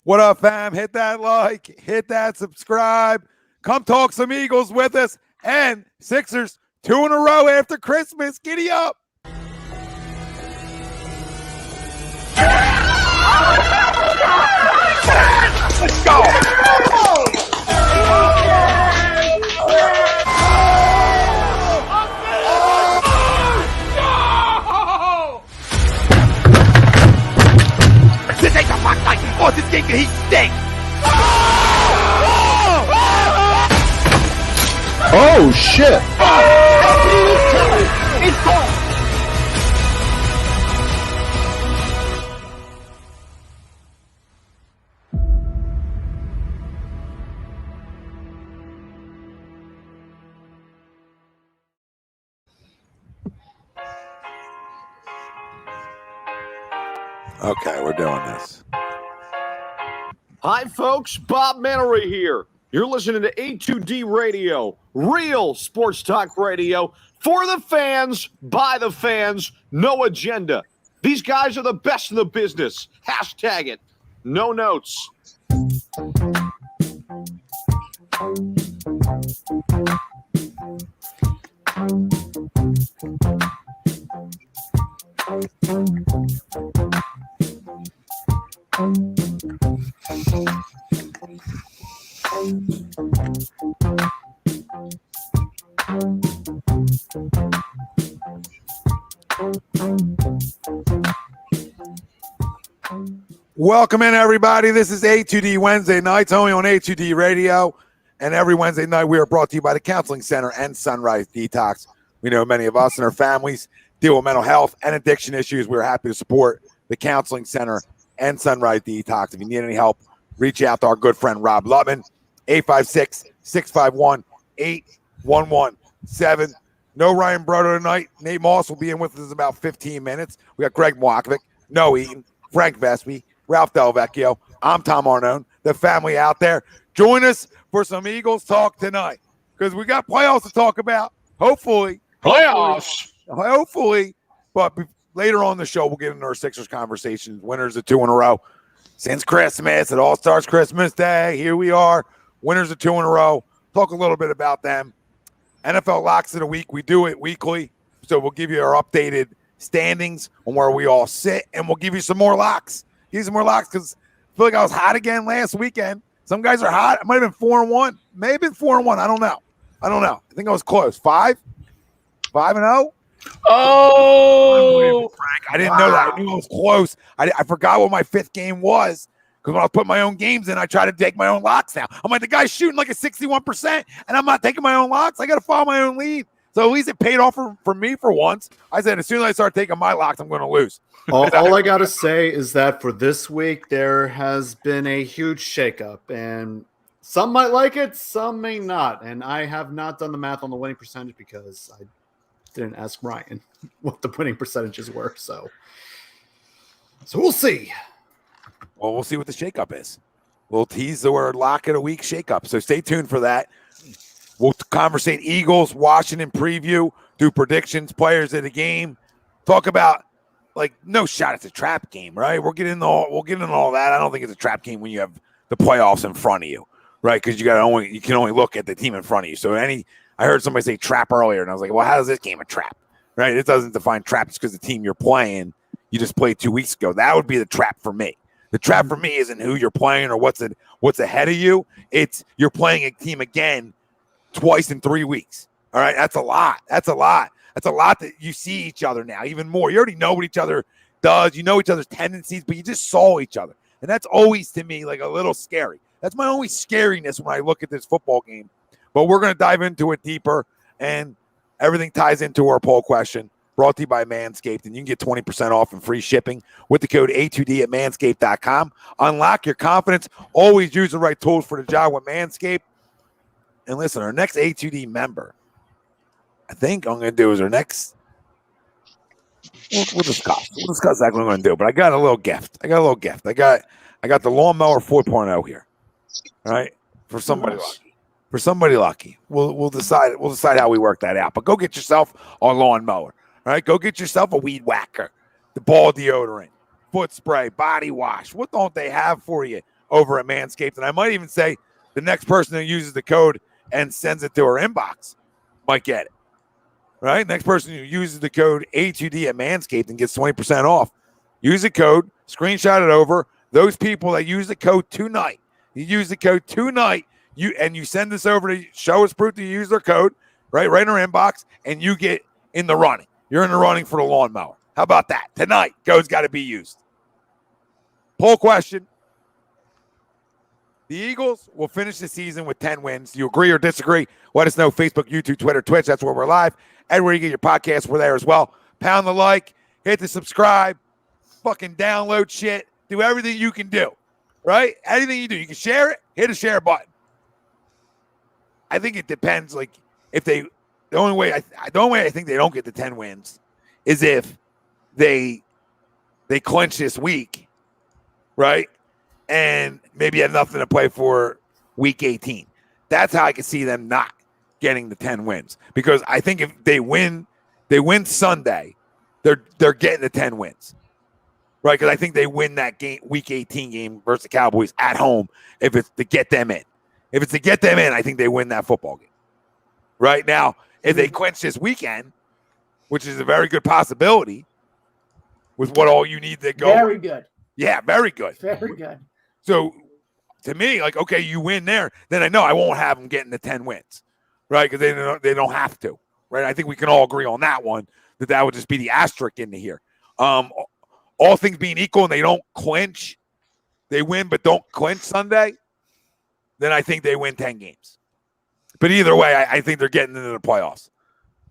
What up, fam? Hit that like, hit that subscribe. Come talk some Eagles with us. And Sixers, 2 in a row after Christmas. Giddy up. Let's go. This ain't the fuck like oh, this game he stinks. Oh shit! It's gone. Okay, we're doing this. Hi, folks. Bob Mannery here. You're listening to A2D Radio, real sports talk radio for the fans, by the fans, no agenda. These guys are the best in the business. Hashtag it. No notes. Welcome in, everybody. This is A2D Wednesday nights, only on A2D Radio. And every Wednesday night, we are brought to you by the Counseling Center and Sunrise Detox. We know many of us and our families deal with mental health and addiction issues. We're happy to support the Counseling Center and Sunrise Detox. If you need any help, reach out to our good friend Rob Lutman, 856-651-8117. No Ryan Broder tonight. Nate Moss will be in with us in about 15 minutes. We got Greg Moakovic, Noah Eaton, Frank Vespi, Ralph Delvecchio. I'm Tom Arnone, the family out there. Join us for some Eagles talk tonight because we got playoffs to talk about. Hopefully. Playoffs. Hopefully. But later on in the show, we'll get into our Sixers conversations. Winners of 2 in a row. Since Christmas, it all starts Christmas Day. Here we are. Winners of 2 in a row. Talk a little bit about them. NFL Locks of the Week. We do it weekly. So we'll give you our updated standings on where we all sit, and we'll give you some more locks. Give you some more locks because I feel like I was hot again last weekend. Some guys are hot. I might have been 4-1. May have been 4-1. I don't know. I think I was close. 5-0. Oh, Frank, I didn't know that. I knew I was close. I forgot what my 5th game was because when I was putting my own games in, I try to take my own locks now. I'm like, the guy's shooting like a 61%, and I'm not taking my own locks. I got to follow my own lead. So at least it paid off for me for once. I said, as soon as I start taking my locks, I'm going to lose. All I got to say is that for this week, there has been a huge shakeup, and some might like it, some may not. And I have not done the math on the winning percentage because I didn't ask Ryan what the winning percentages were. So we'll see. Well, we'll see what the shakeup is. We'll tease the word lock of the week shakeup. So stay tuned for that. We'll conversate Eagles, Washington preview, do predictions, players of the game, talk about no shot. It's a trap game, right? We'll get into all that. I don't think it's a trap game when you have the playoffs in front of you, right? Because you can only look at the team in front of you. So I heard somebody say trap earlier, and I was like, well, how is this game a trap, right? It doesn't define trap just because the team you're playing you just played 2 weeks ago. That would be the trap for me. The trap for me isn't who you're playing or what's ahead of you. It's you're playing a team again twice in 3 weeks. All right. That's a lot. That's a lot that you see each other now, even more. You already know what each other does. You know each other's tendencies, but you just saw each other. And that's always, to me, like a little scary. That's my only scariness when I look at this football game. But we're going to dive into it deeper, and everything ties into our poll question, brought to you by Manscaped. And you can get 20% off and free shipping with the code A2D at manscaped.com. Unlock your confidence. Always use the right tools for the job with Manscaped. And listen, our next A2D member, I think I'm going to do is our next. We'll discuss. We'll discuss exactly what I'm going to do. But I got a little gift. I got the lawnmower 4.0 here. All right, for somebody lucky. For somebody lucky, we'll decide. We'll decide how we work that out. But go get yourself a lawnmower. All right, go get yourself a weed whacker, the ball deodorant, foot spray, body wash. What don't they have for you? over at Manscaped. And I might even say the next person who uses the code and sends it to our inbox might get it. Right? Next person who uses the code A2D at Manscaped and gets 20% off. Use the code, screenshot it over. Those people that use the code tonight, you use the code tonight, you send this over to show us proof that you use their code, right in our inbox, and you get in the running. You're in the running for the lawnmower. How about that? Tonight, code's got to be used. Poll question. The Eagles will finish the season with 10 wins. Do you agree or disagree? Let us know. Facebook, YouTube, Twitter, Twitch. That's where we're live. Everywhere you get your podcasts, we're there as well. Pound the like. Hit the subscribe. Fucking download shit. Do everything you can do. Right? Anything you do. You can share it. Hit a share button. I think it depends. Like, if they... The only way I think they don't get the 10 wins is if they clinch this week, right? And maybe have nothing to play for week 18. That's how I can see them not getting the 10 wins. Because I think if they win Sunday, they're getting the 10 wins. Right? Because I think they win that game, week 18 game versus the Cowboys at home if it's to get them in. If it's to get them in, I think they win that football game. Right now, if they clinch this weekend, which is a very good possibility, with what all you need to go. Very good. Yeah, very good. Very good. So, to me, like, okay, you win there, then I know I won't have them getting the 10 wins, right? Because they don't have to, right? I think we can all agree on that one, that would just be the asterisk into here. All things being equal and they don't clinch, they win but don't clinch Sunday, then I think they win 10 games. But either way, I think they're getting into the playoffs.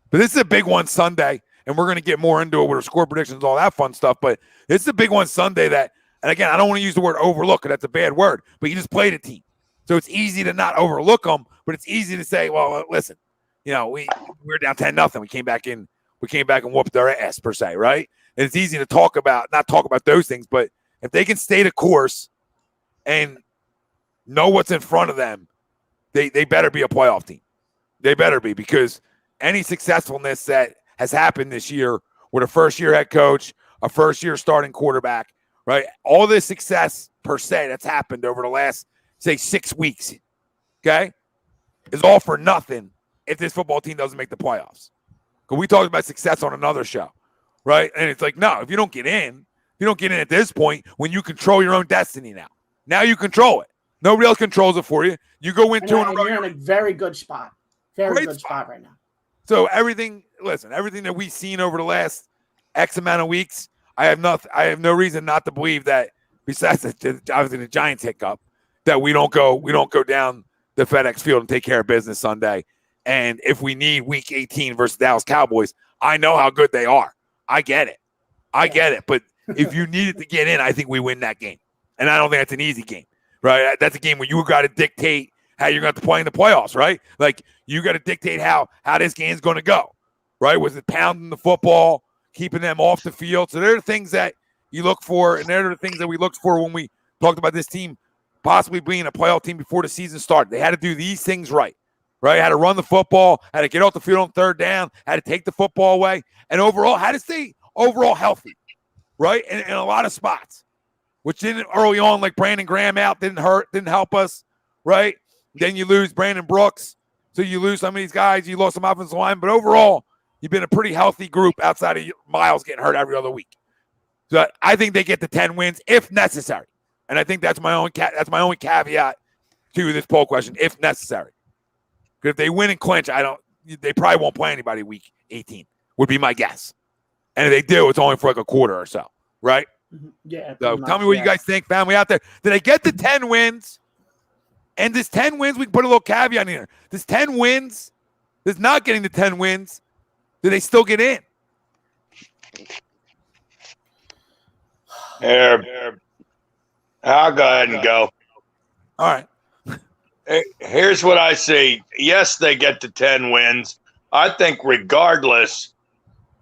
But this is a big one Sunday, and we're going to get more into it with our score predictions, all that fun stuff. But this is a big one Sunday that, and again, I don't want to use the word overlook, because that's a bad word, but you just played a team. So it's easy to not overlook them, but it's easy to say, well, listen, we were down 10-0. We came back and whooped their ass, per se, right? And it's easy to not talk about those things, but if they can stay the course and know what's in front of them, they better be a playoff team. They better be, because any successfulness that has happened this year with a first-year head coach, a first-year starting quarterback, right? All this success, per se, that's happened over the last, say, 6 weeks, okay, is all for nothing if this football team doesn't make the playoffs. Because we talked about success on another show, right? And it's like, no, if you don't get in at this point, when you control your own destiny now you control it. Nobody else controls it for you. You go in 2 in a row. You're in a very good spot. Very good spot right now. So everything that we've seen over the last X amount of weeks, I have no reason not to believe that, besides obviously the Giants hiccup, that we don't go down the FedEx Field and take care of business Sunday. And if we need week 18 versus Dallas Cowboys, I know how good they are. I get it. But if you needed to get in, I think we win that game. And I don't think that's an easy game. Right, that's a game where you got to dictate how you're going to play in the playoffs, right? Like, you got to dictate how this game's going to go, right? Was it pounding the football, keeping them off the field? So there are things that you look for, and there are the things that we looked for when we talked about this team possibly being a playoff team before the season started. They had to do these things right? Had to run the football, had to get off the field on third down, had to take the football away, and overall had to stay healthy, right? In a lot of spots. Which didn't early on, like Brandon Graham out, didn't help us, right? Then you lose Brandon Brooks. So you lose some of these guys. You lost some offensive line. But overall, you've been a pretty healthy group outside of Miles getting hurt every other week. So I think they get the 10 wins if necessary. And I think that's my only caveat to this poll question, if necessary. Because if they win and clinch, they probably won't play anybody week 18, would be my guess. And if they do, it's only for like a quarter or so, right? Yeah. So tell me what you guys think, family out there. Did they get the 10 wins? And this 10 wins, we can put a little caveat in here. This 10 wins, this not getting the 10 wins, do they still get in? I'll go ahead and go. All right. Here's what I see. Yes, they get the 10 wins. I think regardless,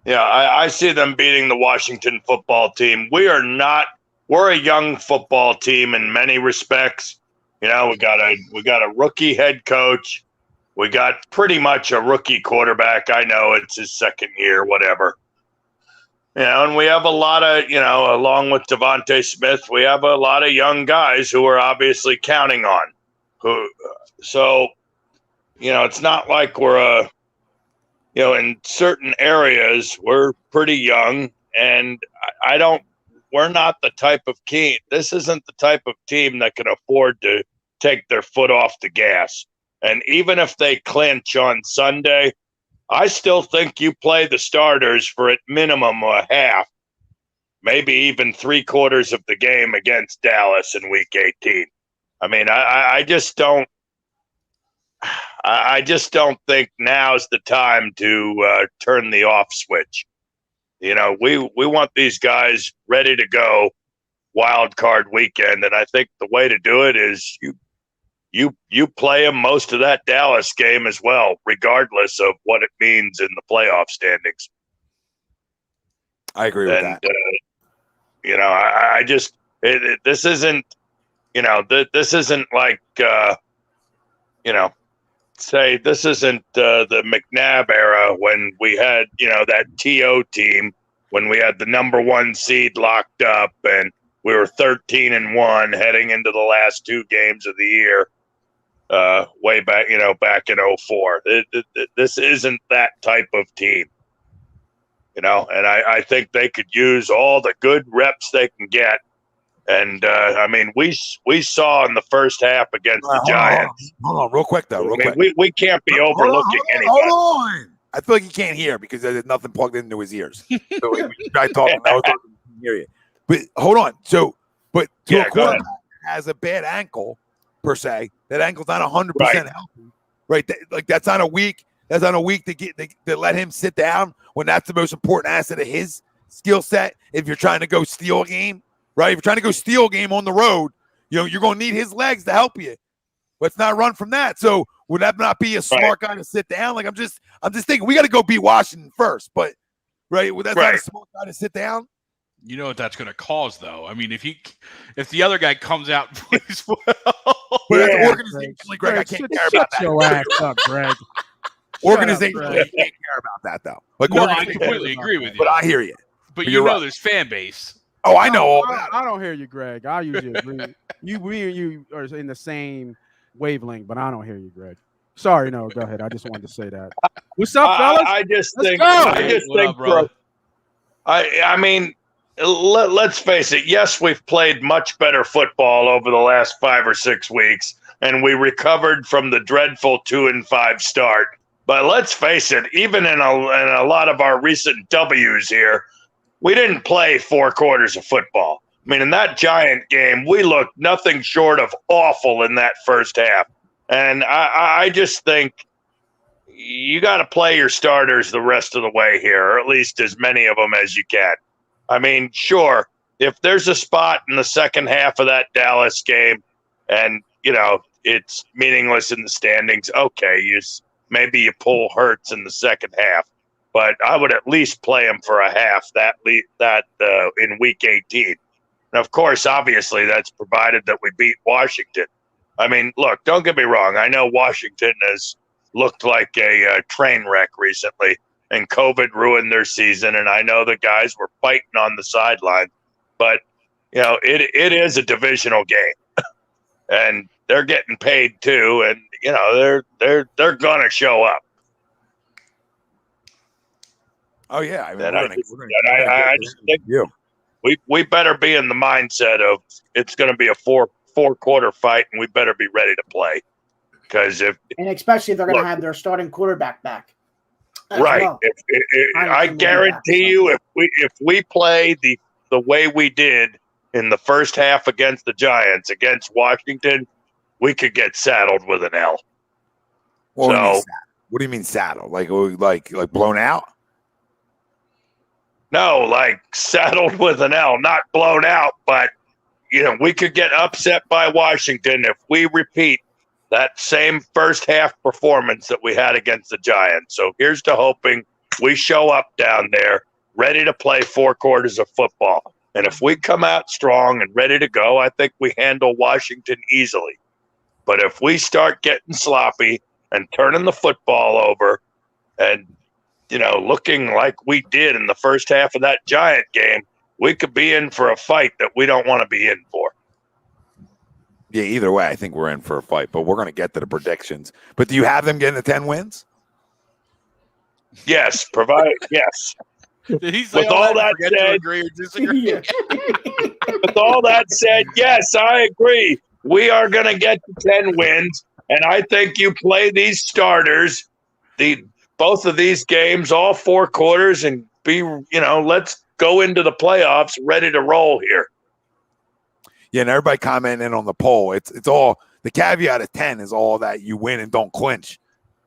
I see them beating the Washington football team. We're a young football team in many respects. We got a rookie head coach. We got pretty much a rookie quarterback. I know it's his second year, whatever. And we have a lot of, along with Devontae Smith, we have a lot of young guys who are obviously counting on. So, it's not like we're in certain areas we're pretty young, and we're not the type of team. This isn't the type of team that can afford to take their foot off the gas. And even if they clinch on Sunday, I still think you play the starters for at minimum a half, maybe even 3/4 of the game against Dallas in Week 18. I mean, I just don't think now's the time to turn the off switch. We want these guys ready to go wild card weekend, and I think the way to do it is you play them most of that Dallas game as well, regardless of what it means in the playoff standings. I agree with that. I just this isn't this isn't like say this isn't the McNabb era when we had that TO team when we had the number 1 seed locked up and we were 13-1 heading into the last 2 games of the year. Way back, back in 2004. This isn't that type of team, and I think they could use all the good reps they can get. And we saw in the first half against the Giants. Hold on, real quick though. We can't be overlooking anybody. Hold on. I feel like he can't hear because there's nothing plugged into his ears. So we tried talking. I was talking, he hear you. But hold on. But a quarterback has a bad ankle. Per se, that ankle's not 100% healthy, right? That's on a week. That's on a week to let him sit down when that's the most important asset of his skill set. If you're trying to go steal a game, right? If you're trying to go steal a game on the road, you're going to need his legs to help you. Let's not run from that. So would that not be a smart guy to sit down? Like I'm just thinking we got to go beat Washington first, but right, well, that's not a smart guy to sit down. You know what that's going to cause, though. I mean, if the other guy comes out and plays well, but that's organizationally, Greg, I can't care about that. Your ass up, Greg. Organizationally, I can't care about that though. Like, no, I completely agree with you. But I hear you. But you know, there's fan base. Oh, I know all that. I don't hear you, Greg. I usually agree. We and you are in the same wavelength, but I don't hear you, Greg. Sorry, no, go ahead. I just wanted to say that. What's up, fellas? I just Let's think. go. I just What think. up, brother? I mean. Let's face it. Yes, we've played much better football over the last 5 or 6 weeks, and we recovered from the dreadful 2-5 start. But let's face it, even in a lot of our recent W's here, we didn't play 4 quarters of football. I mean, in that Giant game, we looked nothing short of awful in that first half. And I just think you got to play your starters the rest of the way here, or at least as many of them as you can. I mean, sure, if there's a spot in the second half of that Dallas game and, it's meaningless in the standings, okay, maybe you pull Hurts in the second half. But I would at least play him for a half that in Week 18. And, of course, obviously, that's provided that we beat Washington. I mean, look, don't get me wrong. I know Washington has looked like a train wreck recently. And COVID ruined their season, and I know the guys were fighting on the sideline, but it is a divisional game, and they're getting paid too, and they're gonna show up. Oh yeah, I mean, I just think we better be in the mindset of it's going to be a four quarter fight, and we better be ready to play because and especially if they're going to have their starting quarterback back. Right. Well. I guarantee you, if we play the way we did in the first half against the Giants, against Washington, we could get saddled with an L. What do you mean saddle? Like blown out? No, like saddled with an L, not blown out, but we could get upset by Washington if we repeat that same first half performance that we had against the Giants. So here's to hoping we show up down there ready to play 4 quarters of football. And if we come out strong and ready to go, I think we handle Washington easily. But if we start getting sloppy and turning the football over and looking like we did in the first half of that Giant game, we could be in for a fight that we don't want to be in for. Yeah, either way, I think we're in for a fight, but we're going to get to the predictions. But do you have them getting the 10 wins? Yes, yes. Did he say With all that said, to said, agree or disagree? Yeah. with all that said, yes, I agree. We are going to get to 10 wins, and I think you play these starters, both of these games, all 4 quarters, and let's go into the playoffs ready to roll here. Yeah, and everybody commenting on the poll. It's all the caveat of 10 is all that you win and don't clinch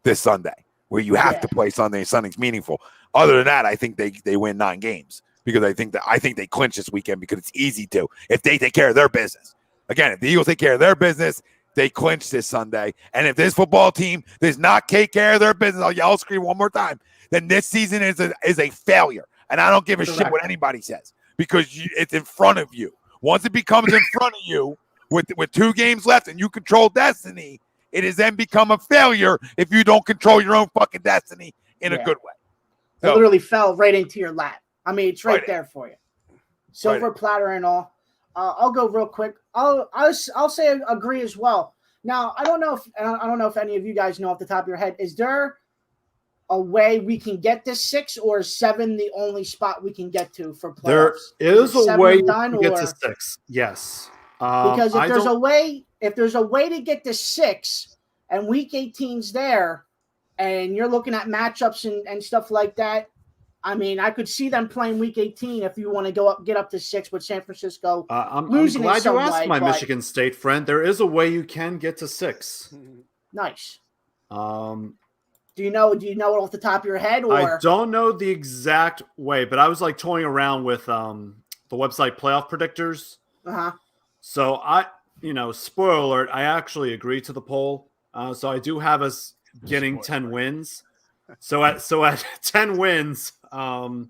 this Sunday, where you have to play Sunday and Sunday's meaningful. Other than that, I think they win 9 games because I think they clinch this weekend because it's easy to if they take care of their business. Again, if the Eagles take care of their business, they clinch this Sunday. And if this football team does not take care of their business, I'll yell scream one more time, then this season is a failure. And I don't give a shit what anybody says because it's in front of you. Once it becomes in front of you with 2 games left and you control destiny, it has then become a failure if you don't control your own fucking destiny in a good way. It literally fell right into your lap. I mean, it's right there for you. Silver platter and all. I'll go real quick. I'll say agree as well. Now, I don't know if any of you guys know off the top of your head. Is there a way we can get to 6 or 7 the only spot we can get to for playoffs? There is a way you can can get to 6. Yes. Because if there's a way to get to 6 and week 18's there and you're looking at matchups and stuff like that, I mean, I could see them playing week 18 if you want to get up to 6 with San Francisco. I'm glad you asked my Michigan State friend. There is a way you can get to 6. Nice. Do you know it off the top of your head? Or I don't know the exact way, but I was like toying around with the website Playoff Predictors. Uh-huh. So spoiler alert, I actually agreed to the poll. So I do have us getting 10 wins. So at 10 wins, the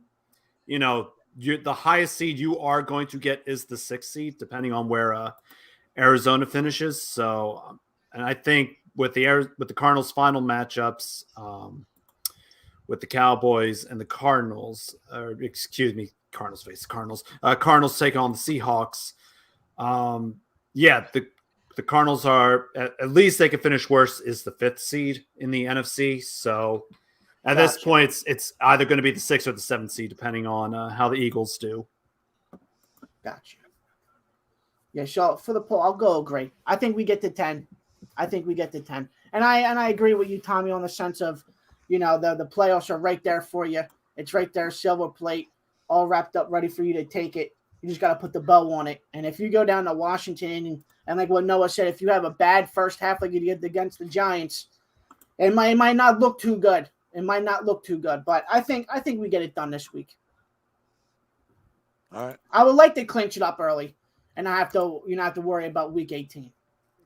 highest seed you are going to get is the 6th seed, depending on where Arizona finishes. So, and I think with the Cardinals' final matchups, with the Cowboys and the Cardinals, Cardinals take on the Seahawks. The Cardinals are at least they can finish worse is the 5th seed in the NFC. So at this point, it's either going to be the 6th or the 7th seed, depending on how the Eagles do. Gotcha. Yeah, so for the poll, I'll go agree. I think we get to 10. And I agree with you, Tommy, on the sense of, the playoffs are right there for you. It's right there, silver plate, all wrapped up, ready for you to take it. You just got to put the bow on it. And if you go down to Washington and like what Noah said, if you have a bad first half like you did against the Giants, it might not look too good. But I think we get it done this week. All right. I would like to clinch it up early and not have to worry about week 18.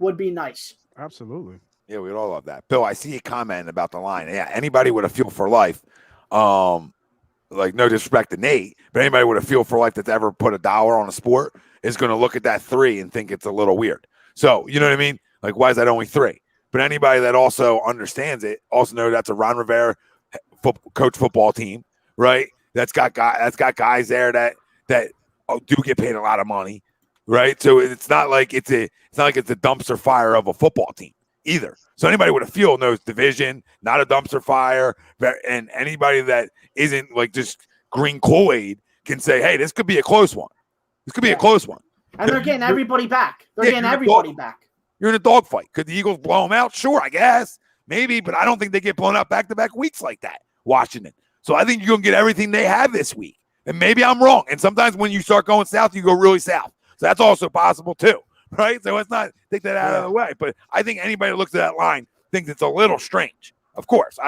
Would be nice. Absolutely. Yeah, we'd all love that. Bill, I see a comment about the line. Yeah, anybody with a feel for life, like no disrespect to Nate, but anybody with a feel for life that's ever put $1 on a sport is going to look at that 3 and think it's a little weird. So, you know what I mean? Like, why is that only 3? But anybody that also understands it also know that's a Ron Rivera coach football team, right? That's got guys there that do get paid a lot of money, right? So it's not like it's a dumpster fire of a football team either. So anybody with a feel knows division, not a dumpster fire, and anybody that isn't like just green Kool-Aid can say, hey, this could be a close one. And they're getting everybody back. You're in a dogfight. Could the Eagles blow them out? Sure, I guess. Maybe, but I don't think they get blown out back-to-back weeks like that, Washington. So I think you're going to get everything they have this week. And maybe I'm wrong. And sometimes when you start going south, you go really south. So that's also possible too, right? So let's not take that out of the way. But I think anybody who looks at that line thinks it's a little strange. Of course,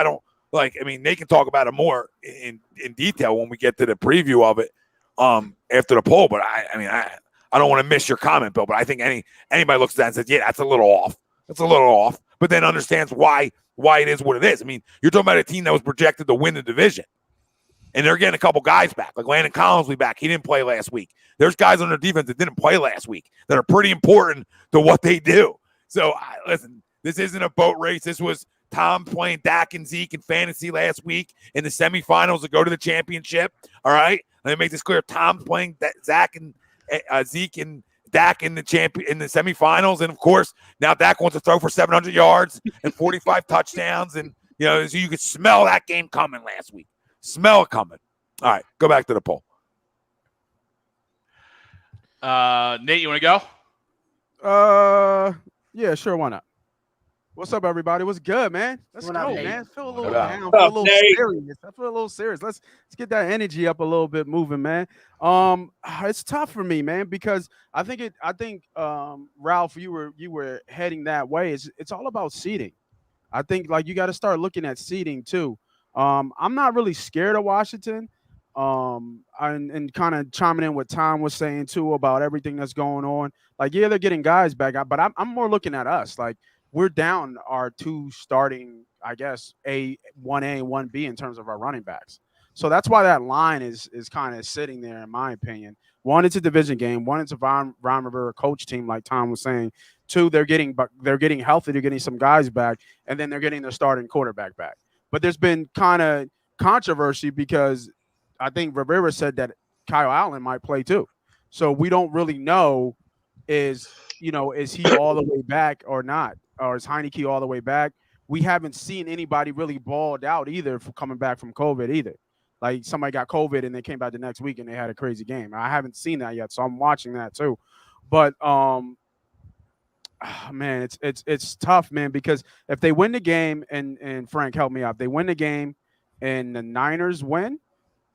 they can talk about it more in detail when we get to the preview of it after the poll. But I don't want to miss your comment, Bill, but I think anybody looks at that and says, yeah, that's a little off. But then understands why it is what it is. I mean, you're talking about a team that was projected to win the division. And they're getting a couple guys back, like Landon Collins will be back. He didn't play last week. There's guys on their defense that didn't play last week that are pretty important to what they do. So, listen, this isn't a boat race. This was Tom playing Dak and Zeke in fantasy last week in the semifinals to go to the championship. All right. Let me make this clear. Tom playing Zach and Zeke and Dak in the semifinals. And of course, now Dak wants to throw for 700 yards and 45 touchdowns. And, so you could smell that game coming last week. Smell it coming. All right. Go back to the poll. Nate, you want to go? Yeah, sure. Why not? What's up, everybody? What's good, man? Let's go, man. Feel a little down. Feel a little serious. I feel a little serious. Let's get that energy up a little bit, moving, man. It's tough for me, man, because I think Ralph, you were heading that way. It's all about seeding. I think you got to start looking at seeding too. I'm not really scared of Washington. And kind of chiming in what Tom was saying too about everything that's going on. Yeah, they're getting guys back, but I'm more looking at us. We're down our two starting, I guess, 1A, 1B in terms of our running backs. So that's why that line is kind of sitting there, in my opinion. One, it's a division game. One, it's a Ron Rivera coach team, like Tom was saying. Two, they're getting healthy. They're getting some guys back, and then they're getting their starting quarterback back. But there's been kind of controversy because I think Rivera said that Kyle Allen might play too. So we don't really know is he all the way back or not? Or is Heinicke all the way back? We haven't seen anybody really balled out either for coming back from COVID either. Somebody got COVID and they came back the next week and they had a crazy game. I haven't seen that yet, so I'm watching that too. But man, it's tough, man, because if they win the game and Frank, help me out, they win the game and the Niners win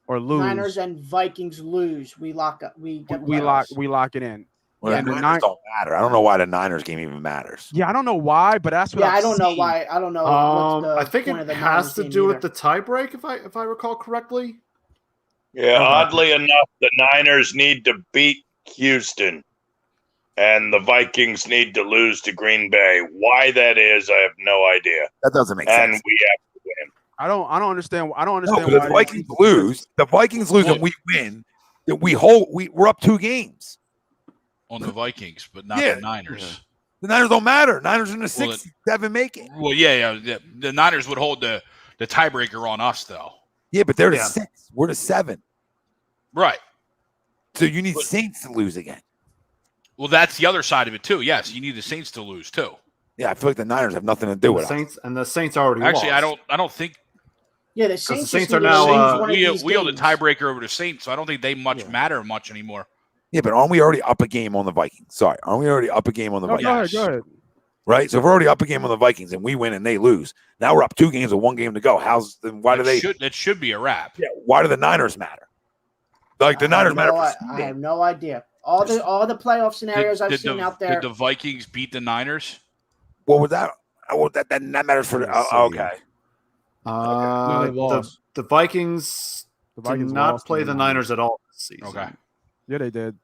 or lose. Niners and Vikings lose. We lock up. We lock it in. Well, and the Niners don't matter. I don't know why the Niners game even matters. Yeah, I don't know why, but that's what I don't know why. I don't know. I think it has to do with the tiebreak, if I recall correctly. Yeah, oddly enough, the Niners need to beat Houston, and the Vikings need to lose to Green Bay. Why that is, I have no idea. That doesn't make sense. And we have to win. I don't understand. I don't understand why the Vikings lose. The Vikings lose and we win. We're up 2 games. On the Vikings, but not the Niners. Yeah. The Niners don't matter. Niners in the 6th, 7 make it. Well, yeah. The Niners would hold the tiebreaker on us, though. Yeah, but they're the 6th. We're the 7th. Right. So you need Saints to lose again. Well, that's the other side of it, too. Yes, you need the Saints to lose, too. Yeah, I feel like the Niners have nothing to do with Saints, and the Saints already Actually, lost. I don't think. Yeah, the Saints are now. We hold the tiebreaker over the Saints, so I don't think they matter much anymore. Yeah, but aren't we already up a game on the Vikings? Sorry, aren't we already up a game on the Vikings? Go ahead. Right? So if we're already up a game on the Vikings and we win and they lose, now we're up 2 games with 1 game to go. That should be a wrap. Yeah, why do the Niners matter? The Niners matter. I have no idea. All the playoff scenarios I've seen out there. Did the Vikings beat the Niners? What was that? That matters for okay. The Vikings did not play the Niners at all this season. Okay. Yeah, they did.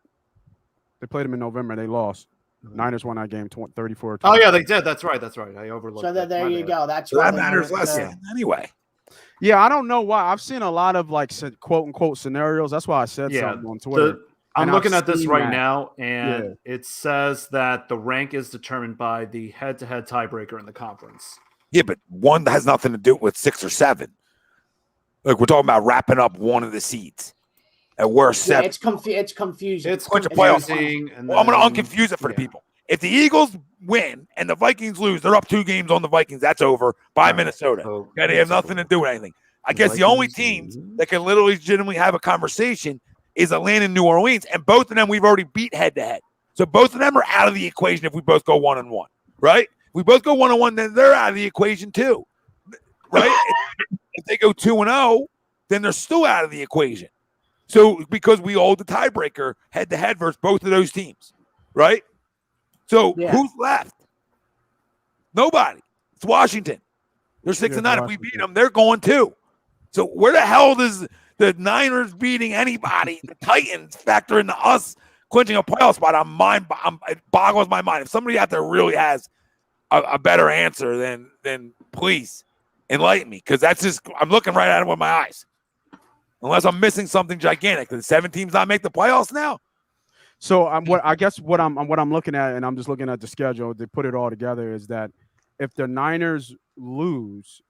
They played them in November. They lost. Niners won that game 34. Oh, yeah, they did. That's right. I overlooked So there you go. That's that matters less anyway. Yeah, I don't know why. I've seen a lot of quote-unquote scenarios. That's why I said something on Twitter. I'm looking at this right now, and it says that the rank is determined by the head-to-head tiebreaker in the conference. Yeah, but one has nothing to do with 6 or 7. We're talking about wrapping up one of the seeds. And we're 7. It's confusing. It's confusing. I'm going to unconfuse it for the people. If the Eagles win and the Vikings lose, they're up 2 games on the Vikings. That's over by Minnesota. So they have nothing to do with anything. I guess the only teams that can literally legitimately have a conversation is Atlanta and New Orleans, and both of them we've already beat head-to-head. So both of them are out of the equation if we both go 1-1, right? If we both go 1-1, then they're out of the equation too, right? If they go 2-0, then they're still out of the equation. So because we hold the tiebreaker head-to-head versus both of those teams, right? So who's left? Nobody. It's Washington. They're 6-9. If we beat them, they're going too. So where the hell does the Niners beating anybody, the Titans, factor into us clinching a playoff spot? It boggles my mind. If somebody out there really has a better answer, then please enlighten me, because I'm looking right at it with my eyes. Unless I'm missing something gigantic. Did 7 teams not make the playoffs now? So what I'm looking at, and I'm just looking at the schedule to put it all together, is that if the Niners lose,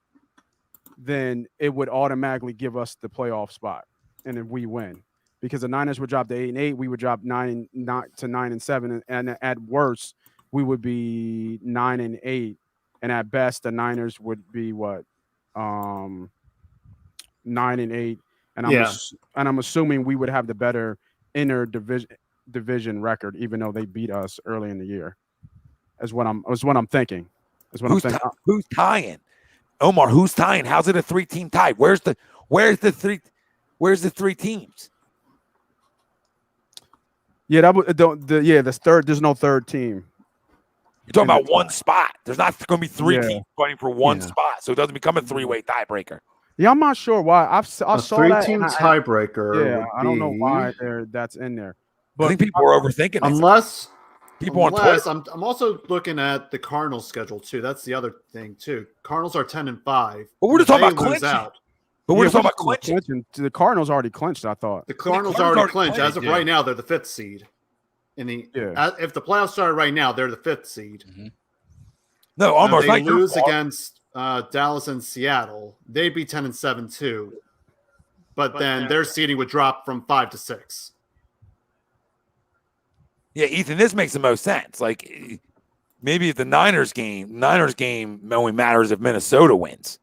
then it would automatically give us the playoff spot. And if we win, because the Niners would drop to 8-8, we would drop 9-7, and at worst, we would be 9-8, and at best, the Niners would be what 9-8, and I'm assuming we would have the better inner division record, even though they beat us early in the year. Is what I'm thinking. Who's tying? Omar, who's tying? How's it a 3-team tie? Where's the three teams? Yeah, the third. There's no third team. You're talking about one spot. There's not going to be three teams fighting for one spot, so it doesn't become a three-way tiebreaker. Yeah, I'm not sure why. I saw that. Three-team tiebreaker. Yeah, I don't know why that's in there. But I think people are overthinking it. Unless on Twitter. I'm also looking at the Cardinals schedule too. That's the other thing too. Cardinals are 10-5. But we're just talking about clinching. But we're just talking about clinching. The Cardinals already clinched, I thought. The Cardinals already clinched. As of right now, they're the 5th seed. If the playoffs started right now, they're the 5th seed. Mm-hmm. No, almost they lose against Dallas and Seattle. They'd be 10-7 too. But then their seeding would drop from 5 to 6. Yeah, Ethan, this makes the most sense. Like maybe if the Niners game only matters if Minnesota wins.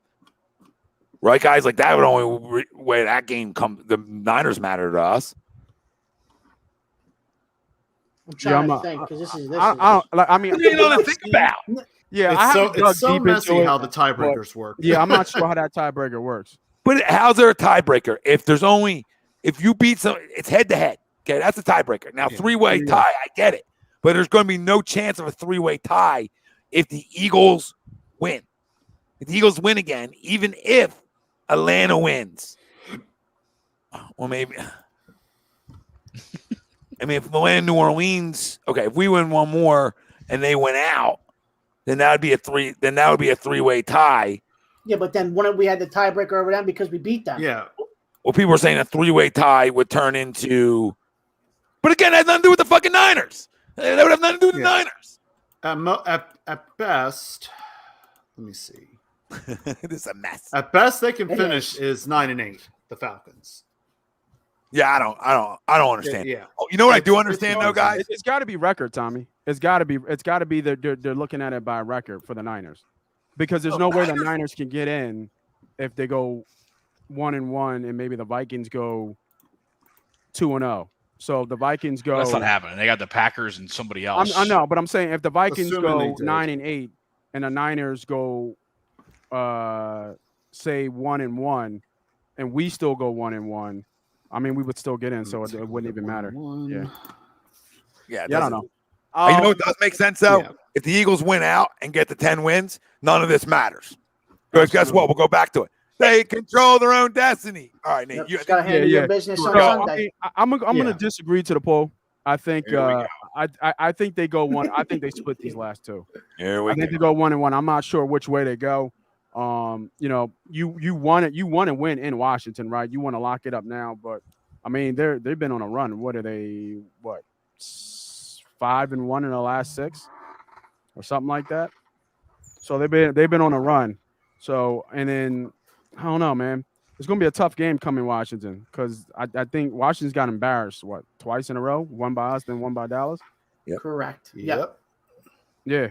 Right, guys? Like that would only way that game the Niners matter to us. I'm trying to think because this is. I mean, you know to think about. Yeah, it's so messy how the tiebreakers work. Yeah, I'm not sure how that tiebreaker works. But how's there a tiebreaker if you beat some? It's head to head. Okay, that's a tiebreaker. Now, three-way tie, I get it. But there's going to be no chance of a three-way tie if the Eagles win. If the Eagles win again, even if Atlanta wins. Well, maybe. I mean, if Atlanta, New Orleans, okay, if we win one more and they win out, then that would be a three-way tie. Yeah, but then when we had the tiebreaker over them because we beat them. Yeah. Well, people are saying a three-way tie would turn into. But again, it has nothing to do with the fucking Niners. That would have nothing to do with the Niners. At best, let me see. This is a mess. At best, they can finish is 9-8. The Falcons. Yeah, I don't understand. Yeah. Oh, you know what I do understand though, guys? It's got to be record, Tommy. It's got to be they're looking at it by record for the Niners, because there's no way the Niners can get in if they go 1-1 and maybe the Vikings go 2-0. So the Vikings go. That's not happening. They got the Packers and somebody else. I know, but I'm saying if the Vikings Assuming go 9-8 and the Niners go, say 1-1, and we still go 1-1, I mean, we would still get in, so it wouldn't even matter. Yeah, I don't know. You know what does make sense though? Yeah. If the Eagles win out and get the 10 wins, none of this matters. Because guess what? We'll go back to it. They control their own destiny. All right, Nate. You got to handle your business on Sunday. I'm going to disagree to the poll. I think I think they go one. I think they split these last two. I think they go 1-1. I'm not sure which way they go. You know, you want to win in Washington, right? You want to lock it up now, but I mean, they've been on a run. What are they? 5-1 in the last 6, or something like that. So they've been on a run. So, and then I don't know, man. It's gonna be a tough game coming Washington, because I think Washington's got embarrassed twice in a row, one by us, then one by Dallas. Yep. Correct. Yep. Yeah.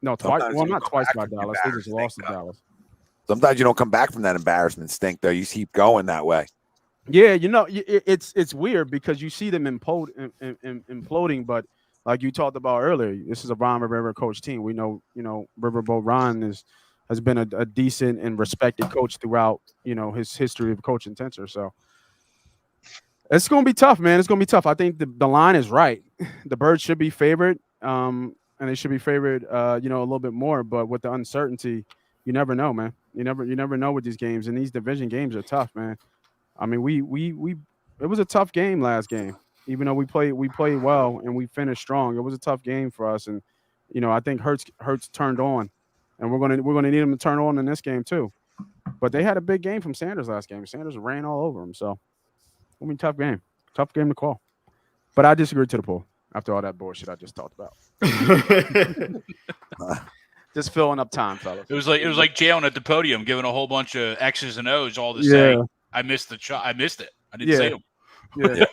No, twice. Well, not twice by Dallas. They just lost to Dallas. Sometimes you don't come back from that embarrassment stink, though. You keep going that way. Yeah, you know, it's weird because you see them imploding, but like you talked about earlier, this is a Ron Rivera coach team. We know, Riverboat Ron has been a decent and respected coach throughout, his history of coaching Tensor. So it's going to be tough, man. It's going to be tough. I think the line is right. The Birds should be favored, and they should be favored, a little bit more. But with the uncertainty, you never know, man. You never know with these games, and these division games are tough, man. I mean, it was a tough game last game, even though we played well and we finished strong. It was a tough game for us, and I think Hurts turned on, and we're gonna need him to turn on in this game too. But they had a big game from Sanders last game. Sanders ran all over him, so I mean, tough game to call. But I disagree to the poll after all that bullshit I just talked about. Just filling up time, fellas. It was like Jalen at the podium giving a whole bunch of X's and O's all to say, I missed the shot. I missed it. I didn't see him. Yeah.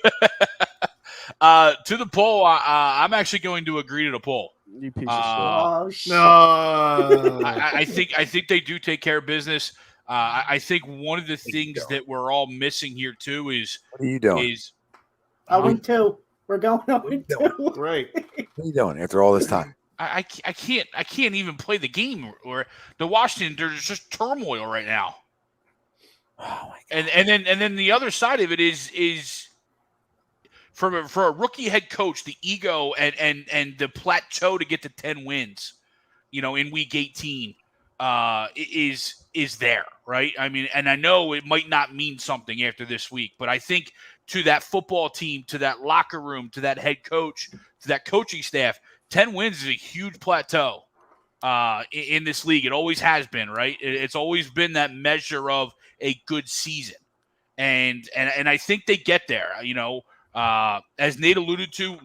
To the poll, I'm actually going to agree to the poll. You piece of shit. No. I think they do take care of business. I think one of the things that we're all missing here too is what are you doing? Is 0-2. We're going 0-2. Great. What are you doing after all this time? I can't even play the game. Or the Washington, there's just turmoil right now. Oh my God. And then the other side of it is for a rookie head coach, the ego and the plateau to get to 10 wins, in week 18 is there, right? I mean, and I know it might not mean something after this week, but I think to that football team, to that locker room, to that head coach, to that coaching staff, 10 wins is a huge plateau in this league. It always has been, right? It's always been that measure of a good season. And I think they get there, as Nate alluded to,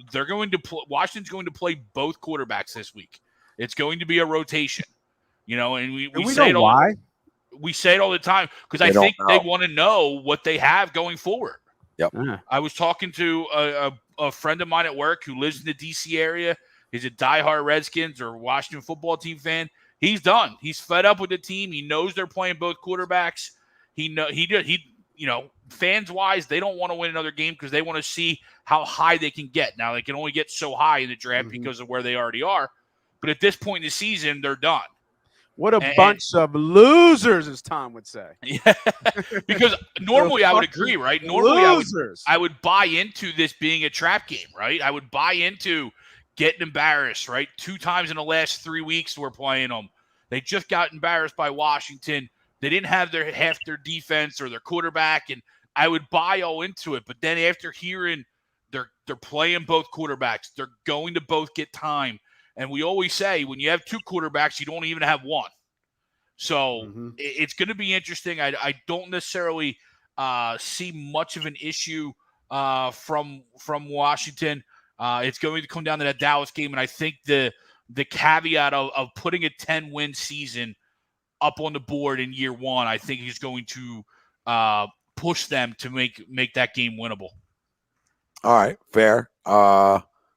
Washington's going to play both quarterbacks this week. It's going to be a rotation, and we say it all. Why? We say it all the time because I think they want to know what they have going forward. Yep. I was talking to a friend of mine at work who lives in the D.C. area. He's a diehard Redskins or Washington football team fan. He's done. He's fed up with the team. He knows they're playing both quarterbacks. Fans wise, they don't want to win another game because they want to see how high they can get. Now they can only get so high in the draft because of where they already are. But at this point in the season, they're done. What a bunch of losers, as Tom would say. Yeah, because normally I would agree, right? Normally I would buy into this being a trap game, right? I would buy into getting embarrassed, right? 2 times in the last 3 weeks we're playing them. They just got embarrassed by Washington. They didn't have half their defense or their quarterback, and I would buy all into it. But then after hearing they're playing both quarterbacks, they're going to both get time. And we always say when you have 2 quarterbacks, you don't even have one. So it's going to be interesting. I don't necessarily see much of an issue from Washington. It's going to come down to that Dallas game, and I think the caveat of putting a 10-win season up on the board in year 1, I think is going to push them to make that game winnable. All right, fair.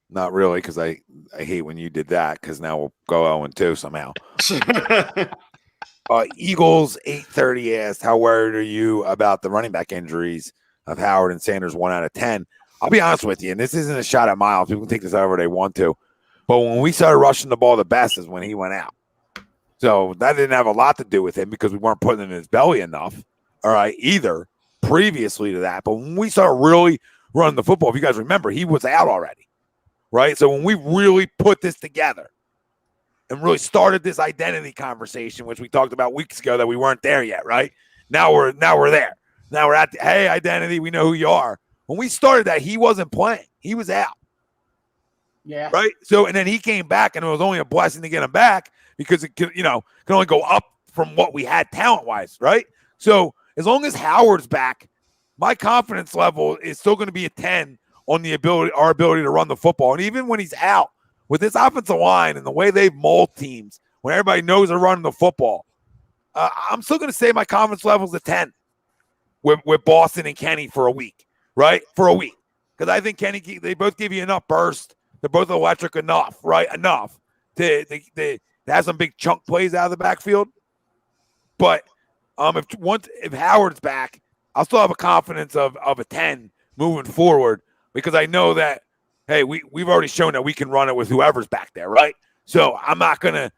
Not really, because I hate when you did that, because now we'll go 0-2 somehow. Eagles 830 asked, how worried are you about the running back injuries of Howard and Sanders 1 out of 10? I'll be honest with you, and this isn't a shot at Miles. People can take this however they want to. But when we started rushing the ball the best is when he went out. So that didn't have a lot to do with him because we weren't putting it in his belly enough, all right, either previously to that. But when we started really running the football, if you guys remember, he was out already, right? So when we really put this together and really started this identity conversation, which we talked about weeks ago that we weren't there yet, right? Now we're there. Now we're at the, hey, identity, we know who you are. When we started that, he wasn't playing. He was out. Yeah. Right? So, and then he came back, and it was only a blessing to get him back because it could, can only go up from what we had talent-wise, right? So as long as Howard's back, my confidence level is still going to be a 10 on our ability to run the football. And even when he's out, with this offensive line and the way they've mauled teams, when everybody knows they're running the football, I'm still going to say my confidence level is a 10 with Boston and Kenny for a week, right? For a week. Because I think Kenny, they both give you enough burst. They're both electric enough, right? Enough to have some big chunk plays out of the backfield. But if Howard's back, I'll still have a confidence of a 10 moving forward because I know that, hey, we've already shown that we can run it with whoever's back there, right? So I'm not gonna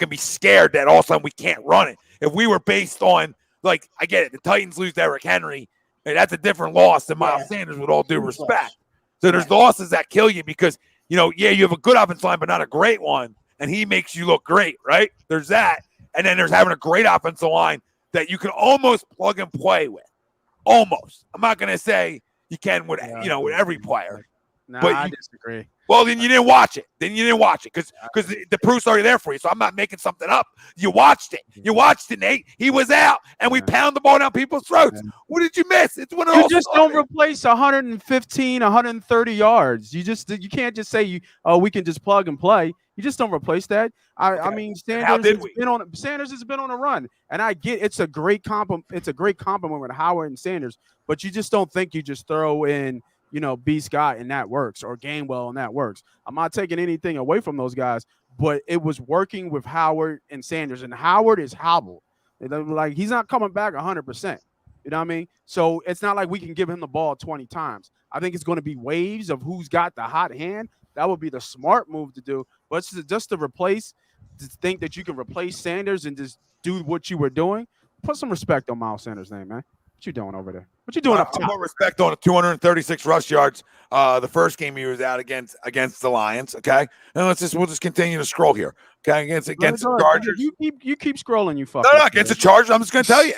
be scared that all of a sudden we can't run it. If we were based on, like, I get it, the Titans lose Derrick Henry, and that's a different loss than Miles Sanders, with all due respect. So there's losses that kill you because, you have a good offensive line, but not a great one, and he makes you look great, right? There's that. And then there's having a great offensive line that you can almost plug and play with. Almost. I'm not going to say you can with, with every player. Nah, but I disagree. Well, then you didn't watch it. Because the proof's already there for you. So I'm not making something up. You watched it, Nate. He was out, and we pound the ball down people's throats. What did you miss? It's when it you just don't replace 115, 130 yards. You can't just say we can just plug and play. You just don't replace that. I mean, Sanders has been on a run, and I get it's a great compliment. It's a great compliment with Howard and Sanders, but you just don't think you just throw in B. Scott and that works, or Gainwell and that works. I'm not taking anything away from those guys, but it was working with Howard and Sanders, and Howard is hobbled. Like, he's not coming back 100%. You know what I mean? So it's not like we can give him the ball 20 times. I think it's going to be waves of who's got the hot hand. That would be the smart move to do. But just to think that you can replace Sanders and just do what you were doing, put some respect on Miles Sanders' name, man. What you doing over there? What you doing up top? More respect on it. 236 rush yards. The first game he was out against the Lions. Okay, and we'll just continue to scroll here. Okay, against the Chargers. You keep scrolling. You fuck. No, against the Chargers. I'm just going to tell you,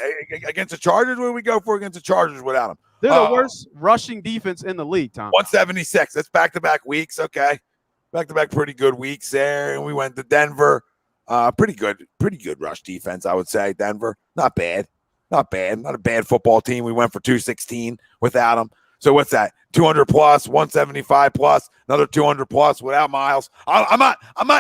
against the Chargers, what do we go for against the Chargers without them? They're the worst rushing defense in the league, Tom. 176. That's back-to-back weeks. Okay, back-to-back pretty good weeks there, and we went to Denver. Pretty good rush defense, I would say. Denver, not bad. Not bad. Not a bad football team. We went for 216 without him. So what's that? 200 plus, 175 plus, another 200 plus without Miles. I'm not.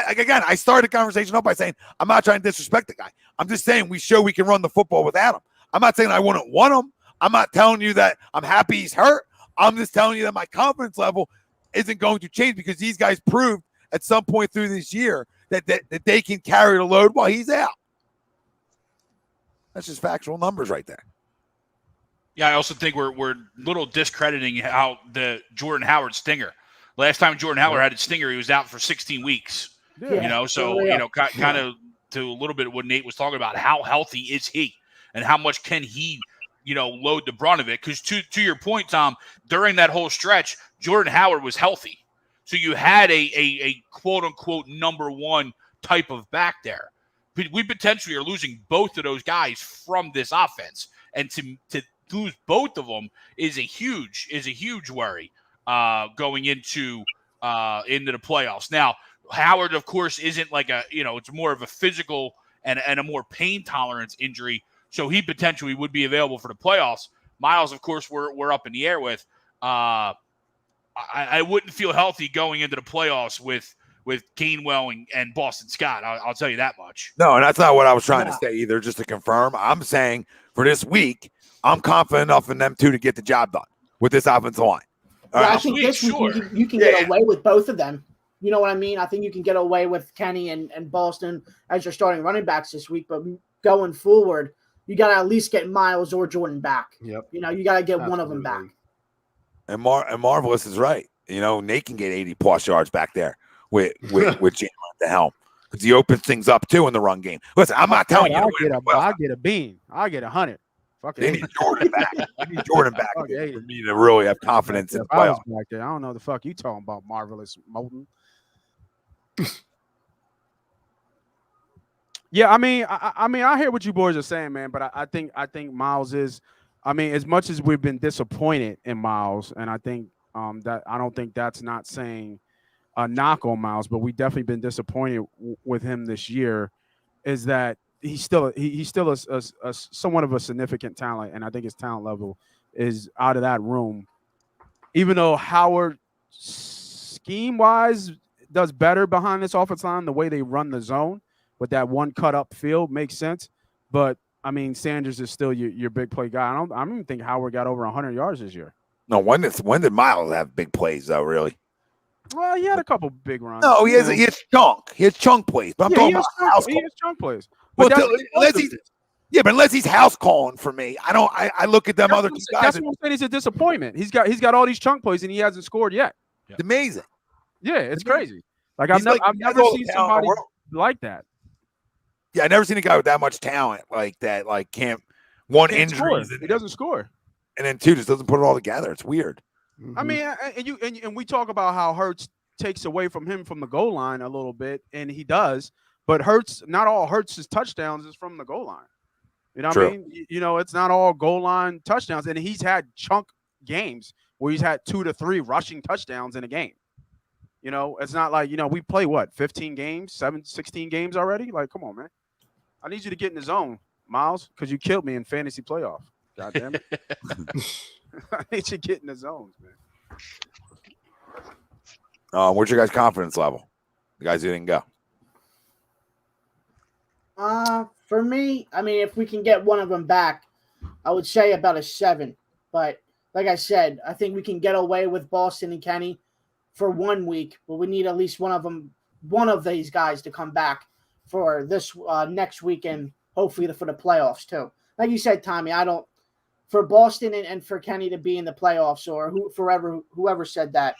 Again, I started the conversation up by saying I'm not trying to disrespect the guy. I'm just saying we show we can run the football without him. I'm not saying I wouldn't want him. I'm not telling you that I'm happy he's hurt. I'm just telling you that my confidence level isn't going to change because these guys proved at some point through this year that they can carry the load while he's out. That's just factual numbers right there. Yeah, I also think we're a little discrediting how the Jordan Howard stinger. Last time Jordan Howard had a stinger, he was out for 16 weeks. Yeah. Kind of to a little bit of what Nate was talking about. How healthy is he, and how much can he, load the brunt of it? Because to your point, Tom, during that whole stretch, Jordan Howard was healthy, so you had a quote unquote number one type of back there. We potentially are losing both of those guys from this offense, and to lose both of them is a huge worry going into the playoffs. Now, Howard, of course, isn't like it's more of a physical and a more pain tolerance injury, so he potentially would be available for the playoffs. Miles, of course, we're up in the air with. I wouldn't feel healthy going into the playoffs with Gainwell and Boston Scott. I'll tell you that much. No, and that's not what I was trying to say either, just to confirm. I'm saying for this week, I'm confident enough in them two to get the job done with this offensive line. I think this week you can get away with both of them. You know what I mean? I think you can get away with Kenny and Boston as your starting running backs this week, but going forward, you got to at least get Miles or Jordan back. Yep. You got to get one of them back. And Marvelous is right. Nate can get 80+ yards back there with Jalen at the helm, because he opens things up too in the run game. Listen, I'm not telling you. I get a bean. I get 100. They need Jordan back. They need Jordan back for me to really have confidence in the playoffs. Back there. I don't know the fuck you talking about, Marvelous Moulton. Yeah, I mean, I hear what you boys are saying, man. But I think Miles is. I mean, as much as we've been disappointed in Miles, and I think that I don't think that's not saying a knock on Miles, but we definitely been disappointed with him this year. Is that he's still a somewhat of a significant talent, and I think his talent level is out of that room. Even though Howard, scheme-wise, does better behind this offensive line, the way they run the zone with that one cut-up field makes sense. But, I mean, Sanders is still your big play guy. I don't even think Howard got over 100 yards this year. No, when did Miles have big plays, though, really? Well, he had a couple big runs. No, he has chunk. He has chunk plays. But I'm talking about house calls. He has chunk plays. But unless he's house calling for me, I look at them other two guys. That's what I'm saying. He's a disappointment. He's got all these chunk plays and he hasn't scored yet. It's amazing. Yeah, it's crazy. Like I've never seen somebody like that. Yeah, I never seen a guy with that much talent like that. Like can't injury. He doesn't score, and then two just doesn't put it all together. It's weird. I mean, and we talk about how Hurts takes away from him from the goal line a little bit, and he does. But not all Hurts' touchdowns is from the goal line. You know what I mean? It's not all goal line touchdowns, and he's had chunk games where he's had 2 to 3 rushing touchdowns in a game. You know, it's not like, we play 15 games, 16 games already? Like, come on, man. I need you to get in the zone, Miles, because you killed me in fantasy playoff. God damn it. I need you to get in the zones, man. Where's your guys' confidence level? The guys who didn't go. For me, I mean, if we can get one of them back, I would say about a 7. But like I said, I think we can get away with Boston and Kenny for 1 week, but we need at least one of these guys to come back for this next weekend, hopefully for the playoffs too. Like you said, Tommy, for Boston and for Kenny to be in the playoffs or whoever said that,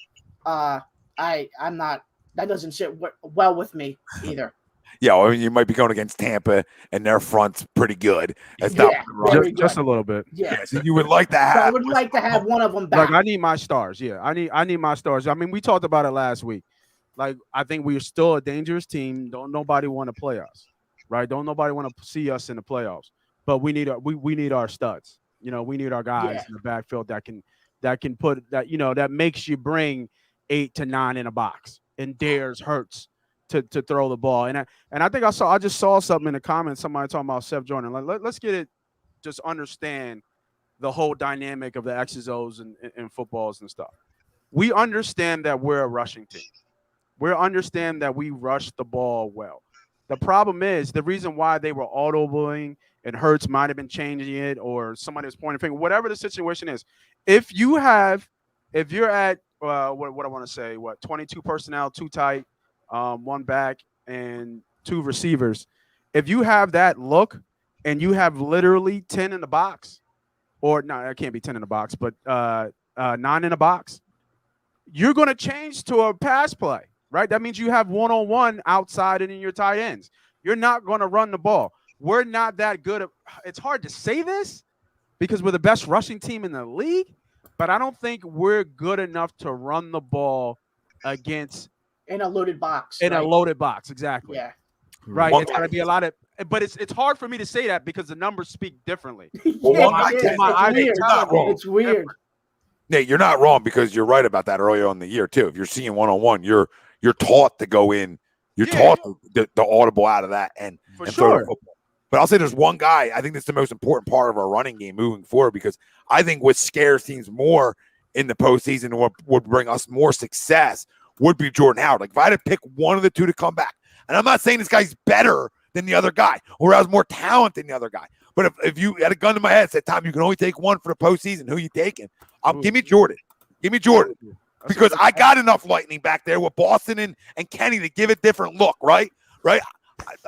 I'm not. That doesn't sit well with me either. Yeah, I mean, you might be going against Tampa, and their front's pretty good. That's just a little bit. Yeah, so you would like to have. So I would like to have one of them back. Like, I need my stars. Yeah, I need my stars. I mean, we talked about it last week. Like, I think we are still a dangerous team. Don't nobody want to play us, right? Don't nobody want to see us in the playoffs. But we need our studs. You know, we need our guys in the backfield that can put that. You know, that makes you bring 8 to 9 in a box and dares Hurts to throw the ball. And I think I just saw something in the comments. Somebody talking about Seth Jordan. Like, let's get it. Just understand the whole dynamic of the X's, O's and footballs and stuff. We understand that we're a rushing team. We understand that we rush the ball well. The problem is the reason why they were audibling and Hurts might have been changing it or somebody was pointing a finger, whatever the situation is. If you're at what I want to say, 22 personnel, 2 tight, 1 back, and 2 receivers. If you have that look and you have literally 10 in the box, or no, it can't be 10 in the box, but 9 in the box, you're going to change to a pass play, right? That means you have one-on-one outside and in your tight ends. You're not going to run the ball. We're not that good. It's hard to say this because we're the best rushing team in the league, but I don't think we're good enough to run the ball against in a loaded box. A loaded box, exactly. Yeah. Right. It's got to be a lot of, but it's hard for me to say that because the numbers speak differently. It's weird. Nate, you're not wrong because you're right about that earlier in the year too. If you're seeing one-on-one, you're taught to go in. You're taught the audible out of that and sure. Throw the football. But I'll say there's one guy, I think that's the most important part of our running game moving forward because I think what scares teams more in the postseason and what would bring us more success would be Jordan Howard. Like if I had to pick one of the two to come back, and I'm not saying this guy's better than the other guy or has more talent than the other guy, but if you had a gun to my head and said, Tom, you can only take one for the postseason, who are you taking? Give me Jordan. Give me Jordan. Because I got enough lightning back there with Boston and Kenny to give it a different look, right? Right?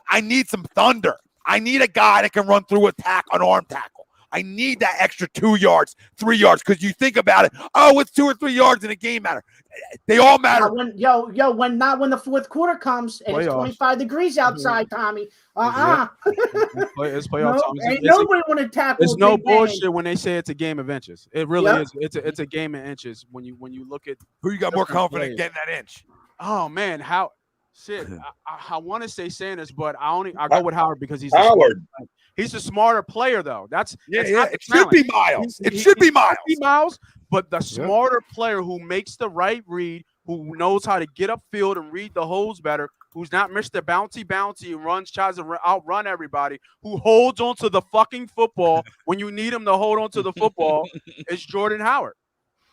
I need some thunder. I need a guy that can run through an arm tackle. I need that extra 2 yards, 3 yards, because you think about it. Oh, it's 2 or 3 yards in a game matter. They all matter. When the fourth quarter comes and it's 25 degrees outside, Tommy. It's playoff time. Ain't nobody want to tackle. There's no bullshit when they say it's a game of inches. It really is. It's a game of inches when you look at who you got more confident getting that inch. Oh man, how shit. I want to say Sanders, but I go with Howard because he's Howard. He's a smarter player, though. It should be Miles. It should be Miles. But the smarter player who makes the right read, who knows how to get upfield and read the holes better, who's not Mr. Bouncy and tries to outrun everybody, who holds onto the fucking football when you need him to hold onto the football, is Jordan Howard.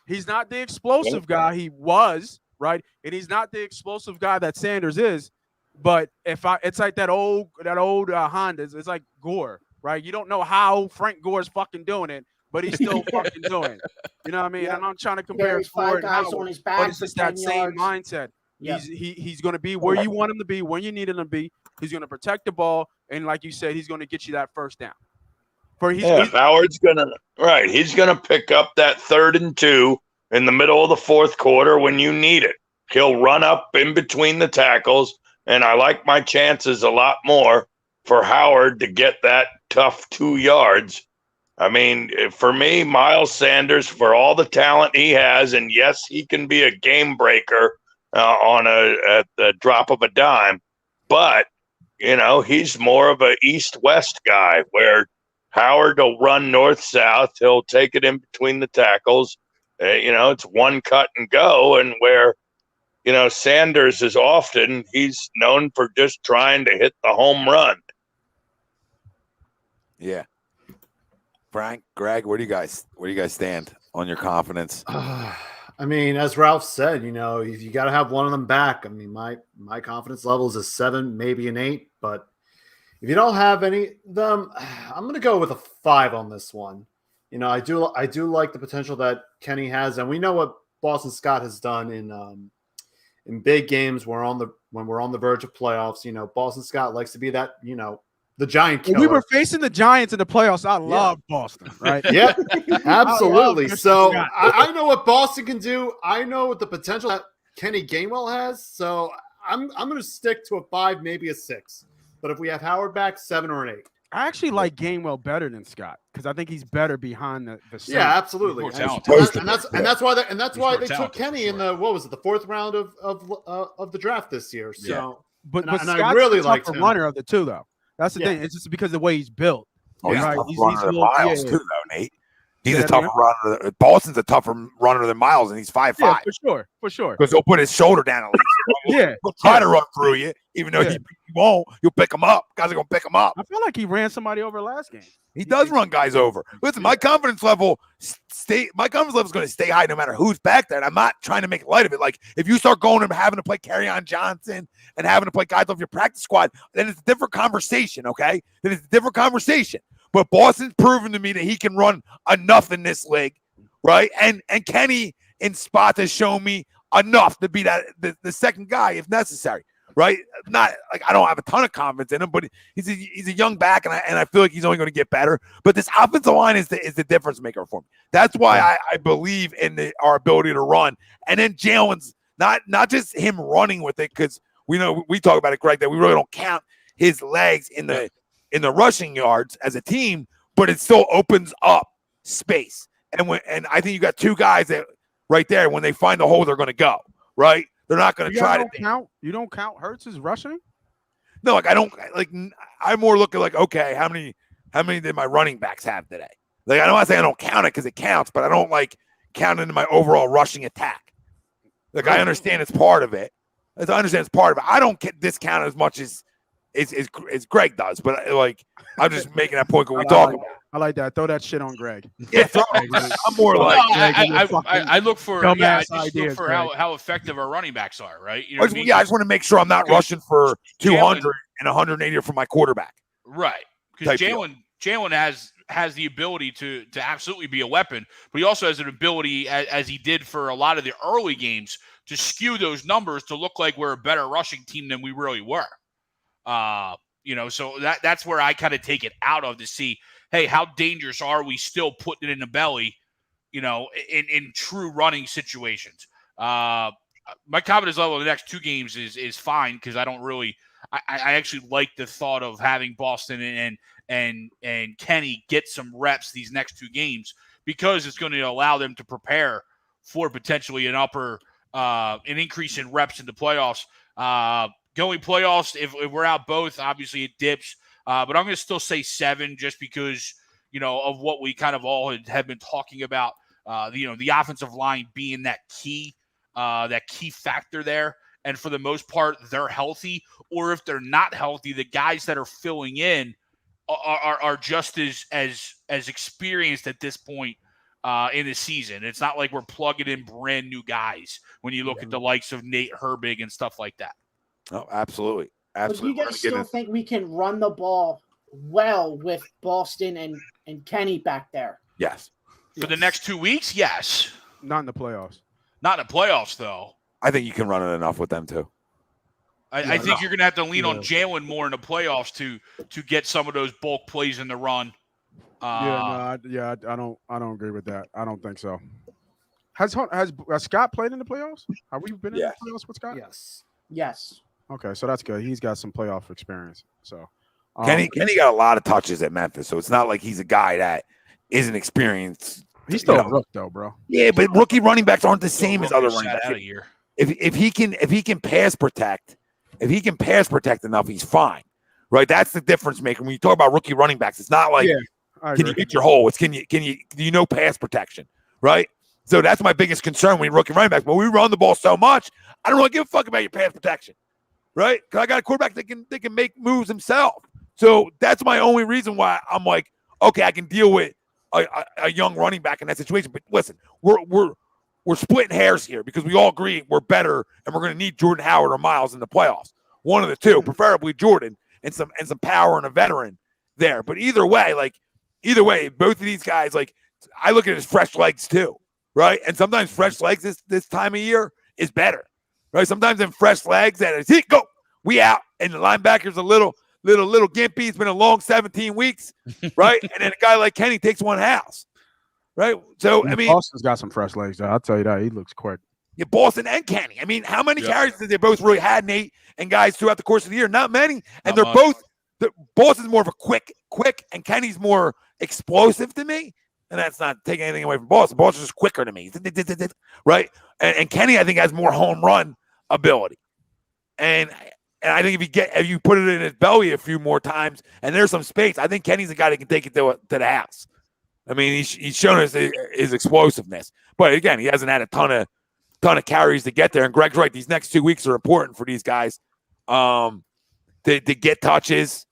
He's not the explosive guy he was, right? And he's not the explosive guy that Sanders is. But it's like that old Honda. It's like Gore, right? You don't know how Frank Gore's fucking doing it, but he's still fucking doing it. You know what I mean? Yep. I'm not trying to compare Gore and Howard, on his back, but it's just that same yards. mindset. Yep. He's going to be where you want him to be, when you need him to be. He's going to protect the ball, and like you said, he's going to get you that first down. Howard's he's gonna pick up that 3rd and 2 in the middle of the fourth quarter when you need it. He'll run up in between the tackles. And I like my chances a lot more for Howard to get that tough 2 yards. I mean, for me, Miles Sanders, for all the talent he has, and yes, he can be a game breaker at the drop of a dime, but, he's more of an east-west guy where Howard will run north-south. He'll take it in between the tackles. It's one cut and go, and where Sanders is often, he's known for just trying to hit the home run. Yeah. Frank, Greg, where do you guys stand on your confidence? I mean, as Ralph said, if you got to have one of them back. I mean, my confidence level is a 7, maybe an 8, but if you don't have any of them, I'm going to go with a 5 on this one. I do like the potential that Kenny has, and we know what Boston Scott has done in big games. When we're on the verge of playoffs. Boston Scott likes to be that the giant killer. We were facing the Giants in the playoffs. I love Boston, right? Yeah, absolutely. So I know what Boston can do. I know what the potential that Kenny Gainwell has. So I'm going to stick to a 5, maybe a 6. But if we have Howard back, 7 or an 8. I actually like Gainwell better than Scott because I think he's better behind the center. Yeah, absolutely. And that's why they took Kenny in the the 4th round of the draft this year. So, but Scott's I really like the runner of the two though. That's the thing. It's just because of the way he's built. Oh, he's a tougher runner than Miles too, though, Nate. He's a tougher runner. Boston's a tougher runner than Miles, and he's 5'5". Yeah, for sure. Because he'll put his shoulder down at least. He'll try to run through you, even though he won't. You'll pick him up. Guys are gonna pick him up. I feel like he ran somebody over last game. He does run guys over. Listen, my confidence level is going to stay high no matter who's back there. And I'm not trying to make light of it. Like if you start going and having to play Kerryon Johnson and having to play guys off your practice squad, then it's a different conversation. Okay, then it's a different conversation. But Boston's proven to me that he can run enough in this league, right? And Kenny in spots has shown me enough to be that the second guy if necessary. Right, not like I don't have a ton of confidence in him, but he's a young back, and I feel like he's only going to get better. But this offensive line is the difference maker for me. That's why I believe in our ability to run. And then Jalen's not just him running with it, because we talk about it, Greg, that we really don't count his legs in the rushing yards as a team, but it still opens up space. And I think you got two guys that right there when they find the hole, they're going to go right. They're not going to try to count. You don't count Hurts as rushing? No, like I don't like. I'm more looking like, okay, how many did my running backs have today? Like I don't want to say I don't count it because it counts, but I don't like count it into my overall rushing attack. Like I understand it's part of it. I understand it's part of it. I don't discount it as much as Greg does, but like I'm just making that point because we talk about. I like that. Throw that shit on Greg. Yeah, I'm more like I look for ideas, for how effective our running backs are, right? You I know just want to make sure I'm not rushing for 200 and 180 for my quarterback. Right, because Jalen has the ability to absolutely be a weapon, but he also has an ability, as he did for a lot of the early games, to skew those numbers to look like we're a better rushing team than we really were. So that's where I kind of take it out of to see, hey, how dangerous are we still putting it in the belly, in true running situations. My confidence level in the next 2 games is fine because I don't really I actually like the thought of having Boston and Kenny get some reps these next 2 games because it's going to allow them to prepare for potentially an increase in reps in the playoffs. Going playoffs, if we're out both, obviously it dips. But I'm going to still say 7 just because, of what we kind of all have been talking about, the offensive line being that key factor there. And for the most part, they're healthy. Or if they're not healthy, the guys that are filling in are just as experienced at this point in the season. It's not like we're plugging in brand new guys when you look at the likes of Nate Herbig and stuff like that. Oh, absolutely. But do you guys still think we can run the ball well with Boston and Kenny back there? Yes. For the next 2 weeks, yes. Not in the playoffs. Not in the playoffs, though. I think you can run it enough with them, too. I think you're going to have to lean on Jalen more in the playoffs to get some of those bulk plays in the run. I don't agree with that. I don't think so. Has Scott played in the playoffs? Have we been in the playoffs with Scott? Yes. Okay, so that's good. He's got some playoff experience. So Kenny got a lot of touches at Memphis, so it's not like he's a guy that isn't experienced. He's still a rook, though, bro. Yeah, but rookie running backs aren't the same as other running backs. If he can pass protect, enough, he's fine. Right? That's the difference maker. When you talk about rookie running backs, it's not like can you hit your hole? It's can you pass protection, right? So that's my biggest concern when you're rookie running backs. But we run the ball so much, I don't really give a fuck about your pass protection, right? Because I got a quarterback that can make moves himself. So that's my only reason why I'm like, okay, I can deal with a young running back in that situation. But listen, we're splitting hairs here because we all agree we're better and we're going to need Jordan Howard or Miles in the playoffs. One of the two, preferably Jordan, and some power and a veteran there. But either way, both of these guys, like, I look at it as fresh legs too, right? And sometimes fresh legs this time of year is better, right? Sometimes in fresh legs that is go, we out, and the linebacker's a little gimpy. It's been a long 17 weeks, right? And then a guy like Kenny takes one house, right? So I mean, Boston's got some fresh legs, though. I'll tell you that. He looks quick. Yeah, Boston and Kenny. I mean, how many carries did they both really had, Nate, and guys throughout the course of the year? Not many. And they're both. Boston's more of a quick, and Kenny's more explosive to me. And that's not taking anything away from Boston. Boston's just quicker to me, right? And Kenny, I think, has more home run ability. And I think if you put it in his belly a few more times, and there's some space, I think Kenny's the guy that can take it to the house. I mean, he's shown us his explosiveness, but again, he hasn't had a ton of carries to get there. And Greg's right; these next 2 weeks are important for these guys to get touches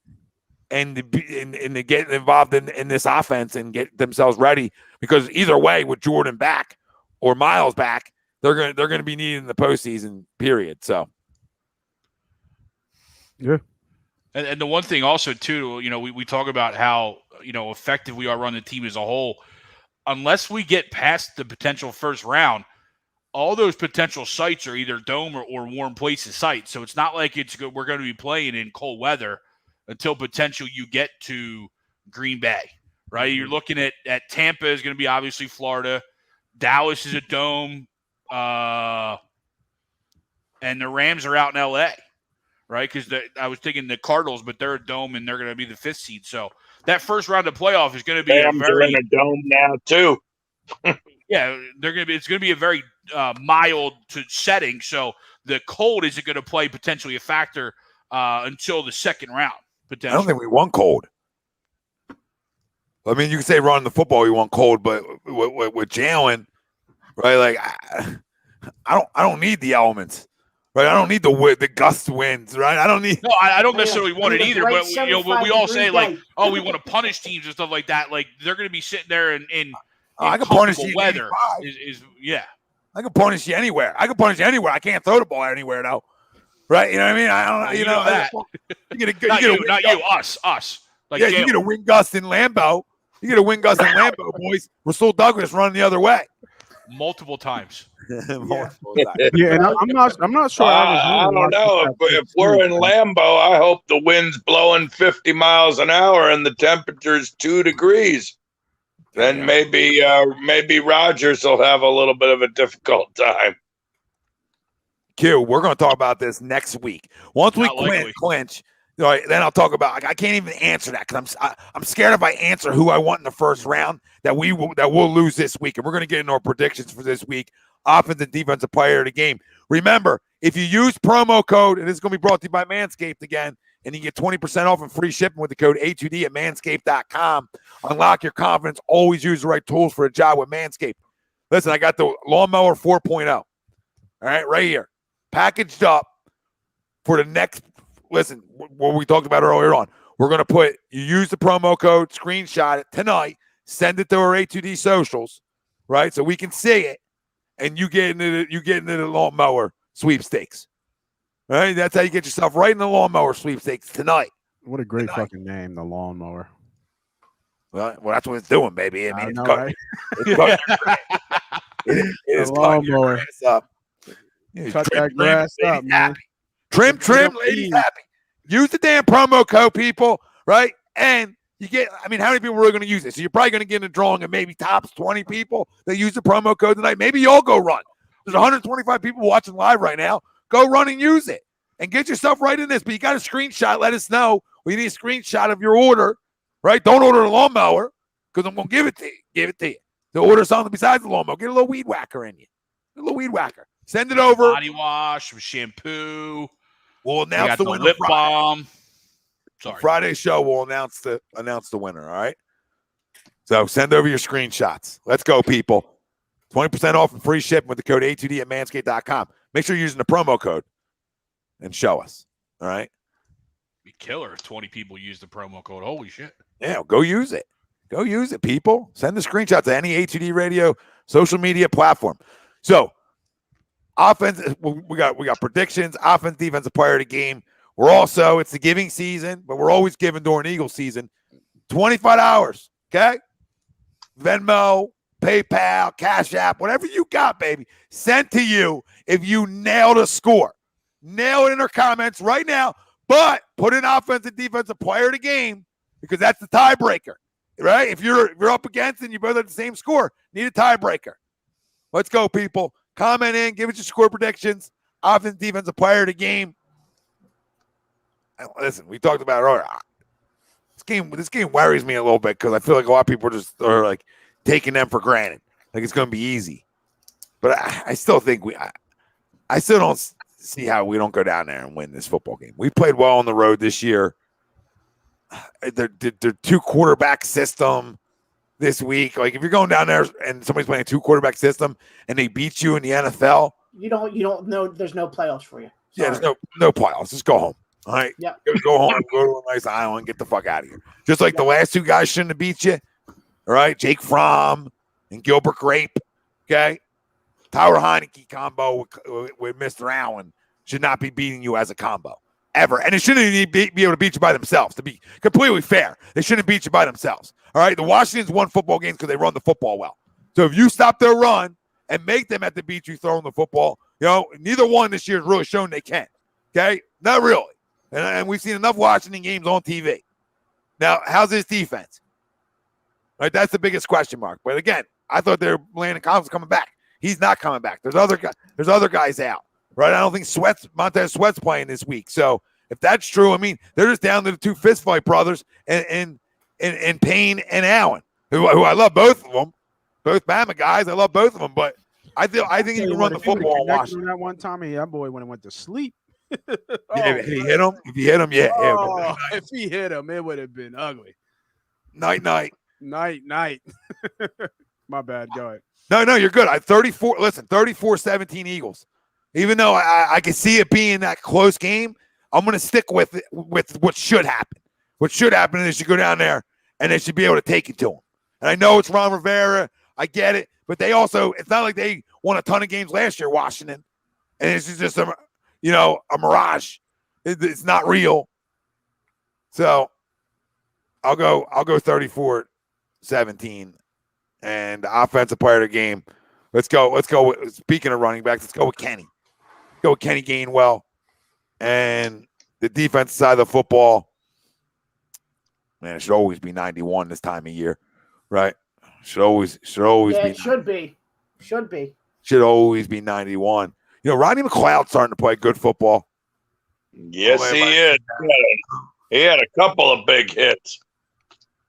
and to get involved in this offense and get themselves ready. Because either way, with Jordan back or Miles back, they're gonna be needed in the postseason. Period. So. Yeah. And the one thing also, too, we talk about how, effective we are running the team as a whole. Unless we get past the potential first round, all those potential sites are either dome or warm places sites. So it's not like we're going to be playing in cold weather until potential you get to Green Bay, right? You're looking at Tampa is going to be obviously Florida. Dallas is a dome. And the Rams are out in L.A., right? Because I was thinking the Cardinals, but they're a dome and they're going to be the 5th seed. So that first round of playoff is going to be Rams are in a dome now too. Yeah, it's going to be a very mild setting. So the cold isn't going to play potentially a factor until the second round. Potentially. I don't think we want cold. I mean, you can say running the football we want cold, but with Jalen, right? Like I don't need the elements. Right, I don't need the gust winds, right? I don't need. No, I don't necessarily want it either. But we all say like, oh, we want to punish teams and stuff like that. Like they're going to be sitting there in I can punish you weather. Yeah. I can punish you anywhere. I can't throw the ball anywhere though, right? You know what I mean? I don't. You know that. Not you. Us. Like yeah, you get a wind gust in Lambeau. You get a wind gust in Lambeau, boys. Rasul Douglas running the other way. Multiple times. Yeah, and I'm not sure. I don't know if we're in Lambeau. I hope the wind's blowing 50 miles an hour and the temperature's 2 degrees. Then maybe Rodgers will have a little bit of a difficult time. Q, we're going to talk about this next week. Once we clinch, right, then I'll talk about. I can't even answer that because I'm scared if I answer who I want in the first round that we'll lose this week, and we're going to get into our predictions for this week. Offensive, defensive player of the game. Remember, if you use promo code, and this is going to be brought to you by Manscaped again, and you get 20% off and free shipping with the code A2D at manscaped.com. Unlock your confidence. Always use the right tools for a job with Manscaped. Listen, I got the Lawnmower 4.0. All right, right here. Packaged up for the next, listen, what we talked about earlier on. We're going to you use the promo code, screenshot it tonight, send it to our A2D socials, right, so we can see it. And you get into the lawnmower sweepstakes. All right? That's how you get yourself right in the lawnmower sweepstakes tonight. What a great fucking name, the lawnmower. Well, that's what it's doing, baby. I mean, right? It is lawnmower. Cut that grass up, man. Trim, ladies happy. Use the damn promo code, people, right? And you get, how many people are really going to use it? So you're probably going to get in a drawing of maybe tops 20 people that use the promo code tonight. Maybe y'all go run. There's 125 people watching live right now. Go run and use it and get yourself right in this. But you got a screenshot. Let us know. We need a screenshot of your order, right? Don't order a lawnmower because I'm going to give it to you. To order something besides the lawnmower. Get a little weed whacker in you. A little weed whacker. Send it over. Body wash, some shampoo. We'll announce the winner. Lip balm. Sorry. Friday's show will announce the winner. All right. So send over your screenshots. Let's go, people. 20% off and free shipping with the code A2D at manscaped.com. Make sure you're using the promo code and show us. All right? Be killer if 20 people use the promo code. Holy shit. Yeah, go use it. Go use it, people. Send the screenshot to any A2D radio social media platform. So, offense, we got predictions, offense, defensive player of the game. We're also, it's the giving season, but we're always giving during Eagle season. $25, okay? Venmo, PayPal, Cash App, whatever you got, baby, sent to you if you nailed a score. Nail it in our comments right now, but put in offensive, defensive player of the game because that's the tiebreaker, right? If you're up against and you both have the same score, need a tiebreaker. Let's go, people. Comment in, give us your score predictions, offense, defensive player of the game. Listen, we talked about it earlier. This game worries me a little bit because I feel like a lot of people are like taking them for granted. Like it's going to be easy. But I still think I still don't see how we don't go down there and win this football game. We played well on the road this year. They're two quarterback system this week. Like if you're going down there and somebody's playing a 2 quarterback system and they beat you in the NFL, you don't know. There's no playoffs for you. Sorry. Yeah, there's no playoffs. Just go home. All right. Yeah. Go home, go to a nice island, get the fuck out of here. Just like the last 2 guys shouldn't have beat you. All right. Jake Fromm and Gilbert Grape. Okay. Taylor Heinicke combo with Mr. Allen should not be beating you as a combo ever. And it shouldn't even be able to beat you by themselves, to be completely fair. They shouldn't beat you by themselves. All right. The Washingtons won football games because they run the football well. So if you stop their run and make them have to beat you throwing the football, neither one this year has really shown they can. Okay. Not really. And we've seen enough Washington games on TV. Now, how's his defense? Right, that's the biggest question mark. But again, I thought Landon Collins was coming back. He's not coming back. There's other guys out. Right? I don't think Montez Sweat's playing this week. So if that's true, I mean, they're just down to the 2 fistfight brothers and Payne and Allen, who I love both of them, both Bama guys. I love both of them, but I think you can run the football on Washington. That one time, that boy went to sleep. If he hit him, yeah. If he hit him, it would have been ugly. Night. My bad. Go ahead. No, you're good. 34-17 Eagles. Even though I can see it being that close game, I'm going to stick with what should happen. What should happen is you go down there and they should be able to take it to them. And I know it's Ron Rivera. I get it. But it's not like they won a ton of games last year, Washington. And it's just a mirage. It's not real. So I'll go 34-17. And the offensive player of the game. Let's go. Speaking of running backs, let's go with Kenny. Go with Kenny Gainwell. And the defensive side of the football, man, it should always be 91 this time of year, right? Should always be. It should be. Should always be 91. Rodney McLeod's starting to play good football. Yes, he is. He had a couple of big hits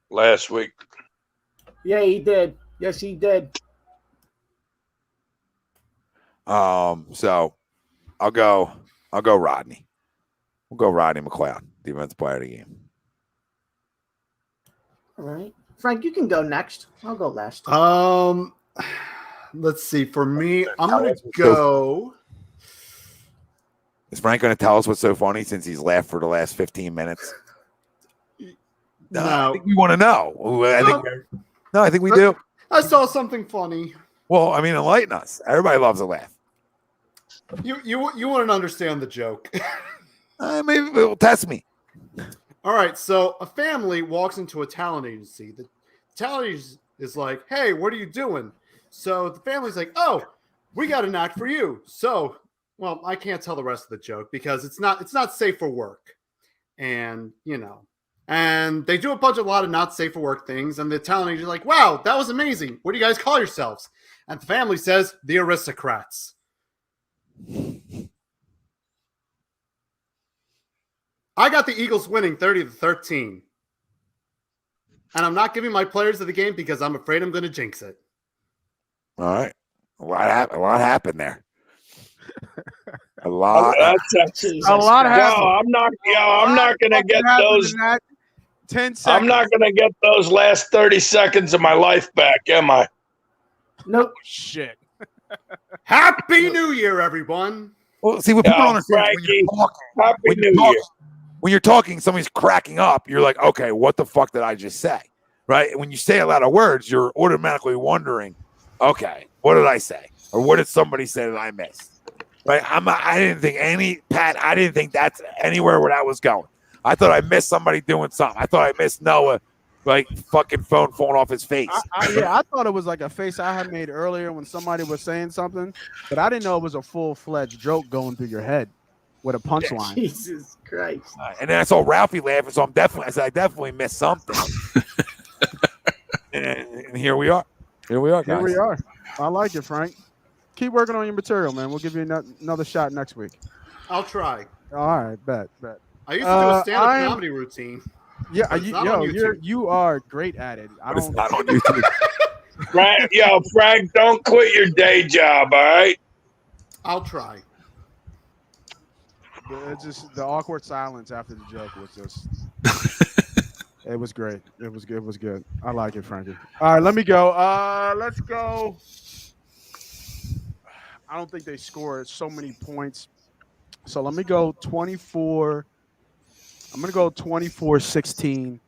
last week. Yeah, he did. Yes, he did. So I'll go Rodney. We'll go Rodney McLeod, defensive player of the game. All right. Frank, you can go next. I'll go last. Let's see. For me, I'm going to go. Is Frank going to tell us what's so funny since he's laughed for the last 15 minutes? No. I think we want to know. I think we do. I saw something funny. Well, I mean, enlighten us. Everybody loves a laugh. You wouldn't understand the joke. Maybe it will test me. All right, so a family walks into a talent agency. The talent agency is like, "Hey, what are you doing?" So the family's like, "Oh, we got an act for you." So, well, I can't tell the rest of the joke because it's not safe for work, and and they do a lot of not safe for work things. And the talent agency is like, "Wow, that was amazing. What do you guys call yourselves?" And the family says, "The Aristocrats." I got the Eagles winning 30-13. And I'm not giving my players of the game because I'm afraid I'm going to jinx it. All right. A lot happened there. A lot happened. I'm not going to get those. 10 seconds. I'm not going to get those last 30 seconds of my life back, am I? Nope. Shit. Happy New Year, everyone. Well, see, what people don't understand when you're talking, somebody's cracking up. You're like, okay, what the fuck did I just say? Right? When you say a lot of words, you're automatically wondering, okay, what did I say? Or what did somebody say that I missed? Right? I didn't think that's anywhere where that was going. I thought I missed somebody doing something. I thought I missed Noah, like fucking phone falling off his face. I thought it was like a face I had made earlier when somebody was saying something, but I didn't know it was a full-fledged joke going through your head with a punchline. Jesus Christ. And then I saw Ralphie laughing, so I definitely missed something. and here we are. Here we are, guys. Here we are. I like it, Frank. Keep working on your material, man. We'll give you another shot next week. I'll try. All right, bet. I used to do a stand-up comedy routine. Yeah, you are great at it. It's not on YouTube. Frank, don't quit your day job, all right? I'll try. It's just the awkward silence after the joke was just. It was great. It was good. It was good. I like it, Frankie. All right, let me go. Let's go. I don't think they scored so many points. So let me go 24. I'm going to go 24-16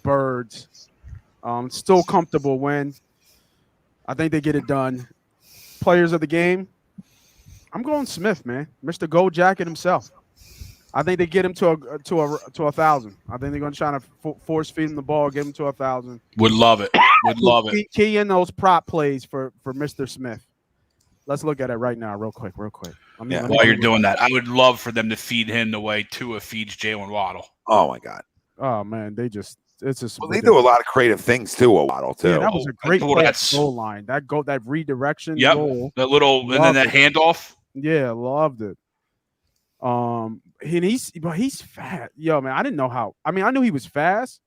Birds. Still comfortable win. I think they get it done. Players of the game. I'm going Smith, man. Mr. Gold Jacket himself. I think they get him to 1,000. I think they're going to try to force feed him the ball, get him to 1,000. Would love it. Would love it. Key in those prop plays for Mr. Smith. Let's look at it right now, real quick. While you're doing that, I would love for them to feed him the way Tua feeds Jalen Waddle. Oh my God. Oh man, they do a lot of creative things too. A Waddle too. Yeah, that was a great goal line. That redirection goal. That little and then that handoff. Yeah, loved it. He's fat. Yo, man, I didn't know how. I mean, I knew he was fast,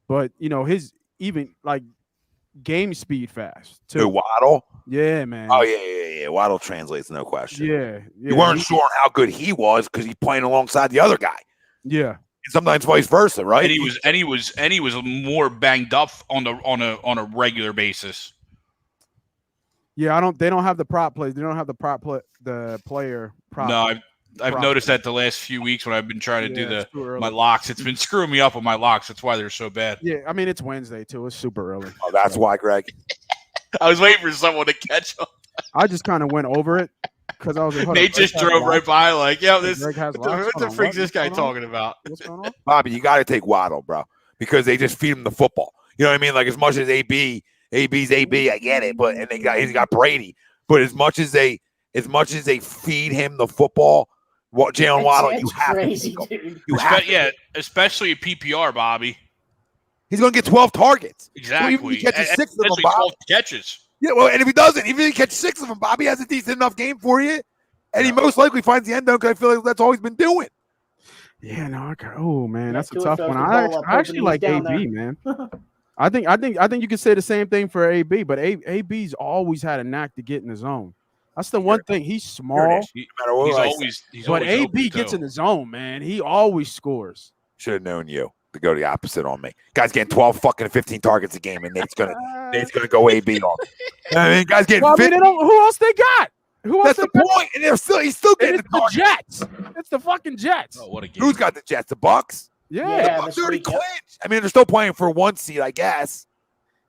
but his even like game speed fast too. Who, Waddle? Yeah, man. Oh yeah. Waddle translates, no question. Yeah. You weren't sure how good he was because he's playing alongside the other guy. Yeah. And sometimes vice versa, right? And he was more banged up on a regular basis. Yeah, they don't have the prop plays. They don't have the player prop. No, I've noticed that the last few weeks when I've been trying to do my locks, it's been screwing me up with my locks. That's why they're so bad. Yeah, I mean it's Wednesday too. It's super early. Oh, that's why, Greg. I was waiting for someone to catch up. I just kind of went over it because I was like, Nate just drove right by, like, what the freak is this guy talking about? What's going on? Bobby, you got to take Waddle, bro, because they just feed him the football. You know what I mean? Like as much as AB's AB, I get it, but he's got Brady. But as much as they feed him the football, Jalen Waddle, you have crazy, to take dude. Especially a PPR, Bobby. He's going to get 12 targets. Exactly. So even if he catches 6 of them, Bobby. 12 catches. Yeah, well, and if he doesn't, even if he catches 6 of them, Bobby has a decent enough game for you, and he most likely finds the end zone because I feel like that's all he's been doing. Yeah, no, oh man, that's a tough one. I actually like AB, man. I think you could say the same thing for AB, but AB's always had a knack to get in the zone. That's the one thing. He's small, but AB gets in the zone, man. He always scores. Should have known you to go the opposite on me. Guy's getting 12 fucking 15 targets a game, and Nate's gonna go AB on me. I mean, guys getting 50. Who else they got? That's the point, and he's still getting the Jets. It's the fucking Jets. Oh, what a game. Who's got the Jets? The Bucks? Yeah, the Bucks already clinched. I mean, they're still playing for 1 seed, I guess.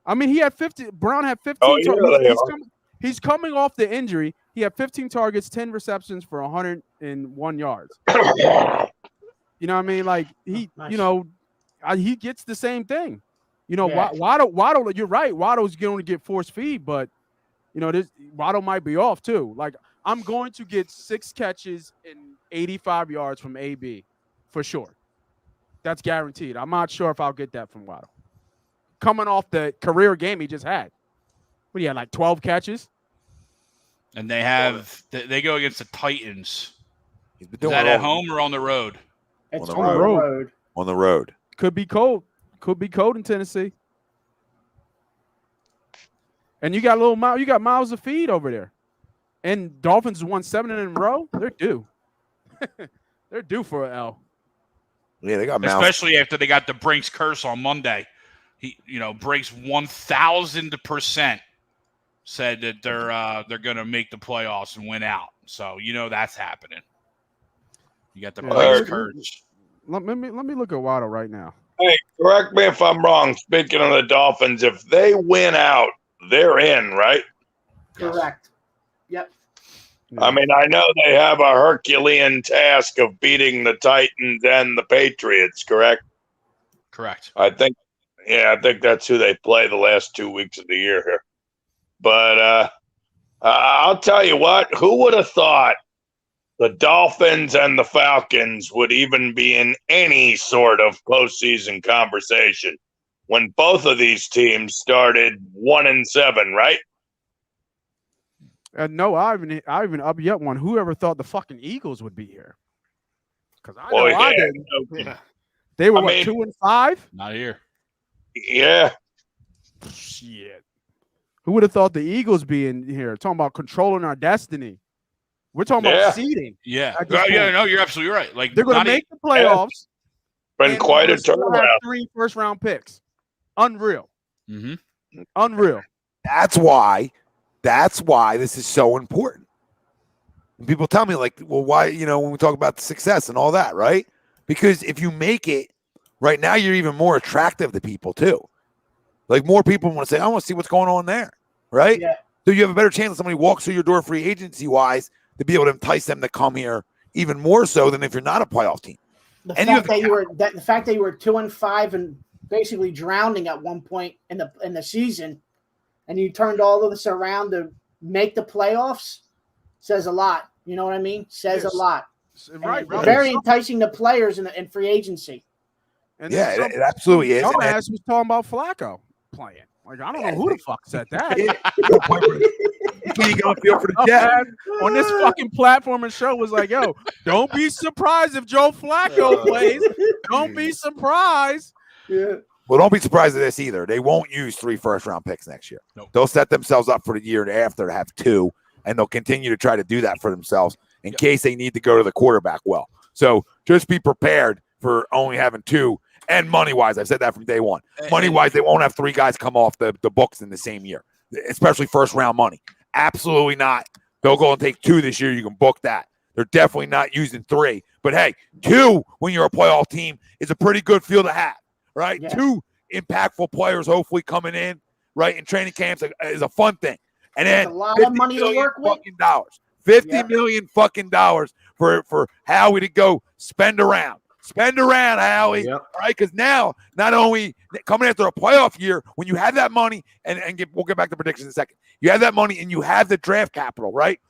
I mean, he had 50. Brown had 15. He's coming off the injury. He had 15 targets, 10 receptions for 101 yards. You know what I mean? Like he gets the same thing. Waddle. You're right. Waddle's going to get force feed, but Waddle might be off too. Like I'm going to get 6 catches and 85 yards from AB for sure. That's guaranteed. I'm not sure if I'll get that from Waddle. Coming off the career game he just had. What do you have, like 12 catches? And they go against the Titans. Is that at home or on the road? It's on the road. On the road. Could be cold. Could be cold in Tennessee. And you got miles of feed over there. And Dolphins won 7 in a row. They're due. They're due for an L. Yeah, they got miles. Especially after they got the Brinks curse on Monday. He, Brinks 1,000%. said that they're going to make the playoffs and win out. So that's happening. You got the price Kurtz. Let me look at Waddle right now. Hey, correct me if I'm wrong. Speaking of the Dolphins, if they win out, they're in, right? Correct. Yep. I mean, I know they have a Herculean task of beating the Titans and the Patriots, correct? Correct. I think that's who they play the last 2 weeks of the year here. But I'll tell you what, who would have thought the Dolphins and the Falcons would even be in any sort of postseason conversation when both of these teams started 1-7, right? No, I even up yet one. Whoever thought the fucking Eagles would be here? Because I didn't. Yeah. They were 2-5? Not here. Yeah. Shit. Who would have thought the Eagles be in here? Talking about controlling our destiny. We're talking about seeding. Yeah. No, you're absolutely right. Like they're going to make the playoffs. Been quite a turnaround. 3 first-round picks. Unreal. Mm-hmm. Unreal. That's why this is so important. And people tell me, like, well, why, when we talk about the success and all that, right? Because if you make it right now, you're even more attractive to people too. Like more people want to say, I want to see what's going on there, right? Yeah. So you have a better chance that somebody walks through your door free agency wise to be able to entice them to come here even more so than if you're not a playoff team. The fact that you were 2-5 and basically drowning at one point in the season, and you turned all of this around to make the playoffs, says a lot. You know what I mean? Says a lot. Right. Very enticing to players in free agency. And it absolutely is. Dumbass was talking about Flacco playing. Like, I don't know who the fuck said that. You can't go feel for the Jets. On this fucking platform and show was like, yo, don't be surprised if Joe Flacco plays. Don't be surprised. Yeah. Well, don't be surprised at this either. They won't use 3 first-round picks next year. Nope. They'll set themselves up for the year after to have 2, and they'll continue to try to do that for themselves in case they need to go to the quarterback well. So just be prepared for only having 2. And money-wise, I've said that from day one. Money-wise, they won't have 3 guys come off the books in the same year, especially first-round money. Absolutely not. They'll go and take 2 this year. You can book that. They're definitely not using 3. But, hey, 2 when you're a playoff team is a pretty good feel to have, right? Yeah. 2 impactful players hopefully coming in, right, in training camps is a fun thing. And then a lot of money to work with. $50 million fucking dollars for Howie to go spend around. Spend around, Howie, all right? Because now, not only coming after a playoff year, when you have that money, we'll get back to predictions in a second. You have that money and you have the draft capital, right?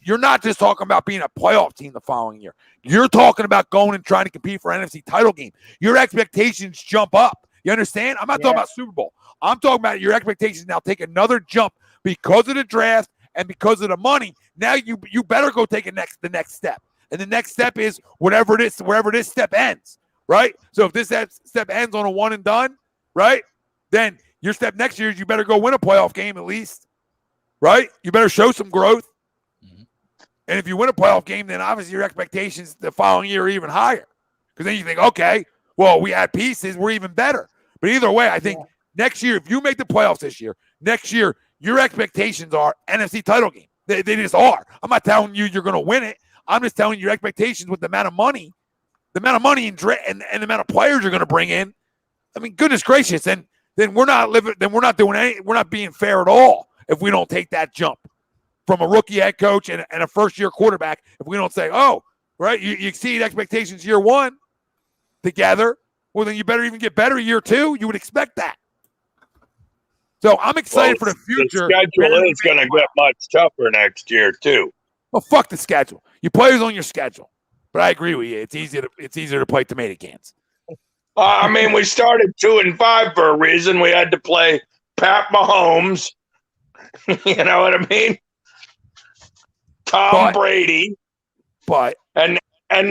You're not just talking about being a playoff team the following year. You're talking about going and trying to compete for an NFC title game. Your expectations jump up. You understand? I'm not talking about Super Bowl. I'm talking about your expectations now take another jump because of the draft and because of the money. Now you better go take the next step. And the next step is wherever this step ends, right? So if this step ends on a one and done, right, then your step next year is you better go win a playoff game at least, right? You better show some growth. Mm-hmm. And if you win a playoff game, then obviously your expectations the following year are even higher. Because then you think, okay, well, we had pieces, we're even better. But either way, I think next year, if you make the playoffs this year, next year, your expectations are NFC title game. They just are. I'm not telling you you're going to win it. I'm just telling you your expectations with the amount of money and the amount of players you're going to bring in. I mean, goodness gracious, and then we're not being fair at all if we don't take that jump from a rookie head coach and a first-year quarterback. If we don't say, oh, right, you exceed expectations year 1 together, well, then you better even get better year 2. You would expect that. So I'm excited for the future. The schedule is going to get much tougher next year, too. Well, fuck the schedule. You play who's on your schedule. But I agree with you. It's easier to play tomato cans. I mean, we started 2-5 for a reason. We had to play Pat Mahomes. You know what I mean? Tom Brady. And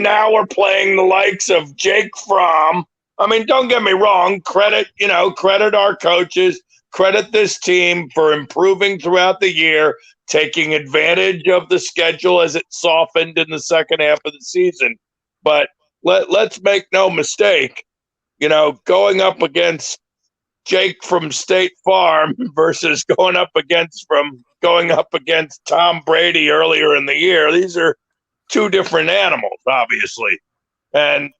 now we're playing the likes of Jake Fromm. I mean, don't get me wrong. Credit our coaches. Credit this team for improving throughout the year, taking advantage of the schedule as it softened in the second half of the season. But let's make no mistake, going up against Jake from State Farm versus going up against Tom Brady earlier in the year. These are two different animals, obviously. And,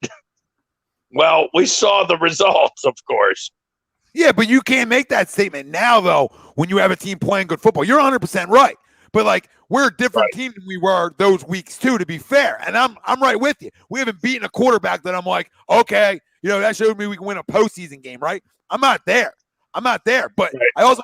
well, we saw the results, of course. Yeah, but you can't make that statement now, though, when you have a team playing good football. You're 100% right. But, like, we're a different team than we were those weeks, too, to be fair. And I'm right with you. We haven't beaten a quarterback that I'm like, okay, that showed me we can win a postseason game, right? I'm not there. But I also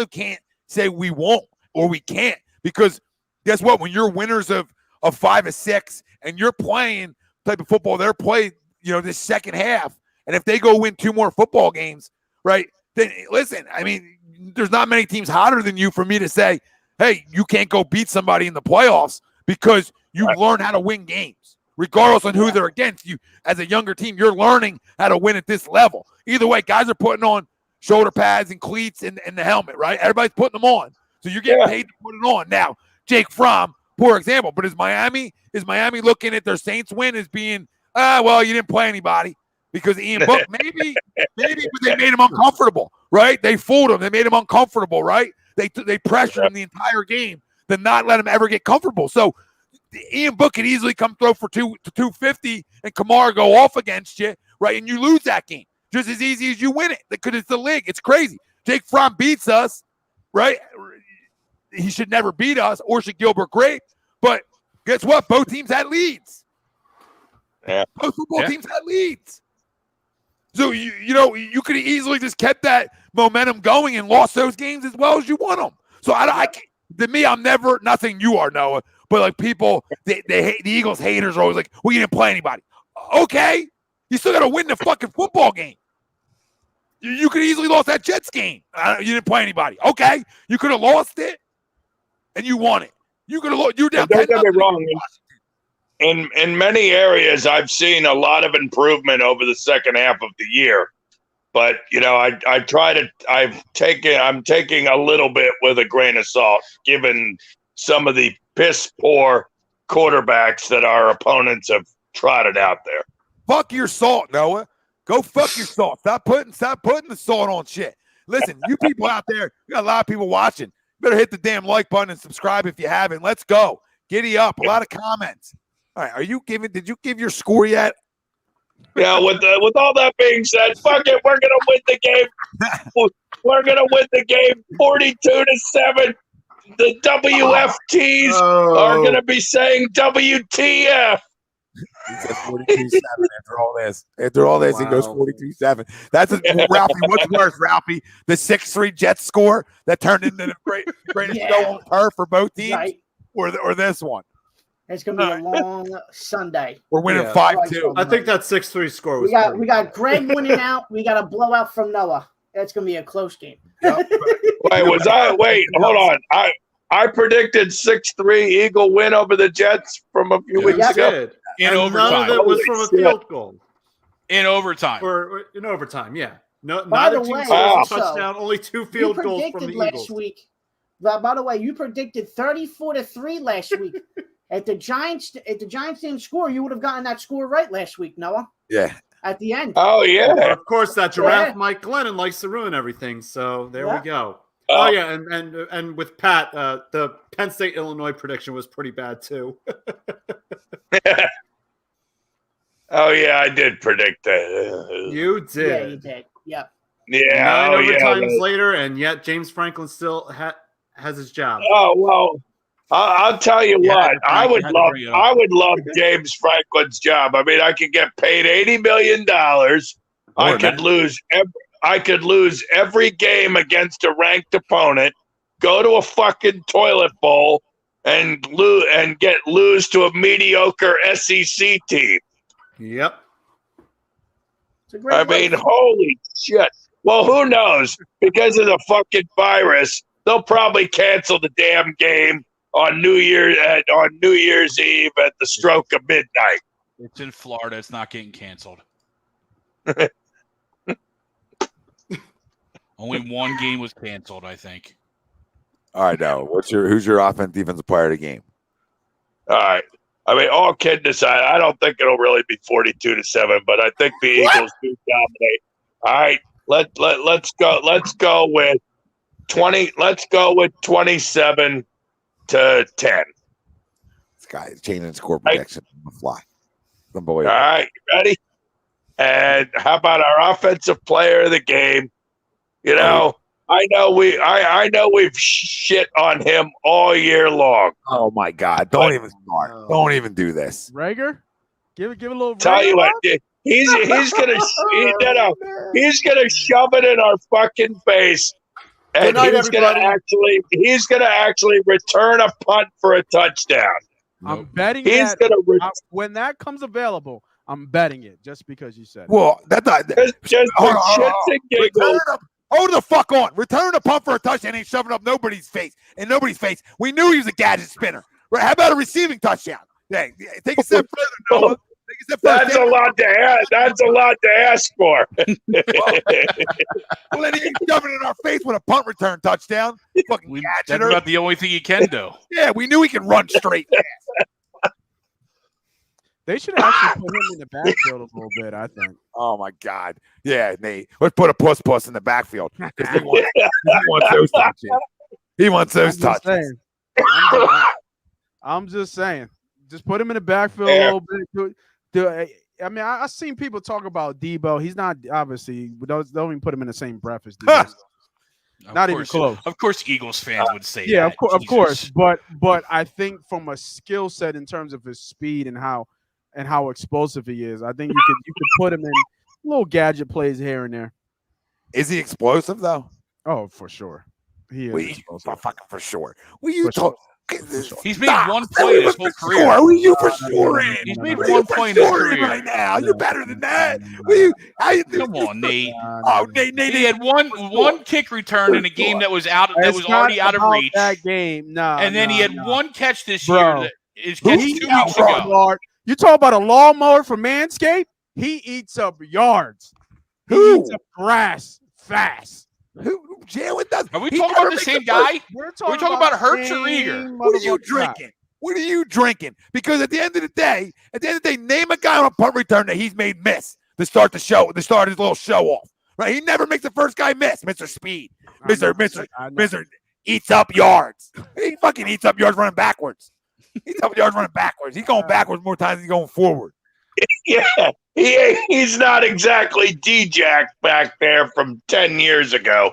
can't say we won't or we can't, because guess what? When you're winners of 5 or 6 and you're playing the type of football they're playing, this second half, and if they go win 2 more football games, right, then listen, I mean, there's not many teams hotter than you for me to say, hey, you can't go beat somebody in the playoffs because you learn how to win games. Regardless on who they're against, you as a younger team, you're learning how to win at this level. Either way, guys are putting on shoulder pads and cleats and the helmet, right? Everybody's putting them on. So you're getting paid to put it on. Now, Jake Fromm, poor example, but is Miami looking at their Saints win as being, well, you didn't play anybody because Ian Book, maybe but they made him uncomfortable, right? They fooled him. They made him uncomfortable, right? They pressured him the entire game to not let him ever get comfortable. So Ian Book could easily come throw for 250 and Kamara go off against you, right? And you lose that game just as easy as you win it because it's the league. It's crazy. Jake Fromm beats us, right? He should never beat us, or should Gilbert Grape. But guess what? Both teams had leads. Yeah. Both football teams had leads. So, you could have easily just kept that momentum going and lost those games as well as you won them. So, I can't, to me, I'm never, nothing you are, Noah, but like people, they hate, the Eagles haters are always like, well, you didn't play anybody. Okay. You still got to win the fucking football game. You could easily lost that Jets game. You didn't play anybody. Okay. You could have lost it and you won it. You could have lost. You were down 10-0. Don't get me wrong. In many areas, I've seen a lot of improvement over the second half of the year. But, I'm taking a little bit with a grain of salt, given some of the piss poor quarterbacks that our opponents have trotted out there. Fuck your salt, Noah. Go fuck your salt. Stop putting the salt on shit. Listen, you people out there, we got a lot of people watching. You better hit the damn like button and subscribe if you haven't. Let's go. Giddy up. A lot of comments. All right, did you give your score yet? Yeah, with all that being said, fuck it, we're gonna win the game. We're gonna win the game 42-7. The WFTs are gonna be saying WTF. He said 42-7 after all this, wow. He goes 42-7. That's Ralphie. What's worse, Ralphie? The 6-3 Jets score that turned into the greatest show on turf for both teams, right? or this one. It's going to be a long Sunday. We're winning 5-2. I think that 6-3 score was we got Greg winning out. We got a blowout from Noah. It's going to be a close game. Yep. Hold on. I predicted 6-3 Eagle win over the Jets from a few weeks ago. In overtime. None of it was from a field goal. In overtime. Or in overtime, yeah. No, by not the way, a touchdown, only 2 field goals from the last Eagles. Week, by the way, you predicted 34-3 last week. If the Giants didn't score, you would have gotten that score right last week, Noah. Yeah. At the end. Oh, yeah. But of course, that giraffe Mike Glennon likes to ruin everything. So there we go. Oh, yeah, and with Pat, the Penn State Illinois prediction was pretty bad too. Oh yeah, I did predict that. You did. Yeah, you did. Yep. Yeah. 9 overtimes later, and yet James Franklin still has his job. Oh well. I'll tell you what, I would love James Franklin's job. I mean, I could get paid $80 million. I could lose every game against a ranked opponent, go to a fucking toilet bowl, and lose to a mediocre SEC team. Yep. I mean, holy shit. Well, who knows? Because of the fucking virus, they'll probably cancel the damn game on New Year's Eve at the stroke of midnight. It's in Florida. It's not getting canceled. Only one game was canceled, I think. All right, now who's your offense defensive player of the game? All right. I mean, all kidding aside, I don't think it'll really be 42-7, but I think the Eagles do dominate. All right, Let's go with 20. Let's go with 27-10. This guy is changing score prediction on the fly. Unbelievable. All right, you ready? And how about our offensive player of the game? You know, I know we've shit on him all year long. Oh my God! Don't even start. Don't even do this. Reger, give a little. Tell you what, he's gonna shove it in our fucking face, and he's gonna actually return a punt for a touchdown. I'm betting when that comes available, I'm betting it just because you said it. Well, that's not just for shits and giggles. Hold the fuck on. Return a punt for a touchdown ain't shoving up nobody's face. We knew he was a gadget spinner. Right? How about a receiving touchdown? Yeah, take a step further, Noah. That's a lot to ask. That's a lot to ask for. Well, then he can shove it in our face with a punt return touchdown. Fucking gadget. That's about the only thing he can do. Yeah, we knew he could run straight. They should actually put him in the backfield a little bit, I think. Oh my God. Yeah, Nate. Let's put a puss in the backfield. He wants those touches. He wants those touches. I'm just saying. Just put him in the backfield a little bit. I mean, I've seen people talk about Debo. He's not obviously. Don't even put him in the same breath as Debo. Not even close. Of course, Eagles fans would say yeah, that. of course. But I think from a skill set in terms of his speed and how explosive he is, I think you could put him in little gadget plays here and there. Is he explosive though? Oh, for sure. He is fucking for sure. Will you talk? He's made one play his whole career. Who are you for sure in? He's made one play in his career right now. You're better than that. Come on, Nate. Oh, Nate. He had one kick return in a game that was already out of reach. That game, and then he had one catch this year. His catch 2 weeks ago. You talk about a lawnmower for Manscaped? He eats up yards. He eats up grass fast. Who Jalen does? Are we talking about the same guy? We're talking about Hurts or Reger. What are you drinking? What are you drinking? Because at the end of the day, name a guy on a punt return that he's made miss to start his little show off. Right? He never makes the first guy miss. Mr. Speed. Mr. Eats up yards. He fucking eats up yards running backwards. He's going backwards more times than he's going forward. Yeah, he's not exactly D-Jack back there from 10 years ago.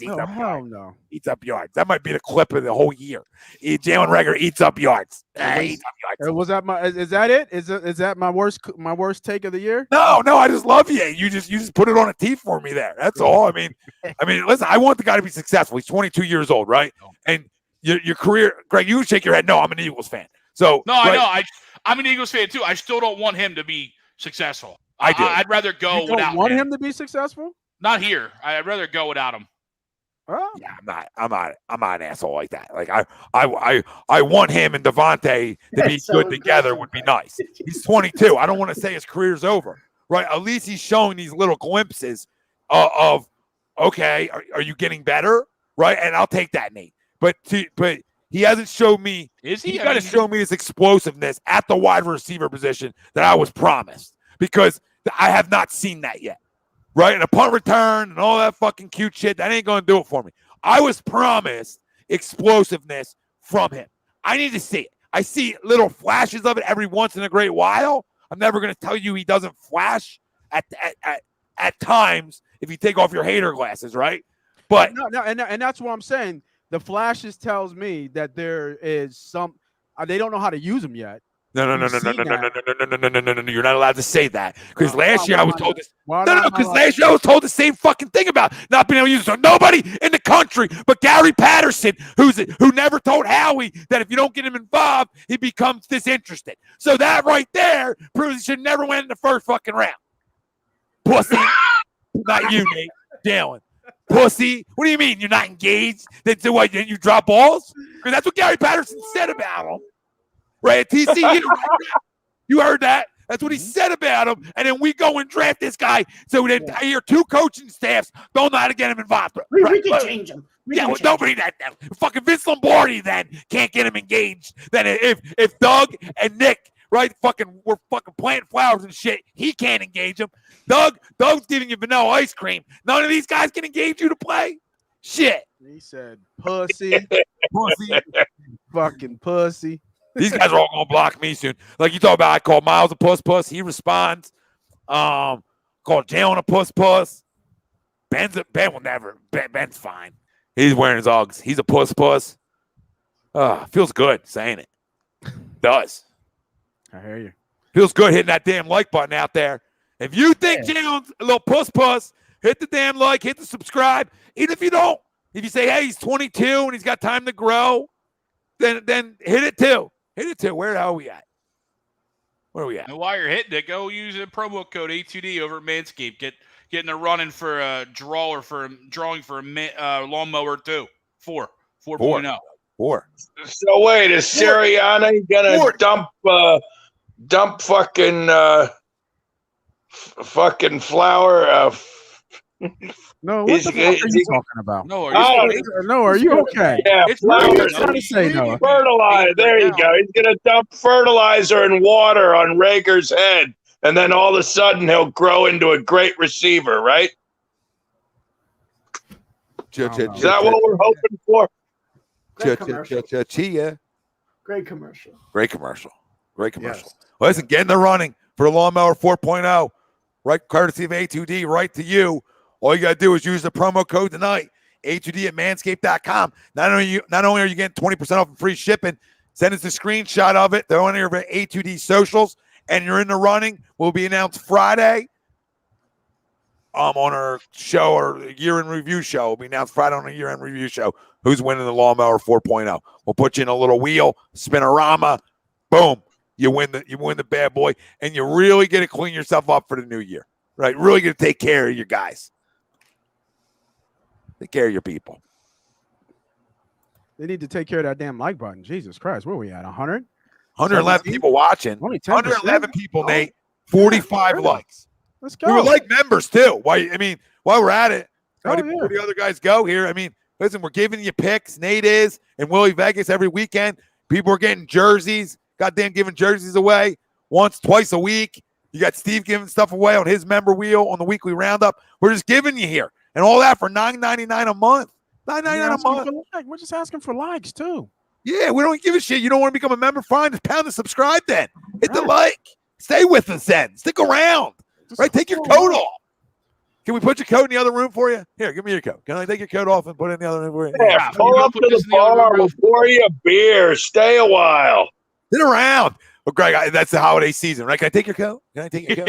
No. Eats up yards. That might be the clip of the whole year. Jalen Reger eats up yards. Was that is that it? Is that my worst take of the year? No, I just love you. You just put it on a tee for me there. That's all. I mean, listen, I want the guy to be successful. He's 22 years old, right? And your career, Greg, you shake your head. No, I'm an Eagles fan. So no, I know. I'm an Eagles fan too. I still don't want him to be successful. I do. I'd rather go without him. You don't want him to be successful? Not here. I'd rather go without him. Oh. Yeah, I'm not an asshole like that. Like I want him and Devontae to be good together would be nice. He's 22. I don't want to say his career's over, right? At least he's showing these little glimpses of okay, are you getting better, right? And I'll take that, Nate. But he hasn't showed me. Is he? He got to show me his explosiveness at the wide receiver position that I was promised, because I have not seen that yet. Right? And a punt return and all that fucking cute shit, that ain't going to do it for me. I was promised explosiveness from him. I need to see it. I see little flashes of it every once in a great while. I'm never going to tell you he doesn't flash at times if you take off your hater glasses, right? But and that's what I'm saying. The flashes tells me that there is some they don't know how to use them yet. No. You're not allowed to say that, because last year I was told this. Because last year I was told the same fucking thing about not being able to use it. So nobody in the country but Gary Patterson, who never told Howie that if you don't get him involved, he becomes disinterested. So that right there proves he should never win in the first fucking round. Pussy. Not you, Nate. Jalen. Pussy. What do you mean you're not engaged? Then you drop balls? Because that's what Gary Patterson said about him. Right at TCU. You heard that? That's what he said about him. And then we go and draft this guy. So then I hear two coaching staffs don't know how to get him involved. We can change him. Nobody that fucking Vince Lombardi then can't get him engaged. Then if Doug and Nick right? We're fucking planting flowers and shit. He can't engage them. Doug's giving you vanilla ice cream. None of these guys can engage you to play. Shit. He said, "Pussy, Pussy. fucking pussy." These guys are all gonna block me soon. Like you talk about, I call Miles a puss. He responds. Call Jalen a puss. Ben will never. Ben's fine. He's wearing his Uggs. He's a puss. Feels good saying it. Does. I hear you. Feels good hitting that damn like button out there. If you think Jalen's a little puss, hit the damn like, hit the subscribe. Even if you don't, if you say, hey, he's 22 and he's got time to grow, then hit it too. Hit it too. Where the hell are we at? Where are we at? And while you're hitting it, go use a promo code A2D over at Manscaped. Getting a running for a drawing for a lawnmower 4.0. 4. So wait, is Sirianni gonna dump fucking flour? No, what the fuck are you talking about? No, are you okay? Yeah, It's flour. What are you trying to say, Noah? Fertilizer. There you go. He's gonna dump fertilizer and water on Reger's head, and then all of a sudden he'll grow into a great receiver, right? Is that what we're hoping for? Great commercial. Great commercial. Yes. Listen, get in the running for the Lawnmower 4.0, right? Courtesy of A2D, right to you. All you got to do is use the promo code tonight, A2D at manscaped.com. Not only are you getting 20% off and free shipping, send us a screenshot of it. They're on your A2D socials, and you're in the running. Will be announced Friday on our show, or year-end review show. Will be announced Friday on a year-end review show. Who's winning the Lawnmower 4.0? We'll put you in a little wheel, spinorama, boom. You win the bad boy, and you really get to clean yourself up for the new year, right? Really get to take care of your guys. Take care of your people. They need to take care of that damn like button. Jesus Christ, where are we at? 100? 111 people watching. Only 10%? 111 people, Nate. 45 likes. Let's go. We would like members too. While we're at it, Oh, before the other guys go here. Listen, we're giving you picks. Nate is and Willie Vegas every weekend. People are getting jerseys. Goddamn, giving jerseys away twice a week. You got Steve giving stuff away on his member wheel on the weekly roundup. We're just giving you here, and all that for $9.99 a month. $9.99 a month. We're just asking for likes too. Yeah, we don't give a shit. You don't want to become a member? Fine, just pound the subscribe then. Hit the like. Stay with us then. Stick around. Right? Take your coat off. Can we put your coat in the other room for you? Here, give me your coat. Can I take your coat off and put it in the other room for you? Yeah, pull up to the bar. We'll pour you a beer. Stay a while. Sit around. Well, Greg, that's the holiday season, right? Can I take your coat? Can I take your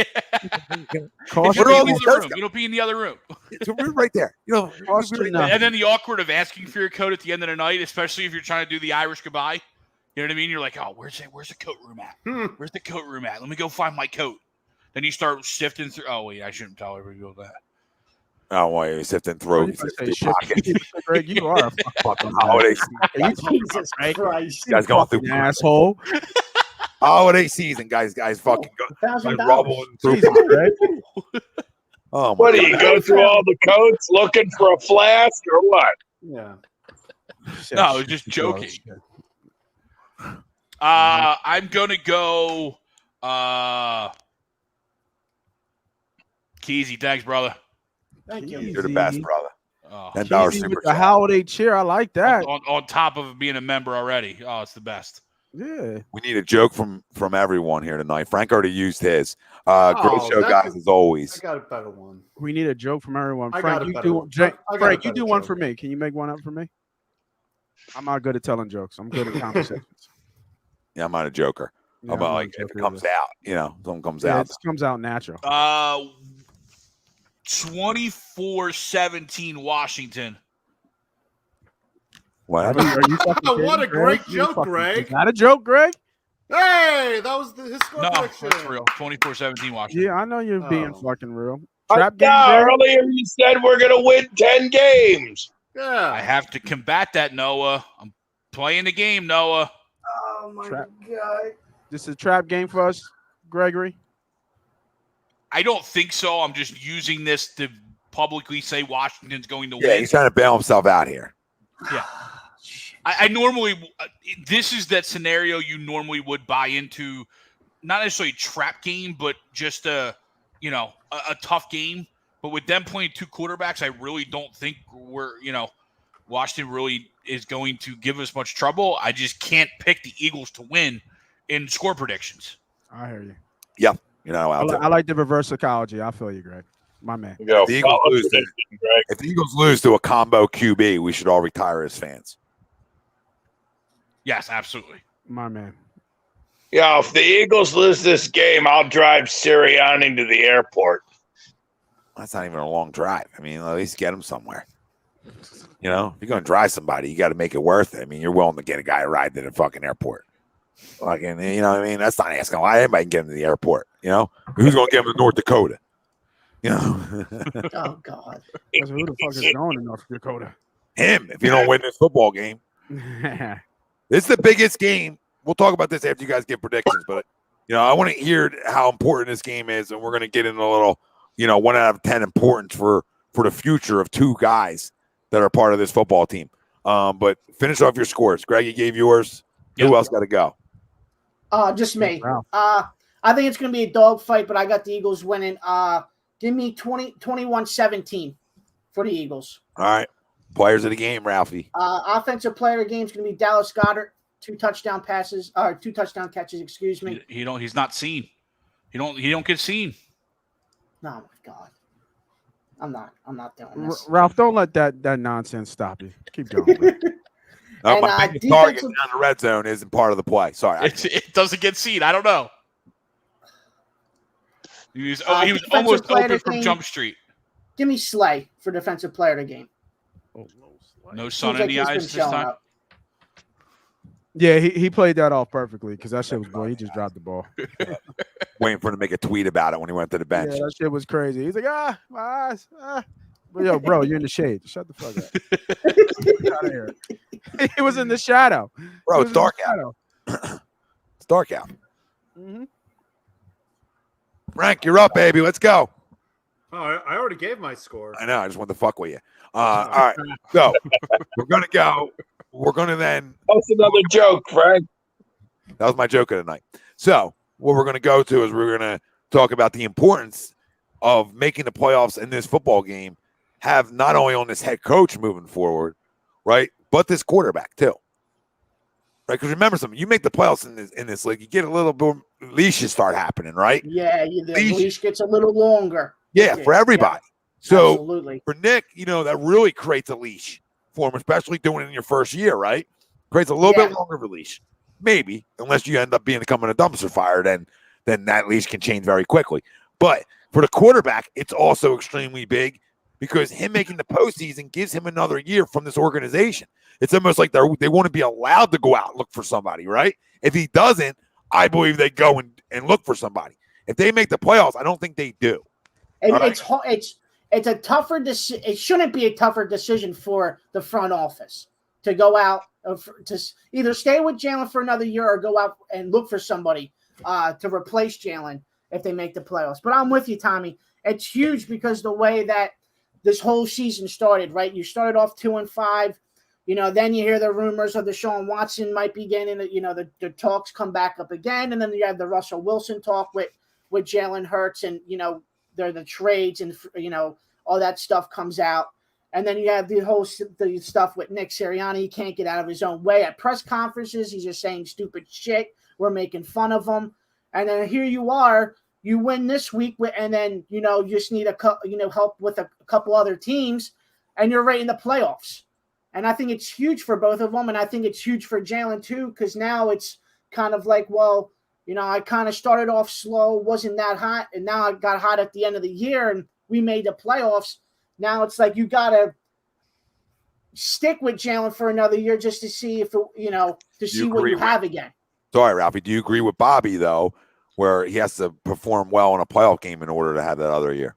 coat? It'll be in the other room. It's right there. And then the awkward of asking for your coat at the end of the night, especially if you're trying to do the Irish goodbye. You know what I mean? You're like, oh, where's the coat room at? Where's the coat room at? Let me go find my coat. Then you start sifting through. Oh, wait, I shouldn't tell everybody that. Oh, why you sifting through pockets? Greg, you are a fucking holiday season. Jesus Christ. You guys going through asshole. Holiday season, guys fucking go. Like rubbling through pockets. Oh, what do you go through all the coats looking for a flask or what? Yeah. No, I was just joking. I'm gonna go. Keezy, thanks, brother. Thank you. You're the best, brother. $10 super chat. Holiday cheer. I like that. On top of being a member already. Oh, it's the best. Yeah. We need a joke from everyone here tonight. Frank already used his. Great show, guys, as always. I got a better one. We need a joke from everyone. I Frank, got a you better do. one. Frank, you do one for me. Can you make one up for me? I'm not good at telling jokes. I'm good at conversations. Yeah, I'm not a joker. Yeah, I'm like if it comes out, something comes out. It comes out natural. 24-17 Washington. What? What a great joke, Greg. Not a joke, Greg. Hey, that was his score prediction. That's real. 24-17 Washington. Yeah, I know you're being fucking real. Trap game. Earlier you said we're gonna win 10 games. Yeah. I have to combat that, Noah. I'm playing the game, Noah. Oh my God. This is a trap game for us, Gregory. I don't think so. I'm just using this to publicly say Washington's going to win. Yeah, he's trying to bail himself out here. Yeah. I normally this is that scenario you normally would buy into not necessarily a trap game, but just a tough game. But with them playing two quarterbacks, I really don't think Washington really is going to give us much trouble. I just can't pick the Eagles to win in score predictions. I hear you. Yeah, you're not allowed to. I like the reverse psychology. I feel you, Greg. My man. If the Eagles lose to a combo QB, we should all retire as fans. Yes, absolutely. My man. Yeah, if the Eagles lose this game, I'll drive Sirianni to the airport. That's not even a long drive. I mean, at least get him somewhere. You know, if you're going to drive somebody, you got to make it worth it. I mean, you're willing to get a guy a ride to the fucking airport. Fucking, you know what I mean? That's not asking why anybody can get him to the airport. You know, who's going to get him to North Dakota? You know? Oh, God. Who the fuck is going to North Dakota? Him, if you don't win this football game. This is the biggest game. We'll talk about this after you guys get predictions, but, I want to hear how important this game is, and we're going to get in a little, 1 out of 10 importance for the future of two guys that are part of this football team. But finish off your scores. Greg, you gave yours. Yep. Who else got to go? Just me. I think it's going to be a dogfight, but I got the Eagles winning. Give me 21-17 for the Eagles. All right. Players of the game, Ralphie. Offensive player of the game is going to be Dallas Goedert. 2 touchdown catches, excuse me. He's not seen. He don't get seen. Oh my God. I'm not doing this. Ralph, don't let that nonsense stop you. Keep going. My biggest target down the red zone isn't part of the play. Sorry. It doesn't get seen. I don't know. He was almost open from Jump Street. Give me Slay for defensive player of the game. Oh, no sun in the eyes this time. Yeah, he played that off perfectly because that shit was boy. He just dropped the ball. Waiting for him to make a tweet about it when he went to the bench. Yeah, that shit was crazy. He's like, my eyes. But yo, bro, you're in the shade. Shut the fuck up. Get out of here. He was in the shadow. Bro, it's dark out. It's dark out. Mm-hmm. Frank, you're up, baby. Let's go. Oh, I already gave my score. I know. I just wanted to fuck with you. All right. So we're going to go. We're going to then. That's another joke, Frank. That was my joke of the night. So what we're going to go to is we're going to talk about the importance of making the playoffs in this football game, have not only on this head coach moving forward, right, but this quarterback too. Right? Because remember something, you make the playoffs in this league, you get a little bit leashes start happening, right? Yeah, the leash gets a little longer. Yeah, for everybody. Yeah, so absolutely. For Nick, that really creates a leash for him, especially doing it in your first year, right? Creates a little bit longer of a leash. Maybe, unless you end up becoming a dumpster fire, then that leash can change very quickly. But for the quarterback, it's also extremely big because him making the postseason gives him another year from this organization. It's almost like they want to be allowed to go out and look for somebody, right? If he doesn't, I believe they go and look for somebody. If they make the playoffs, I don't think they do. And it's a tougher decision. It shouldn't be a tougher decision for the front office to go out to either stay with Jalen for another year or go out and look for somebody to replace Jalen if they make the playoffs. But I'm with you, Tommy. It's huge because the way that this whole season started, right? You started off 2-5. Then you hear the rumors of Deshaun Watson might be getting it. The talks come back up again. And then you have the Russell Wilson talk with Jalen Hurts and, they're the trades and, all that stuff comes out. And then you have the stuff with Nick Sirianni. He can't get out of his own way at press conferences. He's just saying stupid shit. We're making fun of him. And then here you are, you win this week, and then, you just need help with a couple other teams, and you're right in the playoffs. And I think it's huge for both of them. And I think it's huge for Jalen too, because now it's kind of like, well, I kind of started off slow, wasn't that hot, and now I got hot at the end of the year, and we made the playoffs. Now it's like you got to stick with Jalen for another year just to see if, to see what you have again. Sorry, Ralphie. Do you agree with Bobby, though, where he has to perform well in a playoff game in order to have that other year?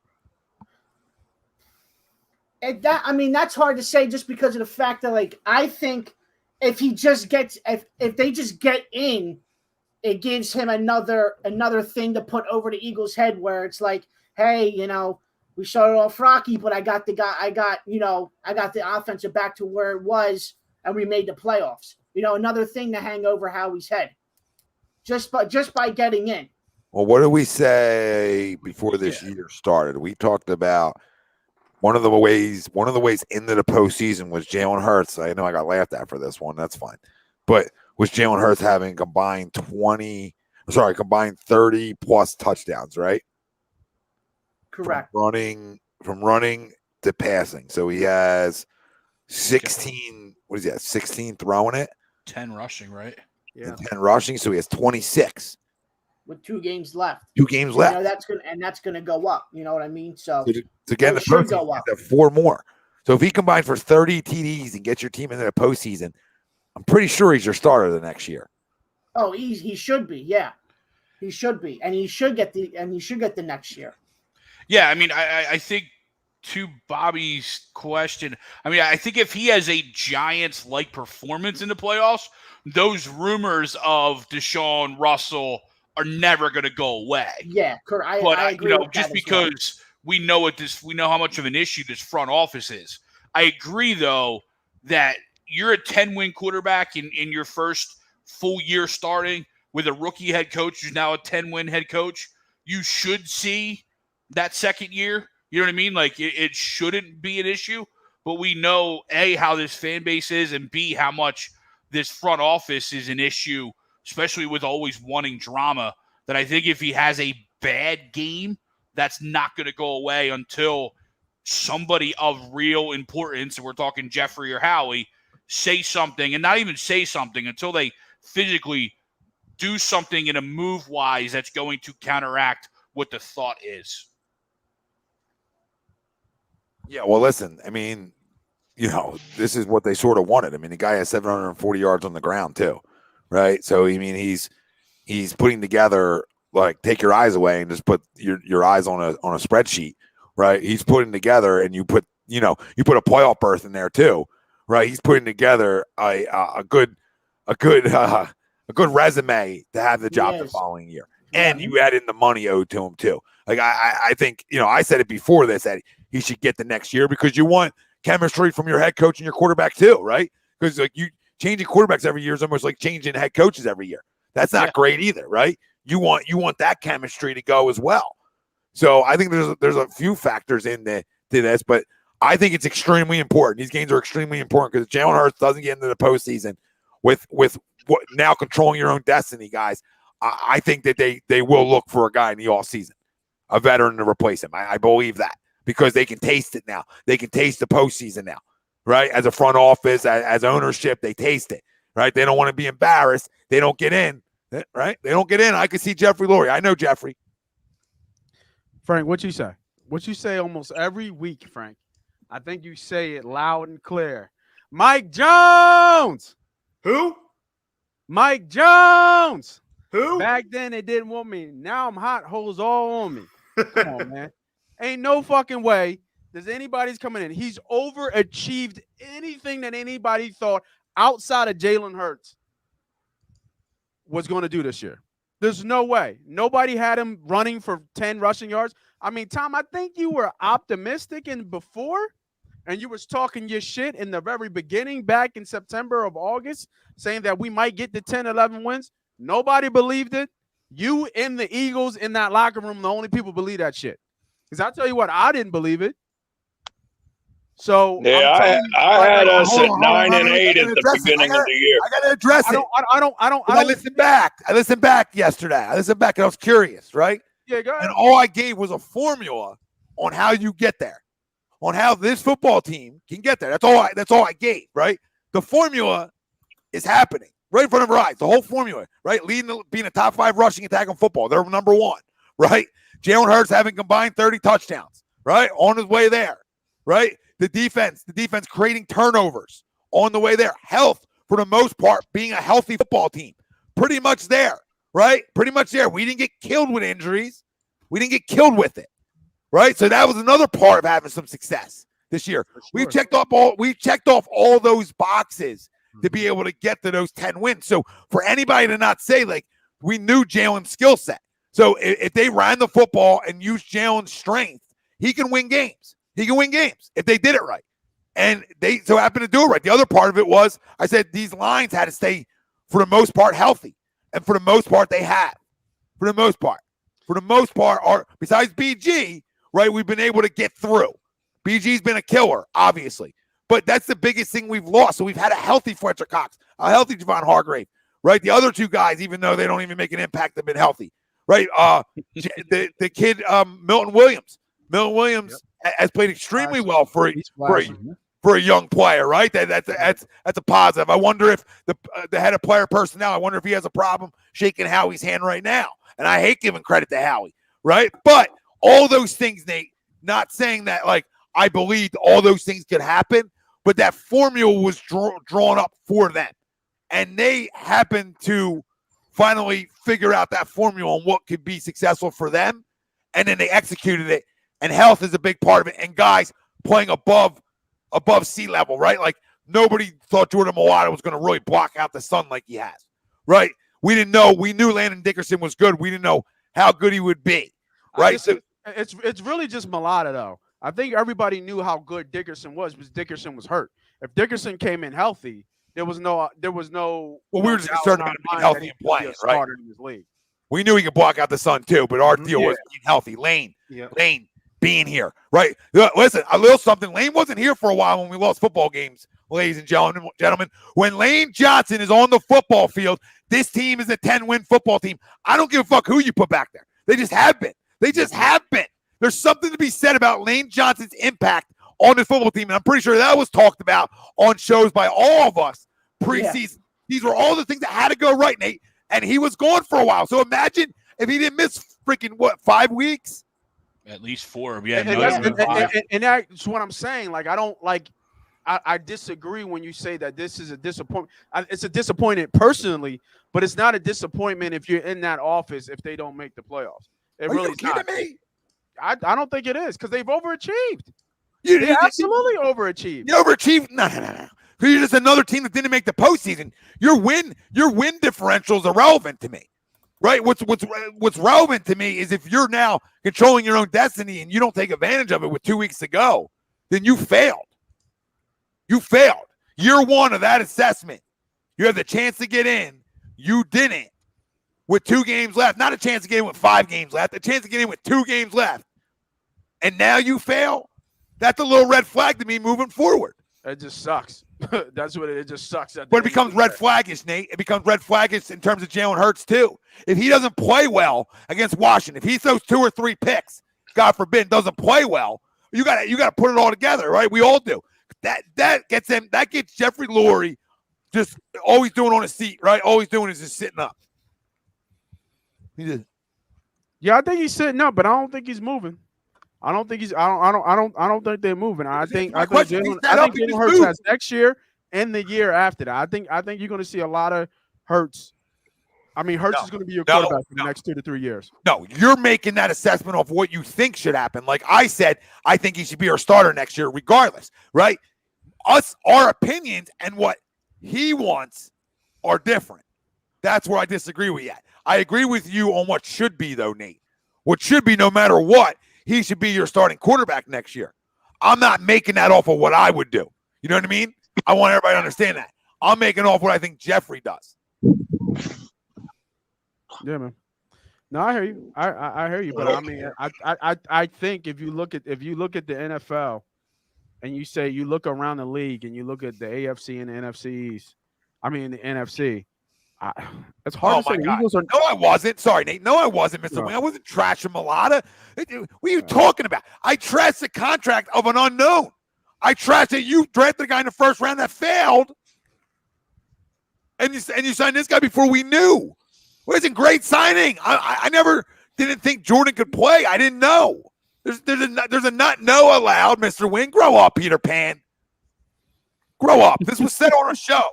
That's hard to say just because of the fact that, I think if he just gets if they just get in, it gives him another thing to put over the Eagles' head where it's like, hey, we started off rocky, but I got the offensive back to where it was, and we made the playoffs. Another thing to hang over Howie's head, just by getting in. Well, what did we say before this year started? We talked about one of the ways into the postseason was Jalen Hurts. I know I got laughed at for this one. That's fine. But was Jalen Hurts having combined 30 plus touchdowns, right? Correct. From running to passing. So he has 16. What is he at? 16 throwing it? 10 rushing, right? Yeah. 10 rushing. So he has 26. With 2 games left. 2 games left. You know, that's gonna go up. You know what I mean? So to get in the postseason, have 4 more. So if he combined for 30 TDs and gets your team into the postseason, I'm pretty sure he's your starter the next year. Oh, he should be. Yeah, he should be, and he should get the next year. Yeah, I mean, I think to Bobby's question, I mean, I think if he has a Giants-like performance in the playoffs, those rumors of Deshaun Russell are never going to go away. Yeah, I agree. With just because we know how much of an issue this front office is. I agree, though, that you're a 10-win quarterback in your first full year starting with a rookie head coach who's now a 10-win head coach. You should see that second year. You know what I mean? Like, it shouldn't be an issue. But we know, A, how this fan base is, and B, how much this front office is an issue, especially with always wanting drama, that I think if he has a bad game, that's not going to go away until somebody of real importance, and we're talking Jeffrey or Howie, say something, and not even say something until they physically do something in a move-wise that's going to counteract what the thought is. Yeah, well, listen, I mean, this is what they sort of wanted. I mean, the guy has 740 yards on the ground too, right? So, I mean, he's putting together, like, take your eyes away and just put your eyes on a spreadsheet, right? He's putting together, and you put a playoff berth in there too, right? He's putting together a good resume to have the job the following year. And you add in the money owed to him too. Like, I think, I said it before this, that he should get the next year because you want chemistry from your head coach and your quarterback too, right? Because, like, you changing quarterbacks every year is almost like changing head coaches every year. That's not great either, right? You want that chemistry to go as well. So I think there's a few factors to this, but I think it's extremely important. These games are extremely important because Jalen Hurts doesn't get into the postseason with what now controlling your own destiny, guys. I think that they will look for a guy in the offseason, a veteran to replace him. I believe that because they can taste it now. They can taste the postseason now, right? As a front office, as ownership, they taste it, right? They don't want to be embarrassed. They don't get in, right? They don't get in. I can see Jeffrey Lurie. I know Jeffrey. Frank, what you say? What you say almost every week, Frank? I think you say it loud and clear. Mike Jones. Who? Mike Jones. Who? Back then they didn't want me. Now I'm hot. Holes all on me. Come on, man. Ain't no fucking way there's anybody's coming in. He's overachieved anything that anybody thought outside of Jalen Hurts was going to do this year. There's no way. Nobody had him running for 10 rushing yards. I mean, Tom, I think you were optimistic before, and you was talking your shit in the very beginning back in September of August, saying that we might get to 10, 11 wins. Nobody believed it. You and the Eagles in that locker room, the only people believe that shit. Because I'll tell you what, I didn't believe it. So yeah, I had us at 9 and 8 at the beginning of the year. I got to address it. I listened back. I listened back yesterday. I listened back and I was curious, right? Yeah, go ahead. And all I gave was a formula on how you get there, on how this football team can get there. That's all I gave, right? The formula is happening right in front of our eyes. The whole formula, right? Being a top 5 rushing attack in football. They're number 1, right? Jalen Hurts having combined 30 touchdowns, right? On his way there, right? The defense creating turnovers on the way there. Health, for the most part, being a healthy football team. Pretty much there, right? Pretty much there. We didn't get killed with injuries. We didn't get killed with it, right? So that was another part of having some success this year. Sure. We've checked off all those boxes to be able to get to those 10 wins. So for anybody to not say, like, we knew Jalen's skill set. So if they ran the football and used Jalen's strength, he can win games. He can win games if they did it right. And they so happened to do it right. The other part of it was, I said these lines had to stay, for the most part, healthy. And for the most part, they have. For the most part. for the most part, besides BG, right, we've been able to get through. BG's been a killer, obviously. But that's the biggest thing we've lost. So we've had a healthy Fletcher Cox, a healthy Javon Hargrave, right? The other two guys, even though they don't even make an impact, have been healthy, right? The kid, Milton Williams. Milton Williams has played extremely well for a young player, right? That's a positive. I wonder if the head of player personnel, I wonder if he has a problem shaking Howie's hand right now. And I hate giving credit to Howie, right? But all those things, Nate, not saying that like I believed all those things could happen, but that formula was drawn up for them. And they happened to finally figure out that formula on what could be successful for them. And then they executed it. And health is a big part of it. And guys playing above sea level, right? Like nobody thought Jordan Mailata was going to really block out the sun like he has, right? We didn't know. We knew Landon Dickerson was good. We didn't know how good he would be, right? So it's really just Mailata, though. I think everybody knew how good Dickerson was because Dickerson was hurt. If Dickerson came in healthy, there was no. Well, we were just concerned about being healthy and playing, right? In this league. We knew he could block out the sun too, but our deal was being healthy. Lane being here, right? Listen, a little something. Lane wasn't here for a while when we lost football games, ladies and gentlemen. When Lane Johnson is on the football field, this team is a 10-win football team. I don't give a fuck who you put back there. They just have been. There's something to be said about Lane Johnson's impact on this football team, and I'm pretty sure that was talked about on shows by all of us preseason. Yeah. These were all the things that had to go right, Nate, and he was gone for a while. So imagine if he didn't miss freaking, 5 weeks? At least 4. Yeah, and that's what I'm saying. Like, I don't like. I disagree when you say that this is a disappointment. It's a disappointment personally, but it's not a disappointment if you're in that office if they don't make the playoffs. It really is not. Me? I don't think it is because they've overachieved. They absolutely overachieved. You overachieved? No. Because you're just another team that didn't make the postseason. Your win differential is irrelevant to me, right? What's relevant to me is if you're now controlling your own destiny and you don't take advantage of it with 2 weeks to go, then you failed. You failed. Year one of that assessment. You had the chance to get in. You didn't. With 2 games left. Not a chance to get in with 5 games left. A chance to get in with 2 games left. And now you fail? That's a little red flag to me moving forward. It just sucks. That's what it just sucks. But it becomes red flaggish, Nate. It becomes red flaggish in terms of Jalen Hurts, too. If he doesn't play well against Washington, if he throws 2 or 3 picks, God forbid, doesn't play well, you got to put it all together, right? We all do. That gets Jeffrey Lurie just always doing on his seat, right? Always doing is just sitting up. Yeah, I think he's sitting up, but I don't think he's moving. I don't think think they're moving. I think Jalen Hurts has next year and the year after that. I think you're going to see a lot of Hurts. I mean, Hurts is going to be your quarterback for the next 2 to 3 years. No, you're making that assessment of what you think should happen. Like I said, I think he should be our starter next year regardless, right? Our opinions and what he wants are different. That's where I disagree with you at. I agree with you on what should be, though, Nate. What should be, no matter what, he should be your starting quarterback next year. I'm not making that off of what I would do. You know what I mean? I want everybody to understand that. I'm making off what I think Jeffrey does. Yeah, man. No, I hear you. I hear you, but I mean, I think if you look at the NFL and you look around the league and you look at the AFC and the NFCs, I mean the NFC. It's hard to say. The Eagles are. No, I wasn't. Sorry, Nate. No, I wasn't, Mr. Wayne. I wasn't trashing Mailata. What are you talking about? I trashed the contract of an unknown. I trashed it. You drafted a guy in the first round that failed, and you signed this guy before we knew. Well, it's a great signing. I never didn't think Jordan could play. I didn't know. There's a not know allowed, Mr. Wayne. Grow up, Peter Pan. Grow up. This was said on a show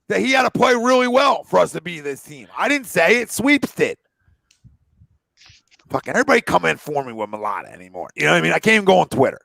that he had to play really well for us to be this team. I didn't say it. Sweeps did. Fucking everybody come in for me with Mailata anymore. You know what I mean? I can't even go on Twitter.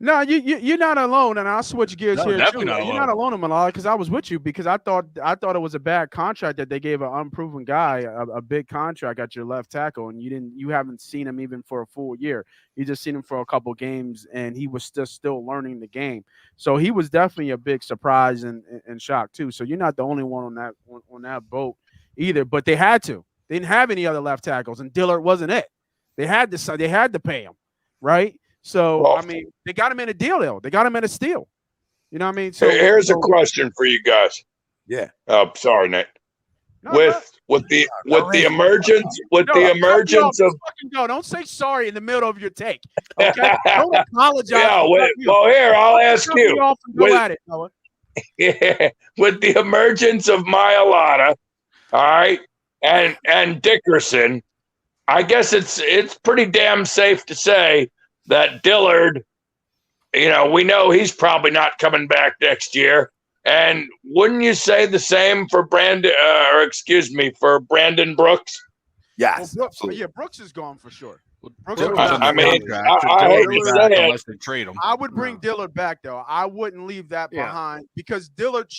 No, you're not alone, and I'll switch gears here too. You're not alone in Mailata because I was with you because I thought it was a bad contract that they gave an unproven guy a big contract at your left tackle, and you haven't seen him even for a full year. You just seen him for a couple games, and he was still learning the game. So he was definitely a big surprise and shock too. So you're not the only one on that boat either. But they had to They didn't have any other left tackles, and Dillard wasn't it. They had to pay him, right? So I mean, they got him in a deal though. They got him in a steal. You know what I mean? So here's a question for you guys. Yeah. Oh, sorry, Nate. No, with the emergence of don't say sorry in the middle of your take. Okay, don't apologize. Yeah, well, here I'll ask you. With the emergence of Mailata, all right, and Dickerson, I guess it's pretty damn safe to say that Dillard, we know he's probably not coming back next year. And wouldn't you say the same for Brandon Brooks? Yes. Well, Brooks is gone for sure. I hate to say it. Unless they trade him. I would bring Dillard back though. I wouldn't leave that behind because Dillard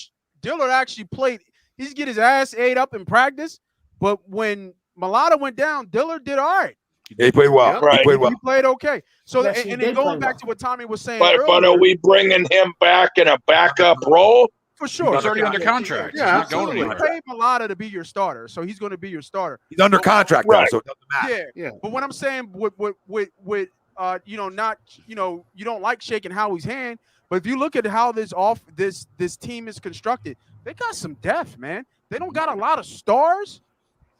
actually played. He's get his ass ate up in practice, but when Mailata went down, Dillard did all right. He played well. Right. He played well. He played okay. So Yes, and then going back to what Tommy was saying But are we bringing him back in a backup role? For sure. He's already under contract. Yeah, he's not going you anywhere. paid Mailata to be your starter, so he's going to be your starter. He's under contract right. though, so it doesn't matter. Yeah. But what I'm saying with you don't like shaking Howie's hand, but if you look at how this team is constructed, they got some depth, man. They don't got a lot of stars,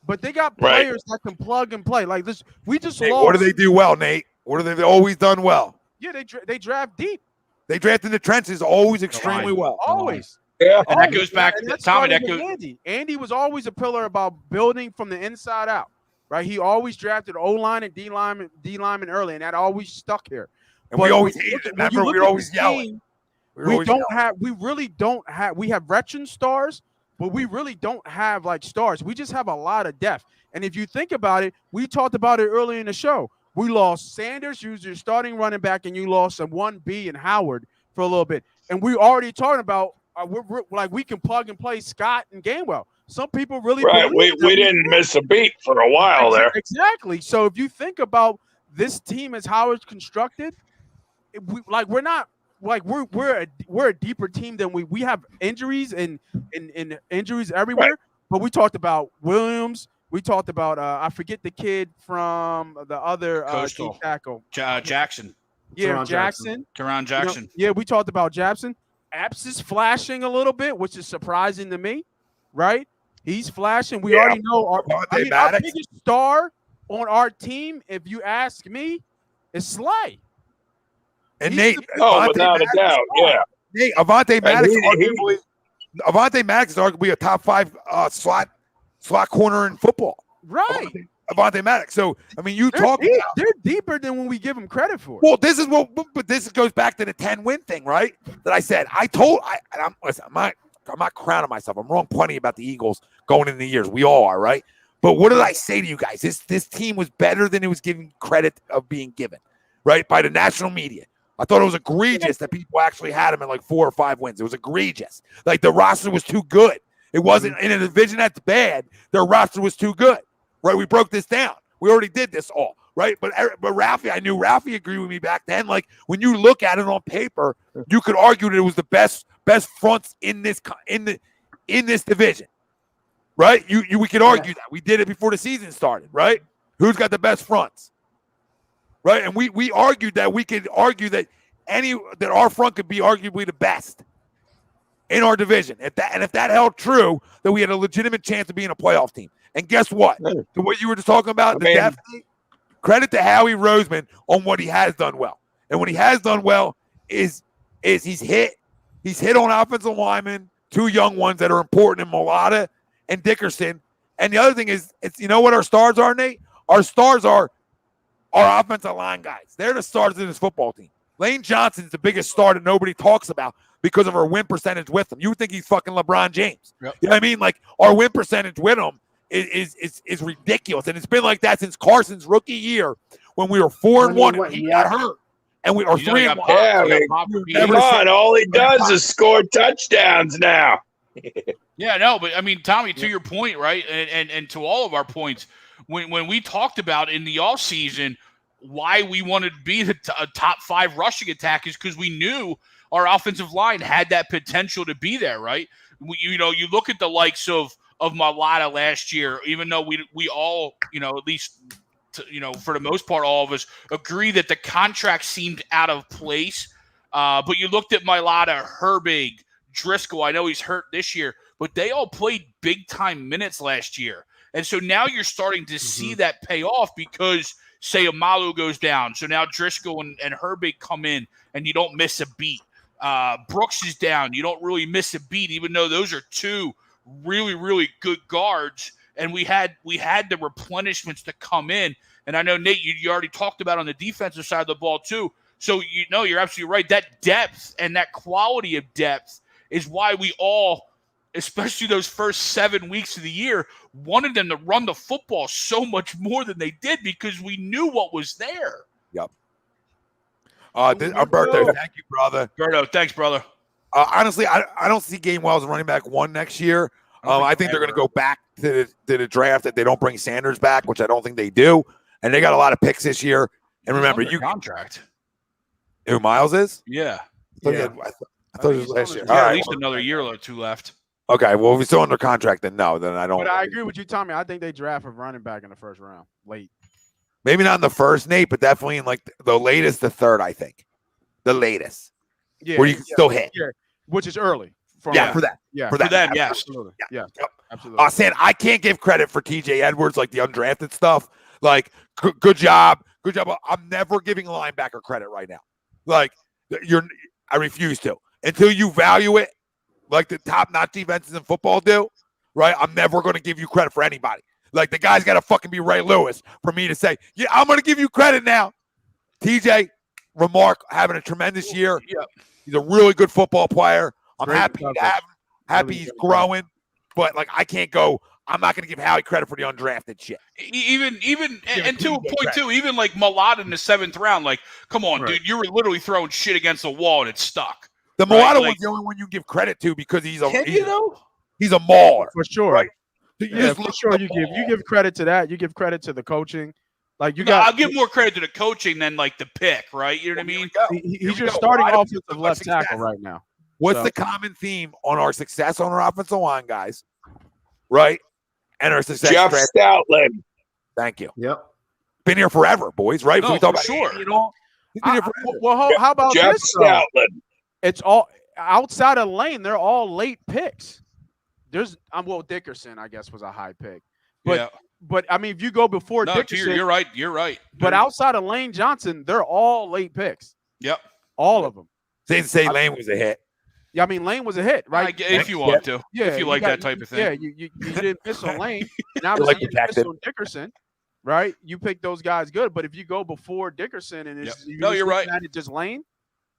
but they got players that can plug and play. Like this, we just lost. What do they do well, Nate? What have they always done well? Yeah, they draft deep. They draft in the trenches always extremely well. Always. Yeah. And that goes back to Tommy. That goes. Andy was always a pillar about building from the inside out. Right, he always drafted O-line and D-lineman early, and that always stuck here. And we always hated it. Remember, we were always yelling. We have veteran stars, but we really don't have like stars. We just have a lot of depth. And if you think about it, we talked about it earlier in the show. We lost Sanders, who's your starting running back, and you lost a 1B and Howard for a little bit. And we already talking about we're like we can plug and play Scott and Gainwell. Some people really we didn't miss a beat for a while there. Exactly. So if you think about this team as how it's constructed, we're a deeper team than we have injuries and injuries everywhere. Right. But we talked about Williams. We talked about I forget the kid from the other tackle. Jackson. Yeah, Jackson. Teron Jackson. We talked about Jackson. Epps is flashing a little bit, which is surprising to me, right? He's flashing. We already know our biggest star on our team, if you ask me, is Slay. And Nate, without a doubt, Nate, Avonte Maddox is arguably a top 5 slot corner in football. Right. Avonte Maddox. So I mean, they're deeper than when we give them credit for. Well, but this goes back to the 10-win thing, right? That I said. I'm not crowning myself. I'm wrong plenty about the Eagles going into the years. We all are, right? But what did I say to you guys? This team was better than it was given credit of being given, right? By the national media. I thought it was egregious that people actually had them in like 4 or 5 wins. It was egregious. Like the roster was too good. It wasn't in a division that's bad. Their roster was too good, right? We broke this down. We already did this all, right? But Ralphie, I knew Ralphie agreed with me back then. Like when you look at it on paper, you could argue that it was the best fronts in this division, right? We could argue that. We did it before the season started, right? Who's got the best fronts, right? And we argued that we could argue that our front could be arguably the best in our division. If that held true, then we had a legitimate chance of being a playoff team. And guess what? To what you were just talking about, credit to Howie Roseman on what he has done well. And what he has done well is he's hit on offensive linemen, 2 young ones that are important in Mailata and Dickerson. And the other thing is, you know what our stars are, Nate? Our stars are our offensive line guys. They're the stars of this football team. Lane Johnson's the biggest star that nobody talks about because of our win percentage with him. You would think he's fucking LeBron James. Yep. You know what I mean? Like our win percentage with him is ridiculous. And it's been like that since Carson's rookie year when we were 4-1 and he got hurt. And we are 3-1. Come on, all he does is score touchdowns now. Yeah, no, but I mean, Tommy, to your point, right, and to all of our points, when we talked about in the offseason why we wanted to be a top 5 rushing attack is because we knew our offensive line had that potential to be there, right? You look at the likes of of Mailata last year, even though we all, at least, for the most part, all of us agree that the contract seemed out of place. But you looked at Mailata, Herbig, Driscoll. I know he's hurt this year, but they all played big-time minutes last year. And so now you're starting to see that pay off because, say, Amalu goes down. So now Driscoll and Herbig come in, and you don't miss a beat. Brooks is down. You don't really miss a beat, even though those are two really, really good guards. And we had the replenishments to come in. And I know, Nate, you already talked about on the defensive side of the ball too. So, you're absolutely right. That depth and that quality of depth is why we all, especially those first 7 weeks of the year, wanted them to run the football so much more than they did because we knew what was there. Yep. Berto, thank you, brother. Berto, thanks, brother. Honestly, I don't see Gainwell as running back 1 next year. I think they're going to go back to the draft if they don't bring Sanders back, which I don't think they do. And they got a lot of picks this year. And remember, contract. Who Miles is? Yeah. I thought it was last year. Yeah, at least another year or two left. Okay, well, if he's still under contract, then no, then I don't. But I agree with you, Tommy. I think they draft a running back in the first round, late. Maybe not in the first, Nate, but definitely in like the latest, the third, I think. The latest. Yeah. Where you can still hit. Yeah, which is early. For that. Yeah. For them, yes. Absolutely. Yeah. Yep. Absolutely. Sam, I can't give credit for TJ Edwards, like the undrafted stuff. Like, good job. Good job. I'm never giving a linebacker credit right now. Like, I refuse to. Until you value it like the top-notch defenses in football do, right? I'm never going to give you credit for anybody. Like, the guy's got to fucking be Ray Lewis for me to say, yeah, I'm going to give you credit now. TJ, having a tremendous year. Yeah. He's a really good football player. I'm Great happy to have him. Happy he's growing. But, like, I can't go, I'm not going to give Howie credit for the undrafted shit. Even and to a point, too, even like Mailata in the 7th round, like, come on, dude, you were literally throwing shit against the wall and it stuck. The Mailata one's the only one you give credit to because he's a mauler. For sure. Right? For sure. You give credit to that. You give credit to the coaching. Like I'll give more credit to the coaching than like the pick, right? You know what I mean? He's your starting offensive left tackle right now. What's the common theme on our success on our offensive line, guys? Right? And our success. Jeff Stoutland. Thank you. Yep. Been here forever, boys, right? No, we talk for sure. He's been here forever. Well, how about Jeff this? Stoutland. It's all outside of Lane. They're all late picks. Dickerson, I guess, was a high pick. But I mean, if you go before Dickerson, you're right. You're right. But outside of Lane Johnson, they're all late picks. Yep. All of them. Say Lane was a hit. Yeah, I mean, Lane was a hit, right? If you want to. Yeah. If you like that type of thing. Yeah, you didn't miss on Lane. Now you didn't miss on Dickerson, right? You pick those guys good. But if you go before Dickerson and you're right. It's just Lane,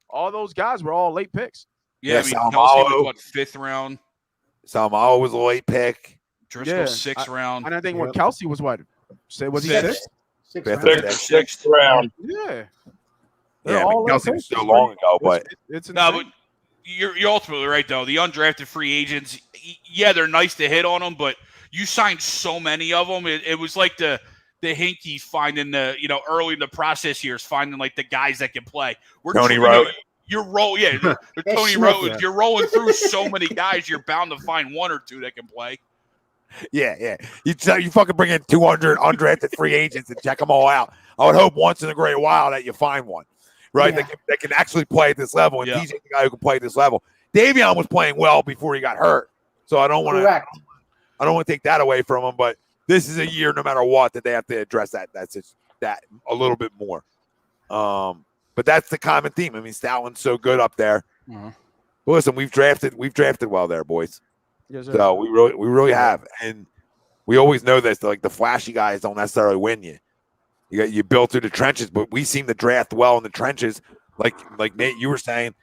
all those guys were all late picks. Yeah, I mean, Kelsey was 5th round? Salmao was a late pick. Driscoll 6th round. And I think when Kelsey was what? Was he 6th? 6th round. Yeah. Kelsey was so long ago, but it's but you're ultimately right though. The undrafted free agents, they're nice to hit on them, but you signed so many of them. It was like the Heinicke finding the early in the process years, finding like the guys that can play. Tony Rowe. Tony Rowe. You're rolling through so many guys. You're bound to find one or two that can play. Yeah. You fucking bring in 200 undrafted free agents and check them all out. I would hope once in a great while that you find one, right? Yeah. That can actually play at this level. And DJ's the guy who can play at this level. Davion was playing well before he got hurt, so I don't want to take that away from him. But this is a year, no matter what, that they have to address that. That's just that a little bit more. But that's the common theme. I mean, Stoutland's so good up there. Uh-huh. Well, listen, we've drafted well there, boys. Yes, sir. So we really have, and we always know this. Like the flashy guys don't necessarily win you. You build through the trenches, but we seem to draft well in the trenches. Like Nate, you were saying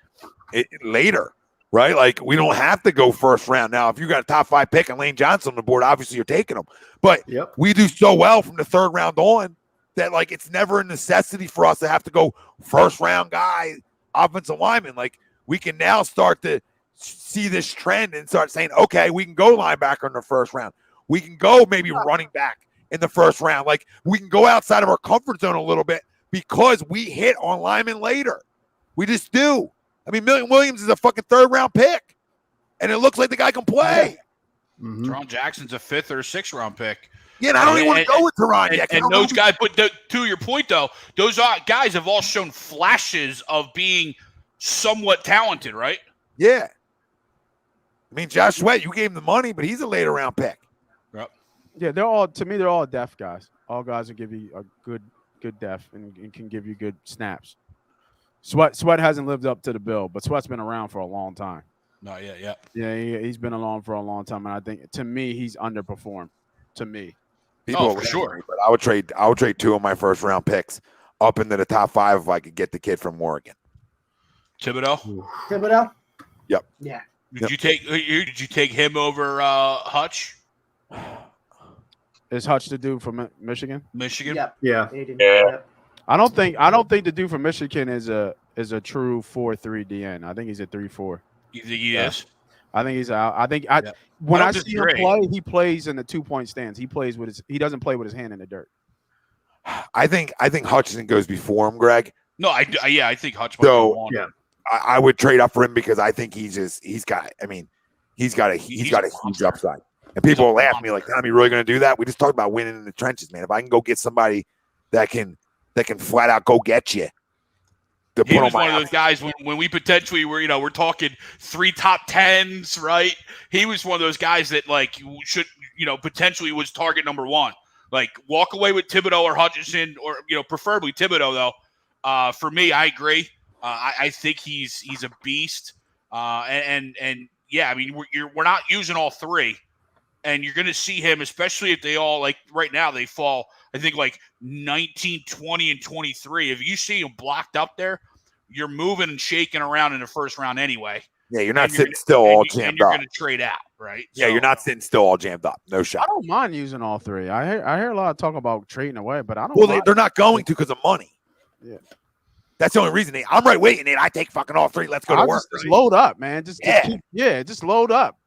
later, right? Like we don't have to go first round now. If you got a top 5 pick and Lane Johnson on the board, obviously you're taking them. But we do so well from the 3rd round on that like it's never a necessity for us to have to go first round guy, offensive lineman. Like we can now start to see this trend and start saying, okay, we can go linebacker in the 1st round. We can go maybe running back in the 1st round. Like we can go outside of our comfort zone a little bit because we hit on linemen later. We just do. I mean, Milton Williams is a fucking 3rd round pick, and it looks like the guy can play. Mhm. Teron Jackson's a 5th or 6th round pick. Yeah, and I don't even want to go with Teron yet. And those guys, but to your point, though, those guys have all shown flashes of being somewhat talented, right? Yeah. I mean, Josh Sweat, you gave him the money, but he's a later round pick. Yep. Yeah, they're all def guys. All guys will give you a good def and can give you good snaps. Sweat hasn't lived up to the bill, but Sweat's been around for a long time. No, yeah. Yeah, he's been along for a long time, and I think to me he's underperformed. To me. People for sure. But I would trade 2 of my first round picks up into the top 5 if I could get the kid from Oregon. Thibodeau? Yep. Yeah. Did you take him over Hutch? Is Hutch the dude from Michigan? Yep. Yeah. Yep. I don't think the dude from Michigan is a true 4-3 DN. I think he's a 3-4. You think he is? I think he's out. When I see him play, he plays in the 2-point stance. He doesn't play with his hand in the dirt. I think Hutchinson goes before him, Greg. No, I think Hutch. So yeah, I would trade up for him because I think he's got a huge upside. And people will laugh at me like, Tommy, you really going to do that? We just talked about winning in the trenches, man. If I can go get somebody that can flat out go get you. He was one of those guys when we potentially we're talking 3 top 10s, right? He was one of those guys that should potentially was target number 1. Like walk away with Thibodeau or Hutchinson or preferably Thibodeau though. For me, I agree. I think he's a beast. And yeah, I mean we're not using all 3. And you're going to see him, especially if they all, right now, they fall, I think, 19, 20, and 23. If you see him blocked up there, you're moving and shaking around in the first round anyway. Yeah, you're not sitting still all jammed up. And you're going to trade out, right? Yeah, you're not sitting still all jammed up. No shot. I don't mind using all 3. I hear a lot of talk about trading away, but I don't. Well, they're not going to because of money. Yeah. That's the only reason. I'm right waiting, Nate. I take fucking all 3. Let's go to work. Just load up, man. Just load up.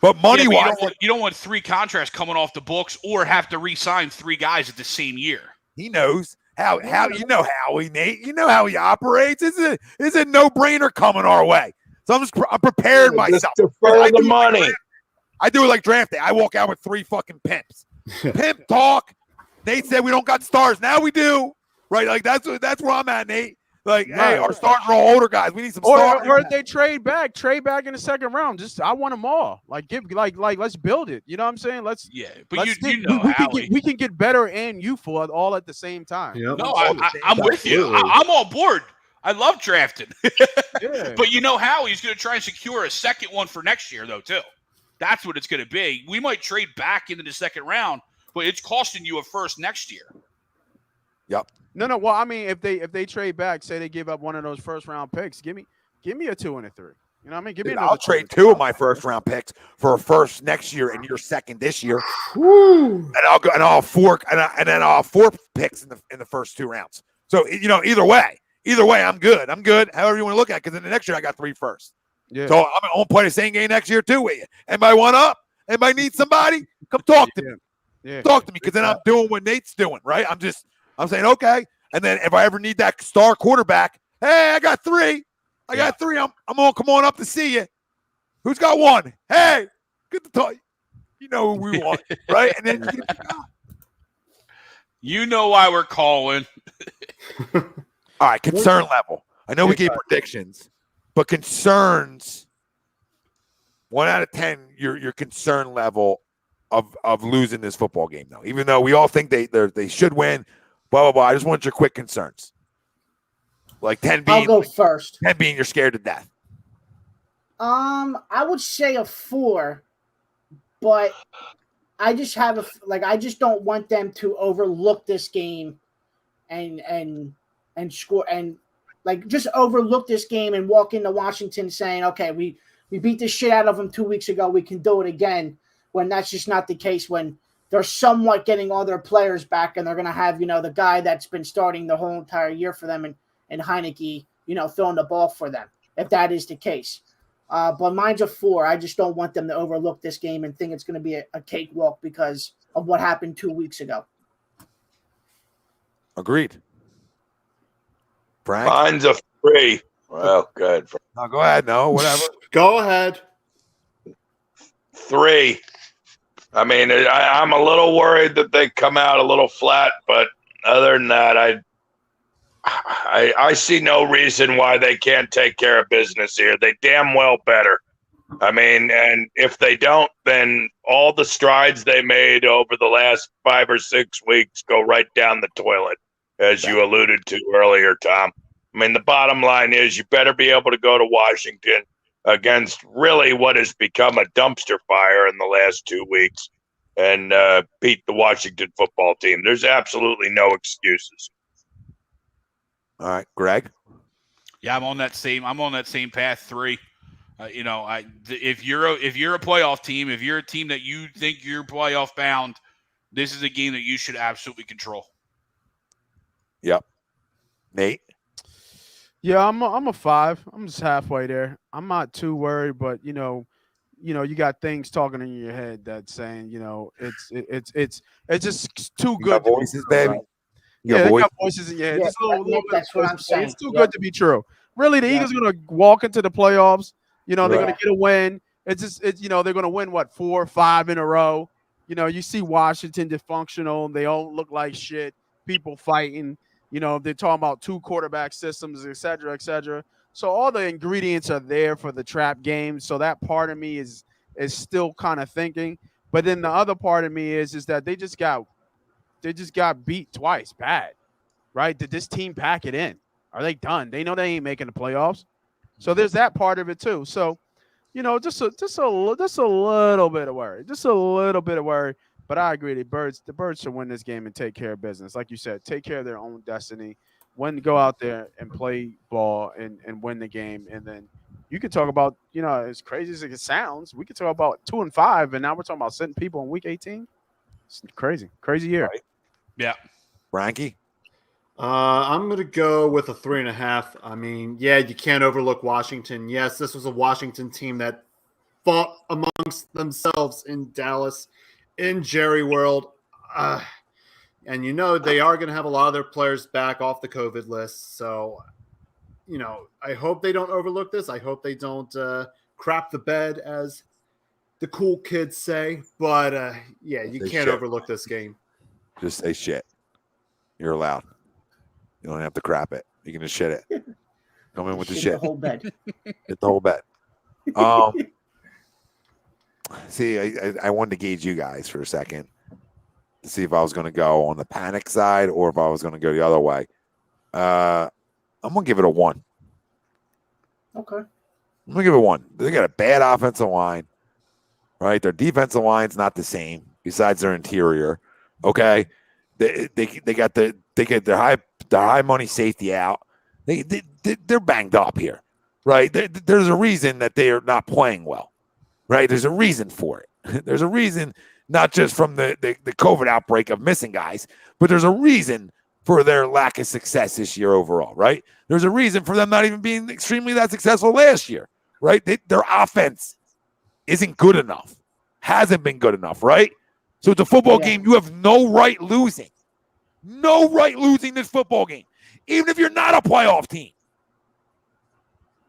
But money-wise, you don't want 3 contracts coming off the books or have to re-sign 3 guys at the same year. He knows how you know Howie, Nate. You know how he operates. It's a no-brainer coming our way. So I'm prepared myself. Defer the money. I do it like draft day. I walk out with 3 fucking pimps. Pimp talk. Nate said we don't got stars. Now we do. Right? That's where I'm at, Nate. Hey, our stars are all older guys. We need some stars. Or if they trade back in the second round. I want them all. Let's build it. You know what I'm saying? But we can get better and youthful all at the same time. Yep. No, I'm with you. I'm on board. I love drafting. Yeah. But you know how he's going to try and secure a second one for next year, though, too. That's what it's going to be. We might trade back into the second round, but it's costing you a first next year. Yep. No. Well, I mean, if they trade back, say they give up one of those first round picks, give me a 2 and a 3. You know what I mean? Give me. I'll trade 2 of my first round picks for a first next year and your second this year. And I'll 4 picks in the first 2 rounds. So either way, I'm good. However you want to look at it, because in the next year I got 3 firsts. Yeah. So I'm gonna play the same game next year too with you. Anybody want up? Anybody need somebody? Come talk to me. Yeah. Talk to me, because then I'm doing what Nate's doing, right? I'm saying, okay. And then if I ever need that star quarterback, hey, I got 3. I got 3. I'm going to come on up to see you. Who's got 1? Hey, good to talk. You know who we want, right? And then you know why we're calling. All right, concern level. I know we gave predictions, but concerns, 1 out of 10, your concern level of losing this football game, though. Even though we all think they should win, blah, blah, blah. I just want your quick concerns. 10 being. I'll go first. 10 being you're scared to death. I would say a 4, but I just I just don't want them to overlook this game and score and just overlook this game and walk into Washington saying, okay, we beat the shit out of them 2 weeks ago. We can do it again, when that's just not the case, when they're somewhat getting all their players back and they're going to have, the guy that's been starting the whole entire year for them and Heinicke, throwing the ball for them, if that is the case. But mine's a 4. I just don't want them to overlook this game and think it's going to be a cakewalk because of what happened 2 weeks ago. Agreed. Frank? Mine's a 3. Well, good. No, go ahead. No, whatever. Go ahead. 3. I mean, I'm a little worried that they come out a little flat, but other than that, I see no reason why they can't take care of business here. They damn well better. I mean, and if they don't, then all the strides they made over the last 5 or 6 weeks go right down the toilet, as you alluded to earlier, Tom. I mean, the bottom line is you better be able to go to Washington against really what has become a dumpster fire in the last 2 weeks and beat the Washington football team. There's absolutely no excuses. All right, Greg. Yeah, I'm on that same path. 3. If you're a playoff team, if you're a team that you think you're playoff bound, this is a game that you should absolutely control. Yep. Nate. Yeah, I'm a 5. I'm just halfway there. I'm not too worried, but you got things talking in your head that's saying, it's just too You good. got voices, baby. You Yeah, got they got voices in your head. Yeah, Just a little bit that's what I'm saying. It's too good to be true. Really, the Eagles are going to walk into the playoffs. They're going to get a win. They're going to win 4 or 5 in a row. You see Washington dysfunctional. They all look like shit. People fighting. They're talking about 2 quarterback systems, et cetera, et cetera. So all the ingredients are there for the trap game. So that part of me is still kind of thinking. But then the other part of me is that they just got beat twice bad, right? Did this team pack it in? Are they done? They know they ain't making the playoffs. So there's that part of it too. So, just a little bit of worry. Just a little bit of worry. But I agree. The Birds should win this game and take care of business. Like you said, take care of their own destiny. Go out there and play ball and win the game. And then you could talk about, as crazy as it sounds, we could talk about 2-5, and now we're talking about sitting people in week 18. It's crazy. Crazy year. Right. Yeah. Frankie? I'm going to go with a 3.5. I mean, yeah, you can't overlook Washington. Yes, this was a Washington team that fought amongst themselves in Dallas, in Jerry World. And they are going to have a lot of their players back off the COVID list. So, I hope they don't overlook this. I hope they don't crap the bed, as the cool kids say. But, yeah, you can't overlook this game. Just say shit. You're allowed. You don't have to crap it. You can just shit it. Come in with the shit. The whole bed. Hit the whole bed. See, I wanted to gauge you guys for a second to see if I was going to go on the panic side or if I was going to go the other way. I'm going to give it a 1. Okay. I'm going to give it a 1. They got a bad offensive line, right? Their defensive line's not the same besides their interior. Okay. They get their high money safety out. They're banged up here, right? There's a reason that they are not playing well, right? There's a reason for it. There's a reason, not just from the COVID outbreak of missing guys, but there's a reason for their lack of success this year overall, right? There's a reason for them not even being extremely that successful last year, right? Their offense isn't good enough, hasn't been good enough, right? So it's a football game. You have no right losing. No right losing this football game. Even if you're not a playoff team.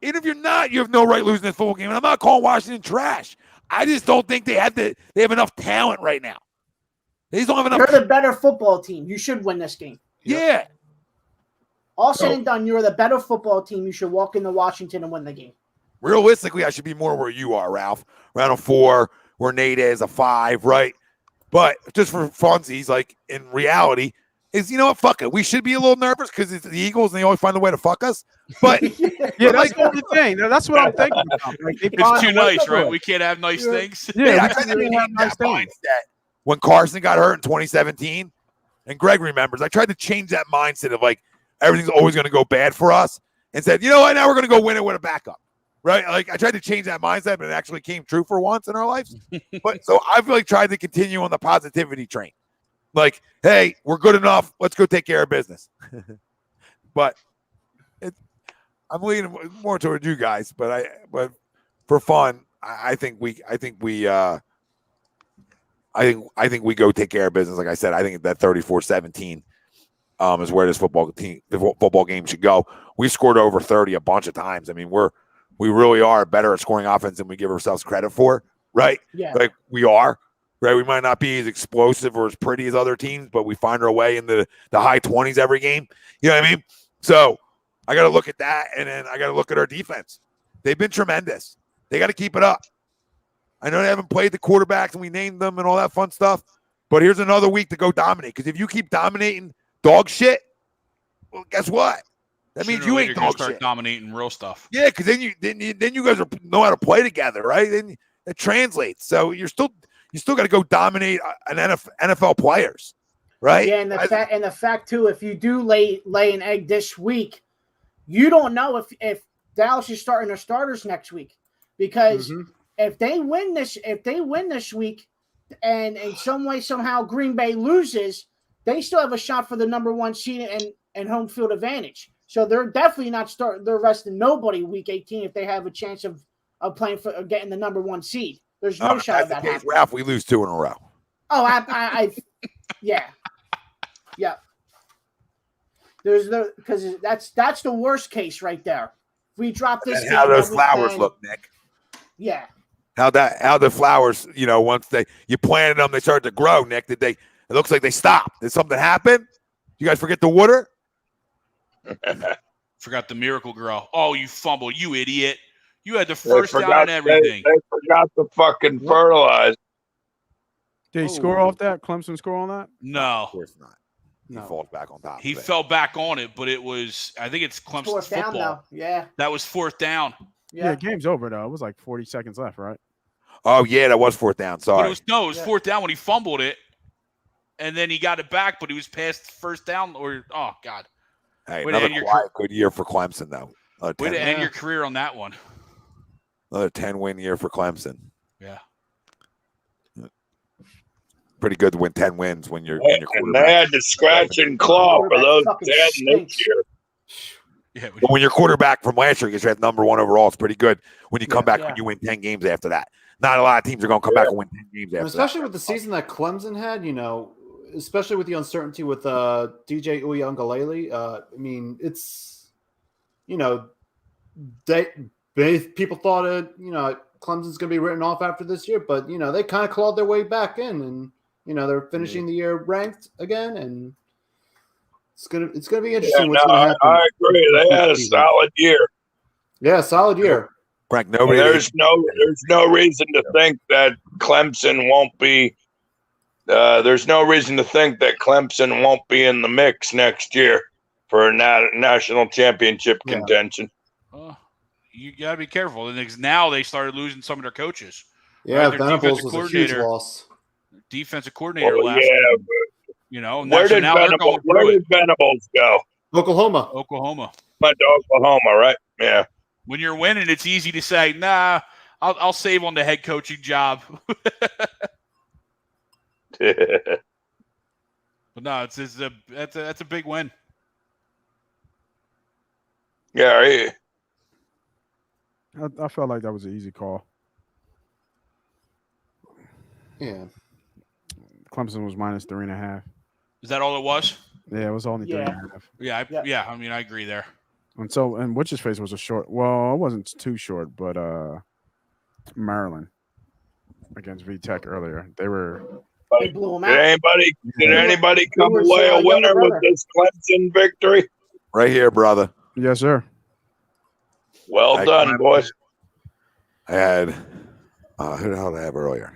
Even if you're not, you have no right losing this football game. And I'm not calling Washington trash. I just don't think they have enough talent right now. They just don't have enough. You're the better football team. You should win this game. Yeah. All said and done, you're the better football team. You should walk into Washington and win the game. Realistically, I should be more where you are, Ralph. Around a 4, where Nate is a 5, right? But just for funsies, like in reality, is fuck it. We should be a little nervous because it's the Eagles and they always find a way to fuck us. But yeah, that's the only thing. That's what I'm thinking about. It's too nice, right? We can't have nice things. Yeah, I tried to change that mindset when Carson got hurt in 2017, and Greg remembers. I tried to change that mindset of like everything's always going to go bad for us, and said, you know what? Now we're going to go win it with a backup. Right? Like I tried to change that mindset, but it actually came true for once in our lives. But so I've really tried to continue on the positivity train. Like, hey, we're good enough. Let's go take care of business. But I'm leaning more toward you guys. But for fun, I think we go take care of business. Like I said, I think that 34-17 is where this football game should go. We scored over 30 a bunch of times. I mean, we really are better at scoring offense than we give ourselves credit for, right? Yeah. Like we are. right? We might not be as explosive or as pretty as other teams, but we find our way in the high 20s every game. You know what I mean? So I got to look at that, and then I got to look at our defense. They've been tremendous. They got to keep it up. I know they haven't played the quarterbacks, and we named them and all that fun stuff, but here's another week to go dominate, because if you keep dominating dog shit, well, guess what? That means you ain't dog start shit. Dominating real stuff. Yeah, because then you guys know how to play together, right? Then it translates. So you still got to go dominate an NFL players, right? Yeah, and the fact too, if you do lay an egg this week, you don't know if Dallas is starting their starters next week, because if they win this week, and in some way somehow Green Bay loses, they still have a shot for the number 1 seed and home field advantage. So they're definitely not they're resting nobody week 18 if they have a chance of playing for getting the number 1 seed. There's no shot of that happening. Ralph, we lose 2 in a row. Oh, yeah. Because that's the worst case right there. If we drop this, and how those flowers look, Nick? Yeah. How the flowers, once you planted them, they started to grow, Nick. It looks like they stopped. Did something happen? You guys forget the water? Forgot the miracle grow. Oh, you fumbled, you idiot. You had the first down and everything. They forgot to fucking fertilize. Did he score off that? Clemson score on that? No. Of course not. No. He falls back on top. He fell back on it, but it was, I think it's Clemson's Fourth down, football. though. Yeah. That was 4th down. Yeah, game's over, though. It was like 40 seconds left, right? Oh, yeah, that was 4th down. Sorry. But it was 4th down when he fumbled it, and then he got it back, but he was past first down. Oh, God. Hey, another good year for Clemson, though. Way to end your career on that one. Another 10-win year for Clemson. Yeah. Pretty good to win 10 wins when you're and they had to scratch and claw for those 10 this year. Yeah, when your quarterback from last year gets drafted number 1 overall, it's pretty good when you come back when you win 10 games after that. Not a lot of teams are going to come back and win 10 games after especially with the season that Clemson had, especially with the uncertainty with DJ Uiagalelei. I mean, it's, people thought Clemson's going to be written off after this year, but they kind of clawed their way back in, and they're finishing the year ranked again, and it's gonna be interesting. What's gonna happen? I agree. They had a solid year. Yeah, solid year. Frank, there's no reason to think that Clemson won't be. There's no reason to think that Clemson won't be in the mix next year for a national championship contention. You got to be careful. Now they started losing some of their coaches. Yeah, Venables was a huge loss. Defensive coordinator left. Yeah, where did Venables go? Oklahoma. Went to Oklahoma, right? Yeah. When you're winning, it's easy to say, "Nah, I'll save on the head coaching job." But no, that's a big win. Yeah. I felt like that was an easy call. Yeah. Clemson was minus 3.5. Is that all it was? Yeah, it was only 3.5. Yeah. I mean, I agree there. And what's his face was a short. Well, it wasn't too short, but Maryland against VTech earlier. They blew him out. Did anybody come away a winner with this Clemson victory? Right here, brother. Yes, sir. Well done, boys. I had who the hell did I have earlier?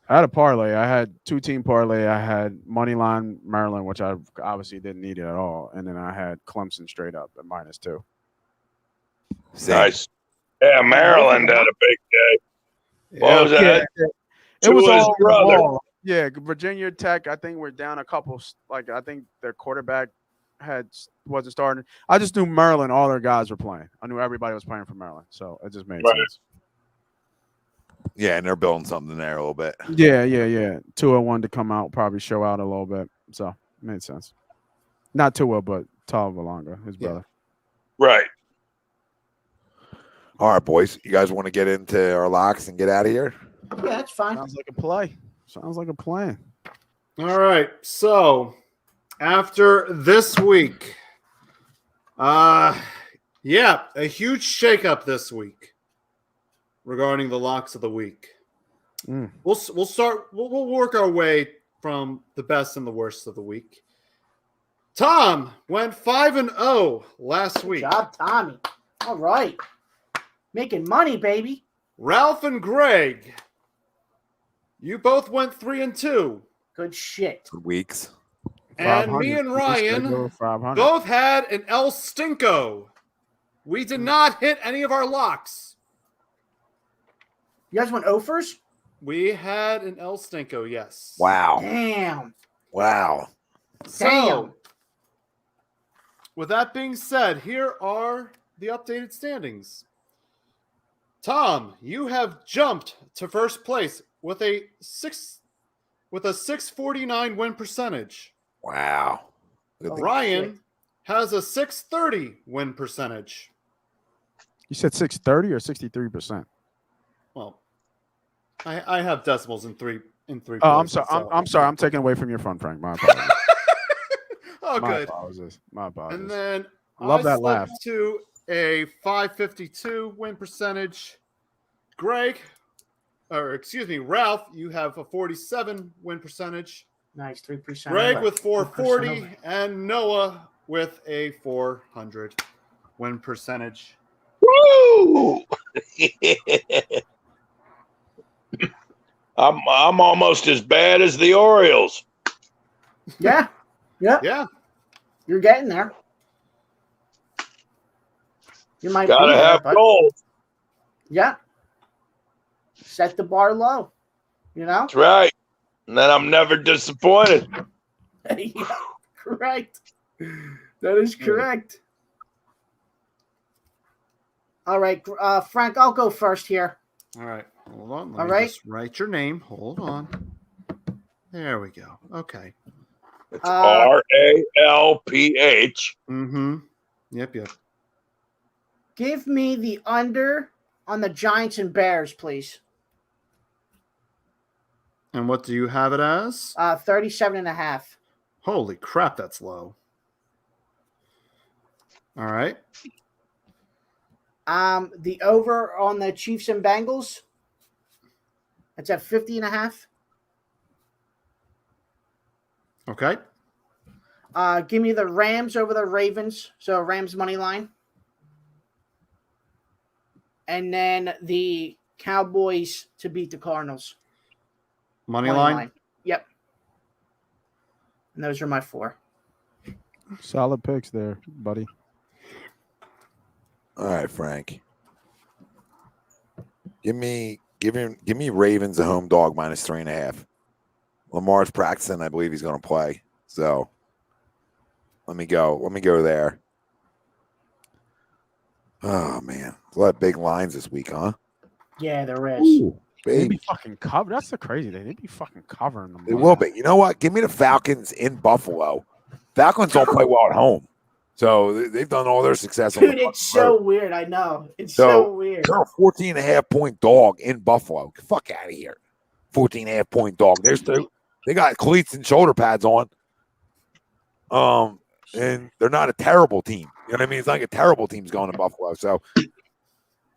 I had a parlay. I had 2-team parlay. I had moneyline Maryland, which I obviously didn't need it at all, and then I had Clemson straight up at -2. Nice. Yeah, Maryland had a big day. What was that? It was all brother. Yeah, Virginia Tech. I think we're down a couple. Like I think their quarterback wasn't starting. I just knew Maryland. All their guys were playing. I knew everybody was playing for Maryland, so it just made sense. Yeah, and they're building something there a little bit. Yeah. Tua wanted to come out, probably show out a little bit, so it made sense. Not Tua, but Talavulanga, his brother. Right. All right, boys. You guys want to get into our locks and get out of here? Yeah, that's fine. Sounds like a play. Sounds like a plan. All right. So after this week, a huge shakeup this week regarding the locks of the week. We'll start. We'll work our way from the best and the worst of the week. Tom went 5-0 last week. Good job, Tommy. All right. Making money, baby. Ralph and Greg, you both went 3-2. Good shit. Weeks. And me and Ryan both had an El Stinko. We did not hit any of our locks. You guys went offers? We had an El Stinko, yes. Wow. Damn. Wow. So, with that being said, here are the updated standings. Tom, you have jumped to first place with a 649 win percentage. Wow. Ryan has a 630 win percentage. You said 630 or 63%? Well, I have decimals in three. Oh, places, I'm sorry. I'm sorry. I'm taking away from your fun, Frank. My apologies. Oh, My good. apologies. My apologies. And then Love I that slipped laugh. to a 552 win percentage. Ralph, you have a 47 win percentage. Nice, 3%. Greg with 440 and Noah with a 400 win percentage. Woo! I'm almost as bad as the Orioles. Yeah. Yep. Yeah. You're getting there. You might Gotta be there, have but goals. yeah. Set the bar low. You know? That's right. And then I'm never disappointed. Yeah, correct. That is correct. All right, Frank, I'll go first here. All right. Hold on. Let me just write your name. Hold on. There we go. Okay. It's RALPH. Mm-hmm. Yep. Give me the under on the Giants and Bears, please. And what do you have it as? 37.5. Holy crap, that's low. All right. The over on the Chiefs and Bengals. That's at 50.5. Okay. Give me the Rams over the Ravens. So Rams money line. And then the Cowboys to beat the Cardinals. Money line? Yep. And those are my 4. Solid picks there, buddy. All right, Frank. Give me Ravens a home dog -3.5. Lamar's practicing. I believe he's going to play. So let me go there. Oh man, a lot of big lines this week, huh? Yeah, there is. Ooh, They big. be fucking covered. That's the crazy thing. They be fucking covering them. It will be. You know what? Give me the Falcons in Buffalo. Falcons don't play well at home, so they've done all their success. Dude, it's so weird. I know. It's so weird. They're a 14.5-point dog in Buffalo. Get the fuck out of here. 14.5-point dog. They got cleats and shoulder pads on. And they're not a terrible team. You know what I mean? It's not like a terrible team's going to Buffalo. So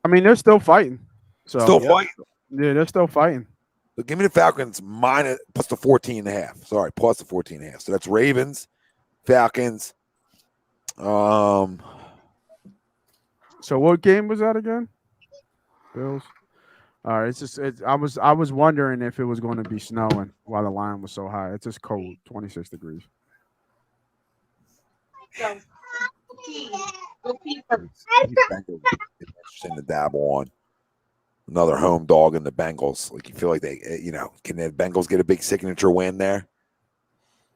I mean, they're still fighting. So fighting. Yeah, they're still fighting. So give me the Falcons plus the 14.5. Sorry, plus the 14.5. So that's Ravens, Falcons. So what game was that again? Bills. All right, I was wondering if it was going to be snowing while the line was so high. It's just cold, 26 degrees. Interesting to dabble on. Another home dog in the Bengals. Like you feel like they, can the Bengals get a big signature win there?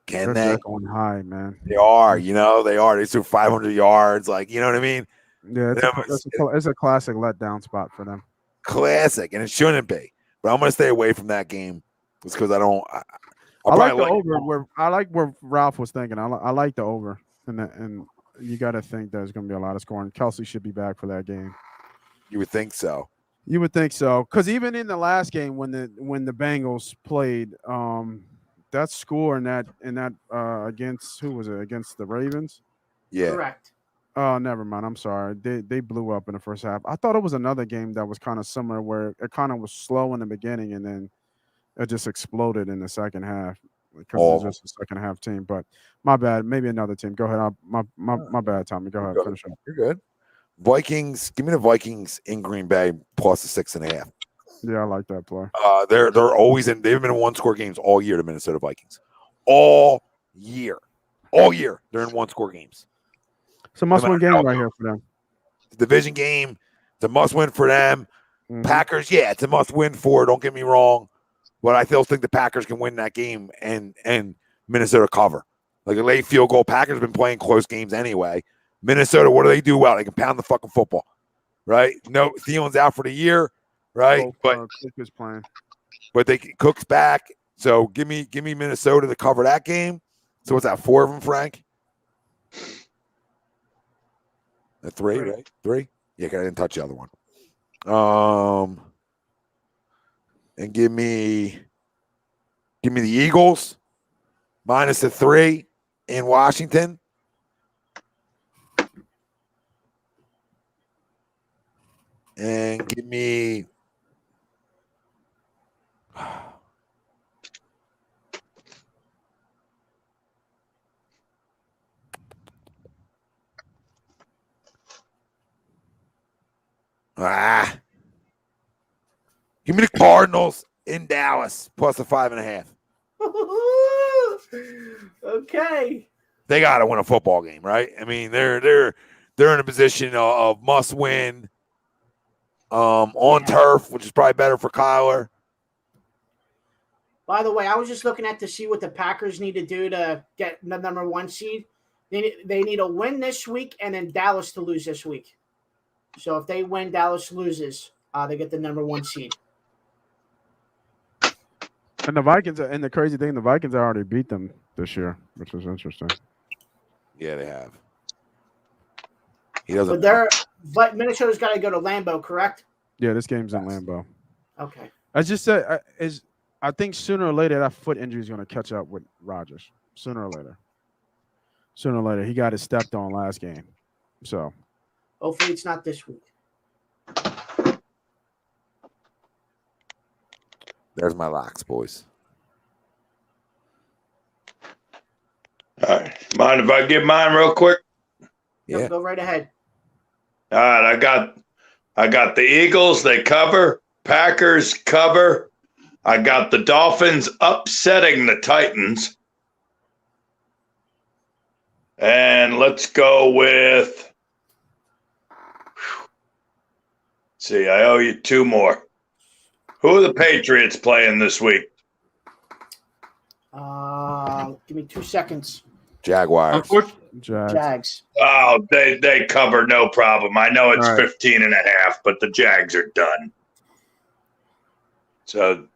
Can they? They're going high, man. They are. They are. They threw 500 yards. Like, you know what I mean? Yeah, it's a classic letdown spot for them. Classic, and it shouldn't be. But I'm going to stay away from that game. It's because I don't. I like the over. I like where Ralph was thinking. I like the over, and you got to think there's going to be a lot of scoring. Kelsey should be back for that game. You would think so. You would think so, because even in the last game when the Bengals played, that score in that against who was it? Against the Ravens? Yeah. Correct. Oh, never mind. I'm sorry. They blew up in the first half. I thought it was another game that was kind of similar where it kind of was slow in the beginning and then it just exploded in the second half because it's just a second half team. But my bad. Maybe another team. Go ahead. My bad, Tommy. Go ahead. Finish up. You're good. Vikings. Give me the Vikings in Green Bay plus the 6.5. Yeah, I like that play. They're always in. They've been in 1-score games all year. The Minnesota Vikings, all year, they're in 1-score games. It's a must-win game right here for them. Division game. It's a must-win for them. Mm-hmm. Packers, yeah, it's a must-win for. Don't get me wrong, but I still think the Packers can win that game and Minnesota cover. Like a late field goal. Packers have been playing close games anyway. Minnesota, what do they do well? They can pound the fucking football, right? No, Thielen's out for the year. Right, Cook is playing, but Cook's back. So give me Minnesota to cover that game. So what's that? 4 of them, Frank? 3, right? 3. Yeah, 'cause I didn't touch the other one. And give me the Eagles minus the 3 in Washington. And give me. Give me the Cardinals in Dallas plus the 5.5. Okay. They got to win a football game, right? I mean, they're in a position of must win on turf, which is probably better for Kyler. By the way, I was just looking at to see what the Packers need to do to get the number 1 seed. They need a win this week and then Dallas to lose this week. So if they win, Dallas loses, they get the number 1 seed. And the Vikings, and the crazy thing, the Vikings already beat them this year, which is interesting. Yeah, they have. He doesn't. But Minnesota's got to go to Lambeau, correct? Yeah, this game's in Lambeau. Okay. I just said I think sooner or later that foot injury is going to catch up with Rodgers. Sooner or later, he got it stepped on last game. So hopefully it's not this week. There's my locks, boys. All right. Mind if I give mine real quick? Yeah. Go right ahead. All right. I got the Eagles. They cover. Packers cover. I got the Dolphins upsetting the Titans. And let's go with. See, I owe you 2 more. Who are the Patriots playing this week? Give me 2 seconds. Jaguars. Jags. Oh, they cover no problem. I know it's 15.5, but the Jags are done. So,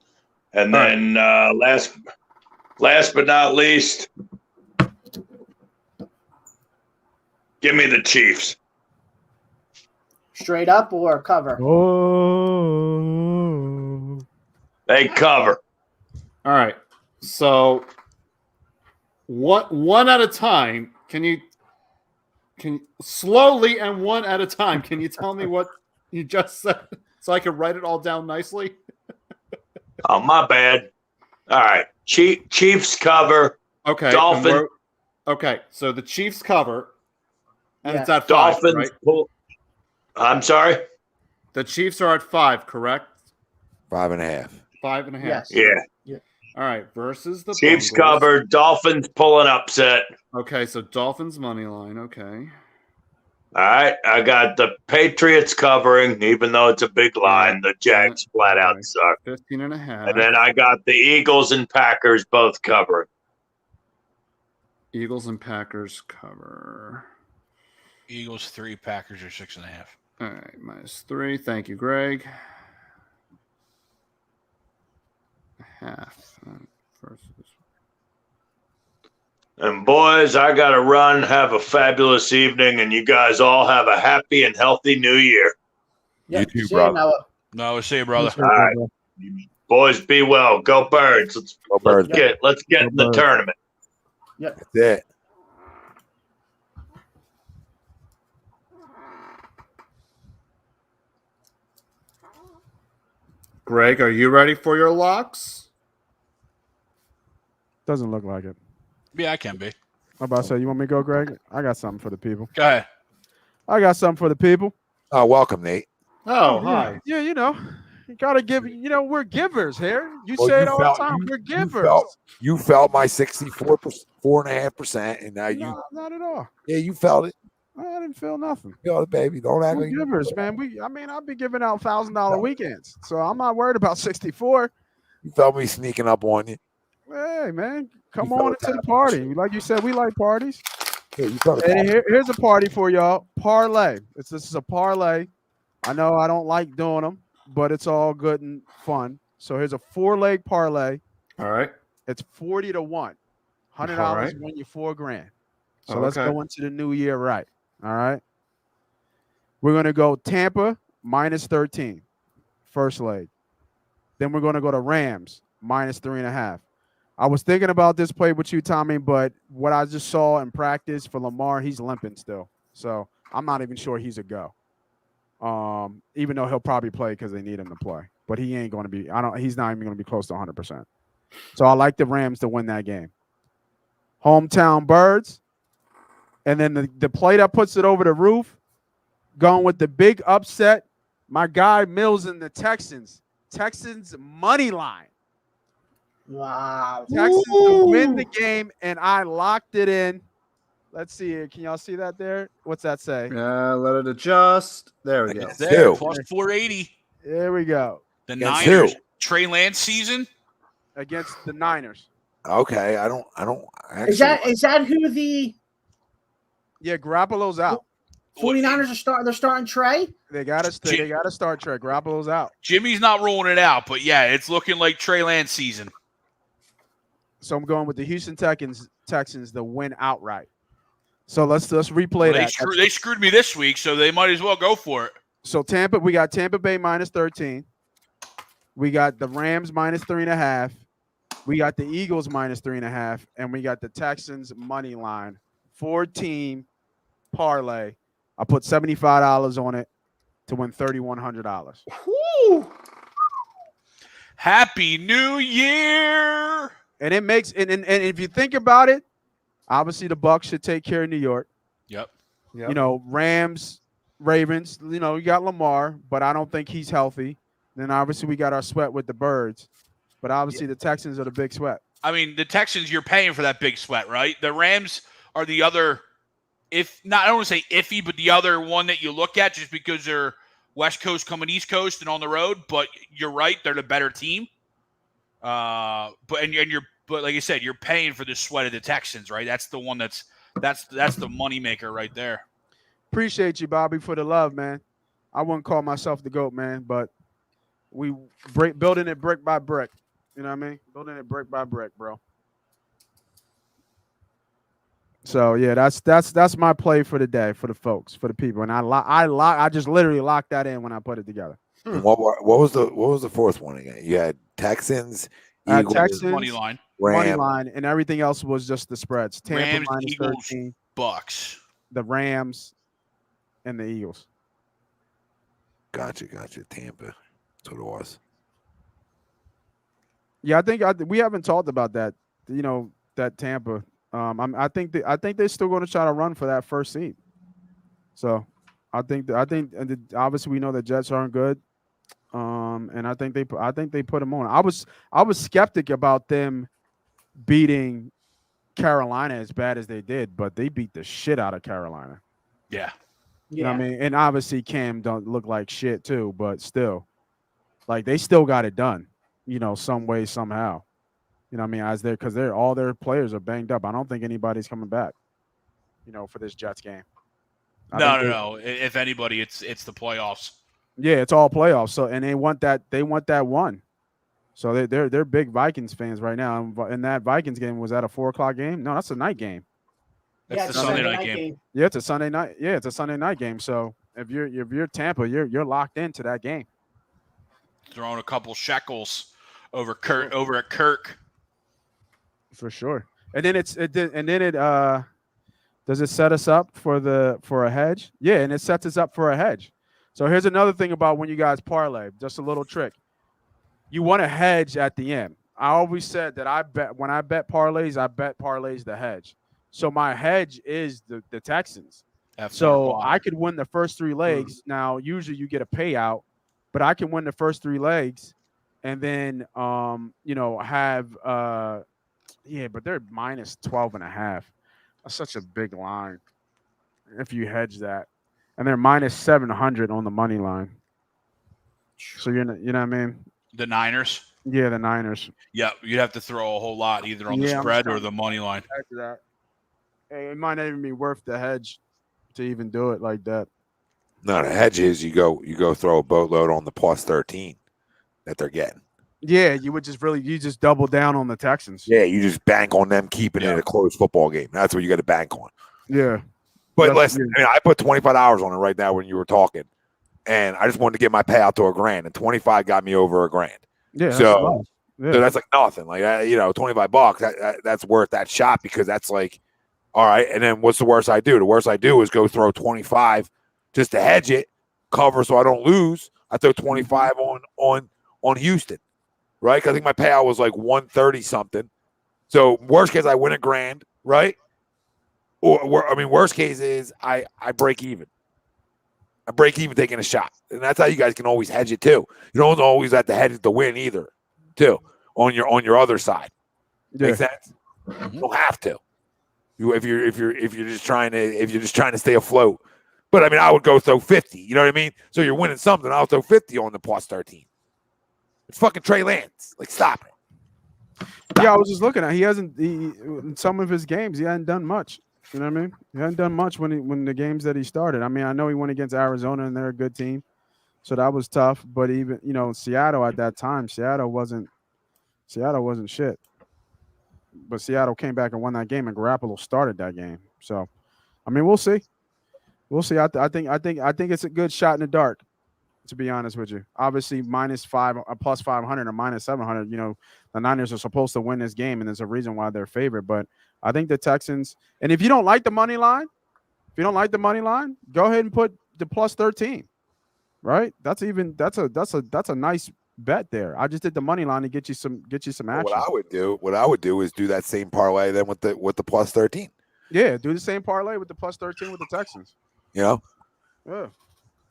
and then last but not least, give me the Chiefs. Straight up or cover? Oh, they cover. All right. So, one at a time? Can you slowly and one at a time? Can you tell me what you just said so I can write it all down nicely? Oh, my bad. All right. Chiefs cover. Okay. Dolphins. Okay. So the Chiefs cover, and it's at 5. Dolphins. Right? I'm sorry. The Chiefs are at 5, correct? 5.5. 5.5. Yes. Yeah. All right. Versus the Chiefs Bengals. cover. Dolphins pull an upset. Okay. So Dolphins money line. Okay. All right. I got the Patriots covering, even though it's a big line. The Jags flat out suck. 15.5. And then I got the Eagles and Packers both covering. Eagles and Packers cover. Eagles 3, Packers are 6.5. All right, -3. Thank you, Greg. Half versus. And boys, I got to run. Have a fabulous evening, and you guys all have a happy and healthy New Year. Yep. You too, See brother. Noah. No, see you, brother. All right, boys, be well. Go Birds. Let's get in the tournament. Yep. That's it. Greg, are you ready for your locks? Doesn't look like it. Yeah, I can be. I'm about to say, you want me to go, Greg? I got something for the people. Go ahead. I got something for the people. Oh, welcome, Nate. Oh, hi. Yeah, you gotta give. We're givers here. You Well, say you it all felt- the time. you- We're You givers. felt my 4.5%, and now you. No, not at all. Yeah, you felt it. I didn't feel nothing. You felt it, baby. Don't act We're like you. givers, man. I'll be giving out $1,000 weekends, so I'm not worried about 64. You felt me sneaking up on you. Hey, man, come You on felt into the that. party. Like you said, we like parties. Yeah, you felt it. And here's a party for y'all. Parlay. This is a parlay. I know I don't like doing them, but it's all good and fun. So here's a 4-leg parlay. All right. It's 40 to 1. $100 All right. win you $4,000. So Oh, let's okay. go into the new year right. All right. We're gonna go Tampa -13, first leg. Then we're gonna go to Rams -3.5. I was thinking about this play with you, Tommy, but what I just saw in practice for Lamar, he's limping still. So I'm not even sure he's a go. Even though he'll probably play because they need him to play. But he ain't gonna be, he's not even gonna be close to 100%. So I like the Rams to win that game. Hometown Birds. And then the play that puts it over the roof, going with the big upset, my guy Mills and the Texans. Texans money line. Wow. Texans to win the game, and I locked it in. Let's see here. Can y'all see that there? What's that say? Let it adjust. There we go. Against There, who? plus 480. There we go. The Against Niners. who? Trey Lance season. Against the Niners. Okay, I don't actually. Is that who the Yeah, Garoppolo's out. 49ers are starting? They're starting Trey. They got to start Trey. Garoppolo's out. Jimmy's not rolling it out, but yeah, it's looking like Trey Lance season. So I'm going with the Houston Texans to win outright. So let's replay that. They screwed me this week, so they might as well go for it. So we got Tampa Bay -13. We got the Rams -3.5. We got the Eagles -3.5, and we got the Texans money line. 4-team parlay. I put $75 on it to win $3,100. Happy New Year! And it makes and if you think about it, obviously the Bucs should take care of New York. Yep. Rams, Ravens. You got Lamar, but I don't think he's healthy. Then obviously we got our sweat with the Birds, but obviously the Texans are the big sweat. I mean, the Texans, you're paying for that big sweat, right? The Rams are the other, I don't want to say iffy, but the other one that you look at just because they're West Coast coming East Coast and on the road. But you're right, they're the better team. But like I said, you're paying for the sweat of the Texans, right? That's the one that's the moneymaker right there. Appreciate you, Bobby, for the love, man. I wouldn't call myself the GOAT, man, but we building it brick by brick. You know what I mean? Building it brick by brick, bro. So yeah, that's my play for the day for the folks, for the people, and I just literally locked that in when I put it together. What was the fourth one again? You had Texans, Eagles, Texans, Money line. money line, and everything else was just the spreads. Tampa Rams, Eagles, -13, Bucks. the Rams, and the Eagles. Gotcha. Tampa. That's what it was. Yeah, I think we haven't talked about that. That Tampa. I think they're still going to try to run for that first seed. So I think obviously we know the Jets aren't good. And I think they put them on. I was skeptic about them beating Carolina as bad as they did, but they beat the shit out of Carolina. Yeah. You know what I mean? And obviously Cam don't look like shit too, but still, like they still got it done, some way, somehow. You know what I mean? Because all their players are banged up. I don't think anybody's coming back, for this Jets game. No. If anybody, it's the playoffs. Yeah, it's all playoffs. So and they want that one. So they're big Vikings fans right now. And that Vikings game, was that a 4:00 game? No, that's a night game. That's the Sunday night game. Yeah, it's a Sunday night. Yeah, it's a Sunday night game. So if you're Tampa, you're locked into that game. Throwing a couple shekels over at Kirk. For sure. And then does it set us up for a hedge? Yeah, and it sets us up for a hedge. So here's another thing about when you guys parlay, just a little trick. You want to hedge at the end. I always said that when I bet parlays the hedge. So my hedge is the Texans. So I could win the first 3 legs. Now, usually you get a payout, but I can win the first 3 legs and then have but they're minus 12.5. That's such a big line if you hedge that. And they're minus 700 on the money line. So you know what I mean? The Niners? Yeah, the Niners. Yeah, you'd have to throw a whole lot either on the spread or the money line. Hey, it might not even be worth the hedge to even do it like that. No, the hedge is you go throw a boatload on the plus 13 that they're getting. Yeah, you just double down on the Texans. Yeah, you just bank on them keeping it a close football game. That's what you got to bank on. Yeah. But listen, I put $25 on it right now when you were talking, and I just wanted to get my payout to $1,000, and 25 got me over $1,000. Yeah. So that's like nothing. Like $25, that's worth that shot because that's like, all right. And then what's the worst I do? The worst I do is go throw 25 just to hedge it, cover so I don't lose. I throw 25 on Houston, right? Because I think my payout was like 130 something. So worst case, I win $1,000, right? Worst case is I break even. I break even taking a shot. And that's how you guys can always hedge it too. You don't always have to hedge it to win either, too, on your other side. Yeah. Make sense? You don't have to. If you're just trying to stay afloat. But I would go throw 50. You know what I mean? So you're winning something. I'll throw 50 on the plus 13. It's fucking Trey Lance. Like, stop it. Yeah, I was just looking at. In some of his games, he hadn't done much. You know what I mean? He hadn't done much when the games that he started. I know he went against Arizona and they're a good team, so that was tough. But even Seattle at that time, Seattle wasn't shit. But Seattle came back and won that game, and Garoppolo started that game. So, we'll see. We'll see. I think it's a good shot in the dark, to be honest with you. Obviously, -5, plus 500, or minus 700. The Niners are supposed to win this game, and there's a reason why they're favored. But I think the Texans. And if you don't like the money line, go ahead and put the plus 13. Right? That's a nice bet there. I just did the money line to get you some action. What I would do is do that same parlay then with the plus 13. Yeah, do the same parlay with the plus 13 with the Texans. Yeah. And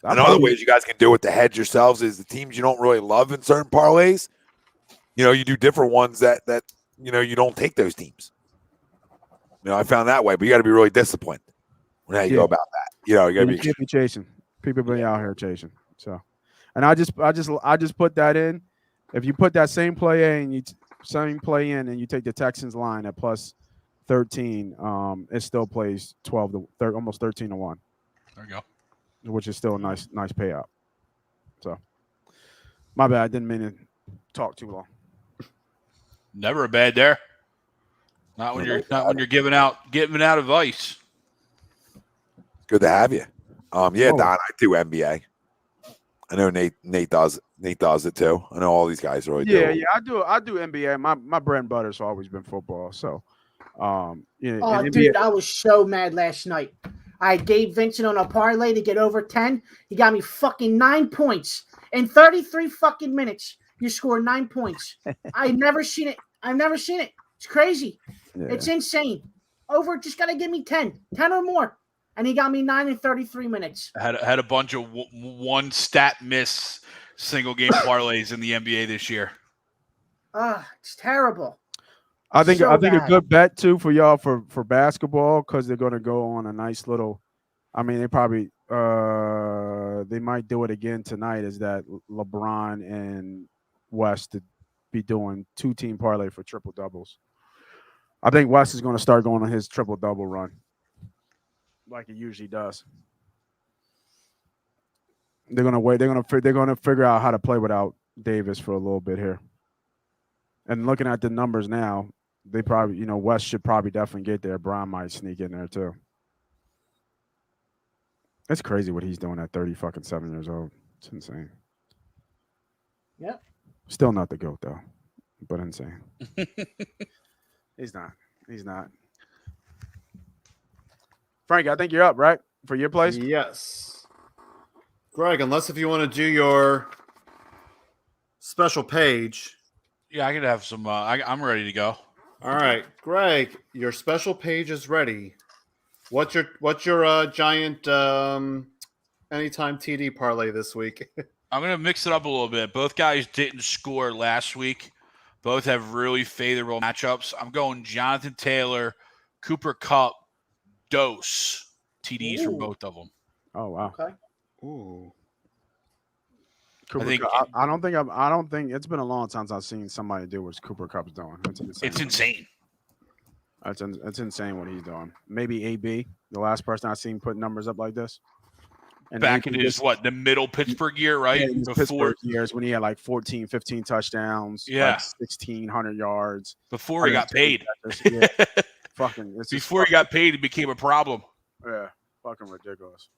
other ways you guys can do it to hedge yourselves is the teams you don't really love in certain parlays. You do different ones that you don't take those teams. I found that way, but you got to be really disciplined when you go about that. You got to be chasing. People be out here chasing. So, and I just put that in. If you put that same play in and you take the Texans line at plus 13, it still plays 12 to almost 13 to 1. There you go. Which is still a nice payout. So, my bad. I didn't mean to talk too long. Never a bad there. Not when you're giving out advice. Good to have you. Don, I do NBA. I know Nate does it too. I know all these guys really do. Yeah, I do NBA. My bread and butter's always been football. So, dude, I was so mad last night. I gave Vincent on a parlay to get over 10. He got me fucking 9 points in 33 fucking minutes. You scored 9 points. I've never seen it. It's crazy. Yeah. It's insane. Over, just got to give me 10 or more. And he got me 9 in 33 minutes. Had a bunch of one stat miss single game parlays in the NBA this year. It's terrible. I think a good bet too for y'all for basketball, because they're going to go on a nice little. They probably they might do it again tonight. Is that LeBron and West to be doing 2-team parlay for triple doubles? I think West is going to start going on his triple double run, like he usually does. They're going to wait. They're going to figure out how to play without Davis for a little bit here. And looking at the numbers now, they probably, West should probably definitely get there. Brown might sneak in there too. It's crazy what he's doing at 37 years old. It's insane. Yep. Still not the GOAT though, but insane. He's not. Frank, I think you're up, right? For your place? Yes. Greg, unless if you want to do your special page, Yeah, I could have some. I'm ready to go. All right, Greg, your special page is ready. What's your giant anytime TD parlay this week? I'm going to mix it up a little bit. Both guys didn't score last week. Both have really favorable matchups. I'm going Jonathan Taylor, Cooper Kupp, Dose, TDs from both of them. Oh wow. Okay. Ooh. Cooper Kupp, I don't think it's been a long time since I've seen somebody do what Cooper Kupp's doing. It's insane. It's insane what he's doing. Maybe AB, the last person I've seen put numbers up like this. And back in his the middle Pittsburgh year, right? Yeah, before Pittsburgh years when he had like 14, 15 touchdowns, like 1,600 yards. Before he got paid. Yeah. Before he got paid, it became a problem. Yeah, fucking ridiculous.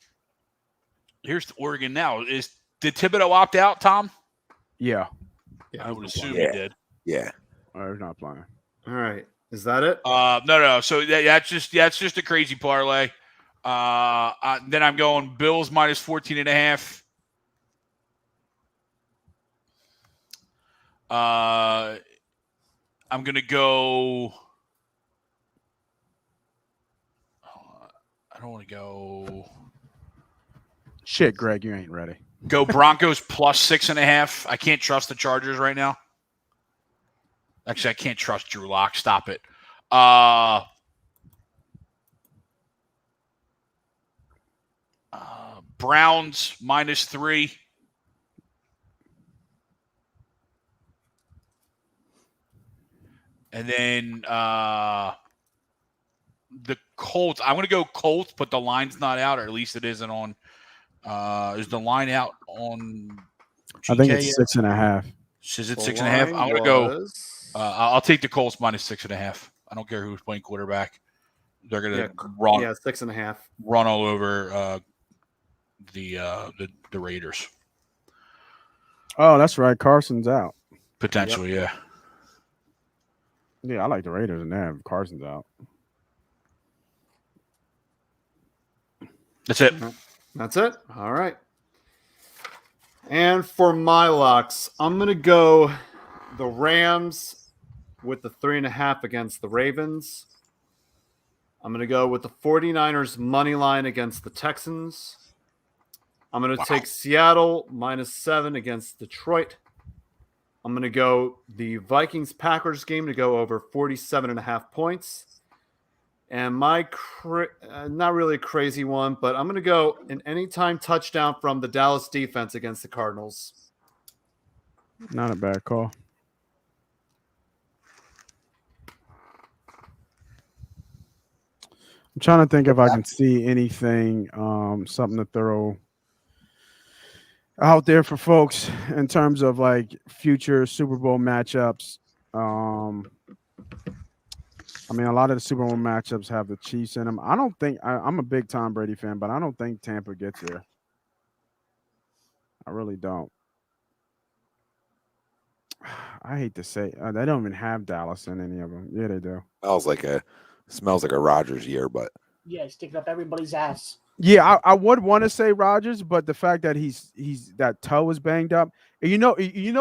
Here's the Oregon now. Did Thibodeau opt out, Tom? Yeah. I would assume he did. Yeah. He's not playing. All right. Is that it? No. So that's just a crazy parlay. Then I'm going Bills minus 14.5. I'm going to go. I don't want to go. Shit, Greg, you ain't ready. Go Broncos plus 6.5. I can't trust the Chargers right now. Actually, I can't trust Drew Lock. Stop it. Browns minus 3. And then the Colts. I'm going to go Colts, but the line's not out, or at least it isn't on. Is the line out on GK? I think it's 6.5. Is it 6.5? I'm going to go. I'll take the Colts minus 6.5. I don't care who's playing quarterback. They're going to run. Yeah, 6.5. Run all over the Raiders. Oh, that's right. Carson's out. Potentially, yeah. Yeah, I like the Raiders and that. Carson's out. That's it. That's it. All right. And for my locks, I'm going to go the Rams with the 3.5 against the Ravens. I'm going to go with the 49ers money line against the Texans. I'm going to take Seattle minus 7 against Detroit. I'm going to go the Vikings-Packers game to go over 47.5 points. And my not really a crazy one, but I'm going to go an anytime touchdown from the Dallas defense against the Cardinals. Not a bad call. I'm trying to think if I can see anything, something to throw out there for folks in terms of like future Super Bowl matchups. I mean, a lot of the Super Bowl matchups have the Chiefs in them. I don't think I'm a big Tom Brady fan, but I don't think Tampa gets there. I really don't. I hate to say they don't even have Dallas in any of them. Yeah, they do. Smells like a Rodgers year, but yeah, sticking up everybody's ass. Yeah, I would want to say Rodgers, but the fact that he's that toe is banged up, and you know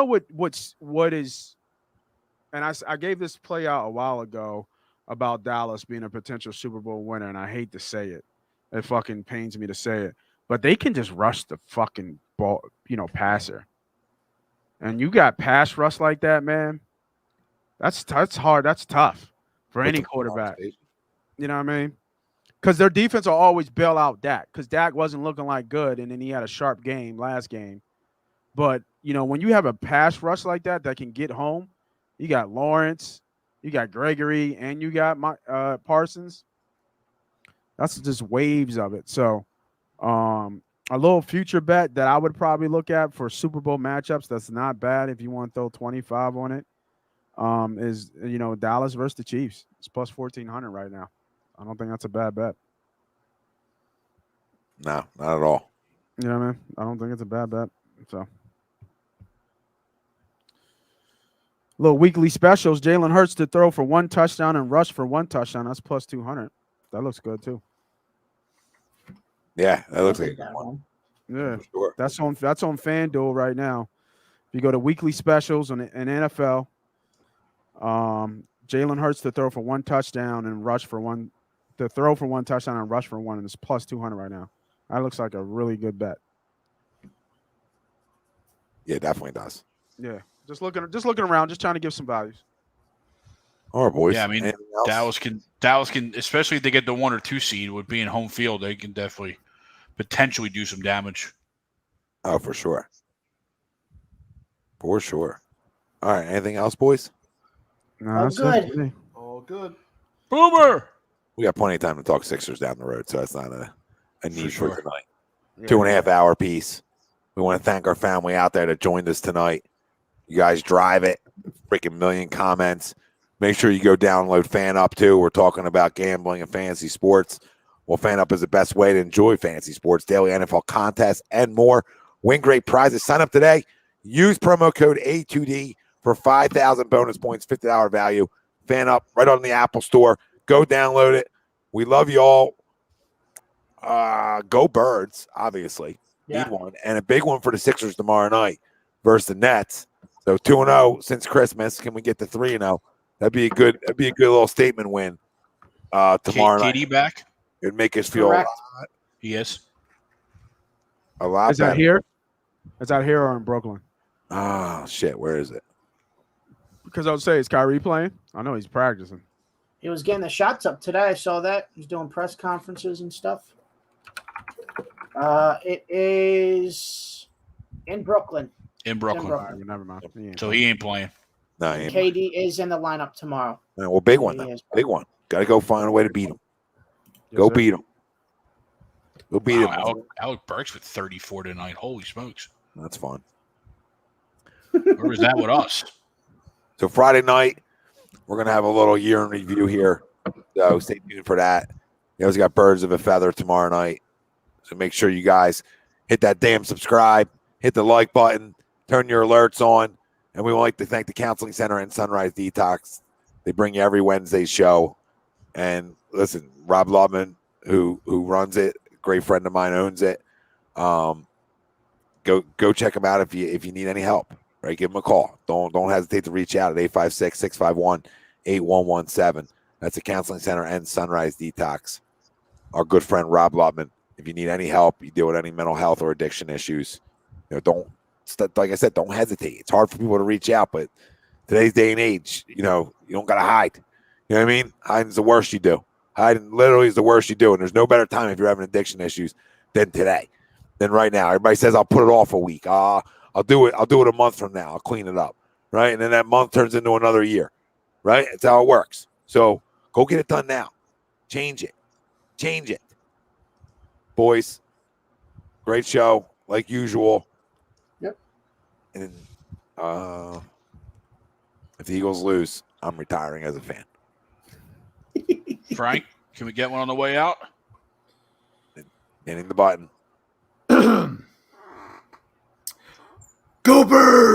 what is, and I gave this play out a while ago about Dallas being a potential Super Bowl winner, and I hate to say it. It fucking pains me to say it, but they can just rush the fucking ball, passer. And you got pass rush like that, man. That's hard. That's tough for any quarterback. You know what I mean? Because their defense will always bail out Dak, because Dak wasn't looking like good, and then he had a sharp game last game. But, when you have a pass rush like that can get home, you got Lawrence, you got Gregory, and you got Parsons. That's just waves of it. So a little future bet that I would probably look at for Super Bowl matchups that's not bad if you want to throw 25 on it is, Dallas versus the Chiefs. It's plus 1,400 right now. I don't think that's a bad bet. No, not at all. You know what I mean? I don't think it's a bad bet. So, little weekly specials. Jalen Hurts to throw for 1 touchdown and rush for 1 touchdown. That's plus 200. That looks good too. Yeah, that looks like a good one. Yeah, that's on FanDuel right now. If you go to weekly specials in NFL, Jalen Hurts to throw for 1 touchdown and rush for 1. To throw for 1 touchdown and rush for 1, and it's plus 200 right now. That looks like a really good bet. Yeah, definitely does. Yeah, just looking around, just trying to give some values. All right, boys. Yeah, I mean, Dallas can, especially if they get the 1 or 2 seed with being home field, they can definitely potentially do some damage. Oh, for sure. For sure. All right, anything else, boys? No, All that's good. it for me. All good. Boomer! We got plenty of time to talk Sixers down the road, so that's not a need for sure. tonight. Yeah. 2.5 hour piece. We want to thank our family out there that joined us tonight. You guys drive it. Freaking million comments. Make sure you go download FanUp too. We're talking about gambling and fantasy sports. Well, FanUp is the best way to enjoy fantasy sports, daily NFL contests, and more. Win great prizes. Sign up today. Use promo code A2D for 5,000 bonus points, $50 value. FanUp right on the Apple Store. Go download it. We love you all. Go Birds, obviously. Yeah. Need one. And a big one for the Sixers tomorrow night versus the Nets. So 2-0 since Christmas. Can we get to 3-0? That'd be a good little statement win tomorrow night. KD back? It'd make us feel Correct. Yes. a lot Is that better. here? Is that here or in Brooklyn? Oh, shit. Where is it? Because I would say, is Kyrie playing? I know he's practicing. He was getting the shots up today. I saw that. He's doing press conferences and stuff. It is in Brooklyn. In Brooklyn. Brooklyn. All right, never mind. So he ain't playing. No, he ain't. KD is in the lineup tomorrow. Well, big one. He Then. is. Big one. Got to go find a way to beat him. Yes, Go sir. beat him. Go beat him. Alec Burks with 34 tonight. Holy smokes. That's fun. Where was that with us? So Friday night, we're going to have a little year in review here. So stay tuned for that. We also got Birds of a Feather tomorrow night. So make sure you guys hit that damn subscribe, hit the like button, turn your alerts on. And we would like to thank the Counseling Center and Sunrise Detox. They bring you every Wednesday's show. And listen, Rob Lubman, who runs it, great friend of mine, owns it. Go check him out if you need any help. Right, give him a call. Don't hesitate to reach out at 856-651-8117. That's the Counseling Center and Sunrise Detox. Our good friend Rob Lubman. If you need any help, you deal with any mental health or addiction issues, like I said, don't hesitate. It's hard for people to reach out, but today's day and age, you don't got to hide. You know what I mean? Hiding's the worst you do. Hiding literally is the worst you do, and there's no better time if you're having addiction issues than today, than right now. Everybody says I'll put it off a week. I'll do it a month from now. I'll clean it up, right? And then that month turns into another year, right? It's how it works. So go get it done now. Change it. Boys, great show, like usual. Yep. And if the Eagles lose, I'm retiring as a fan. Frank, can we get one on the way out? Hitting the button. Go Birds!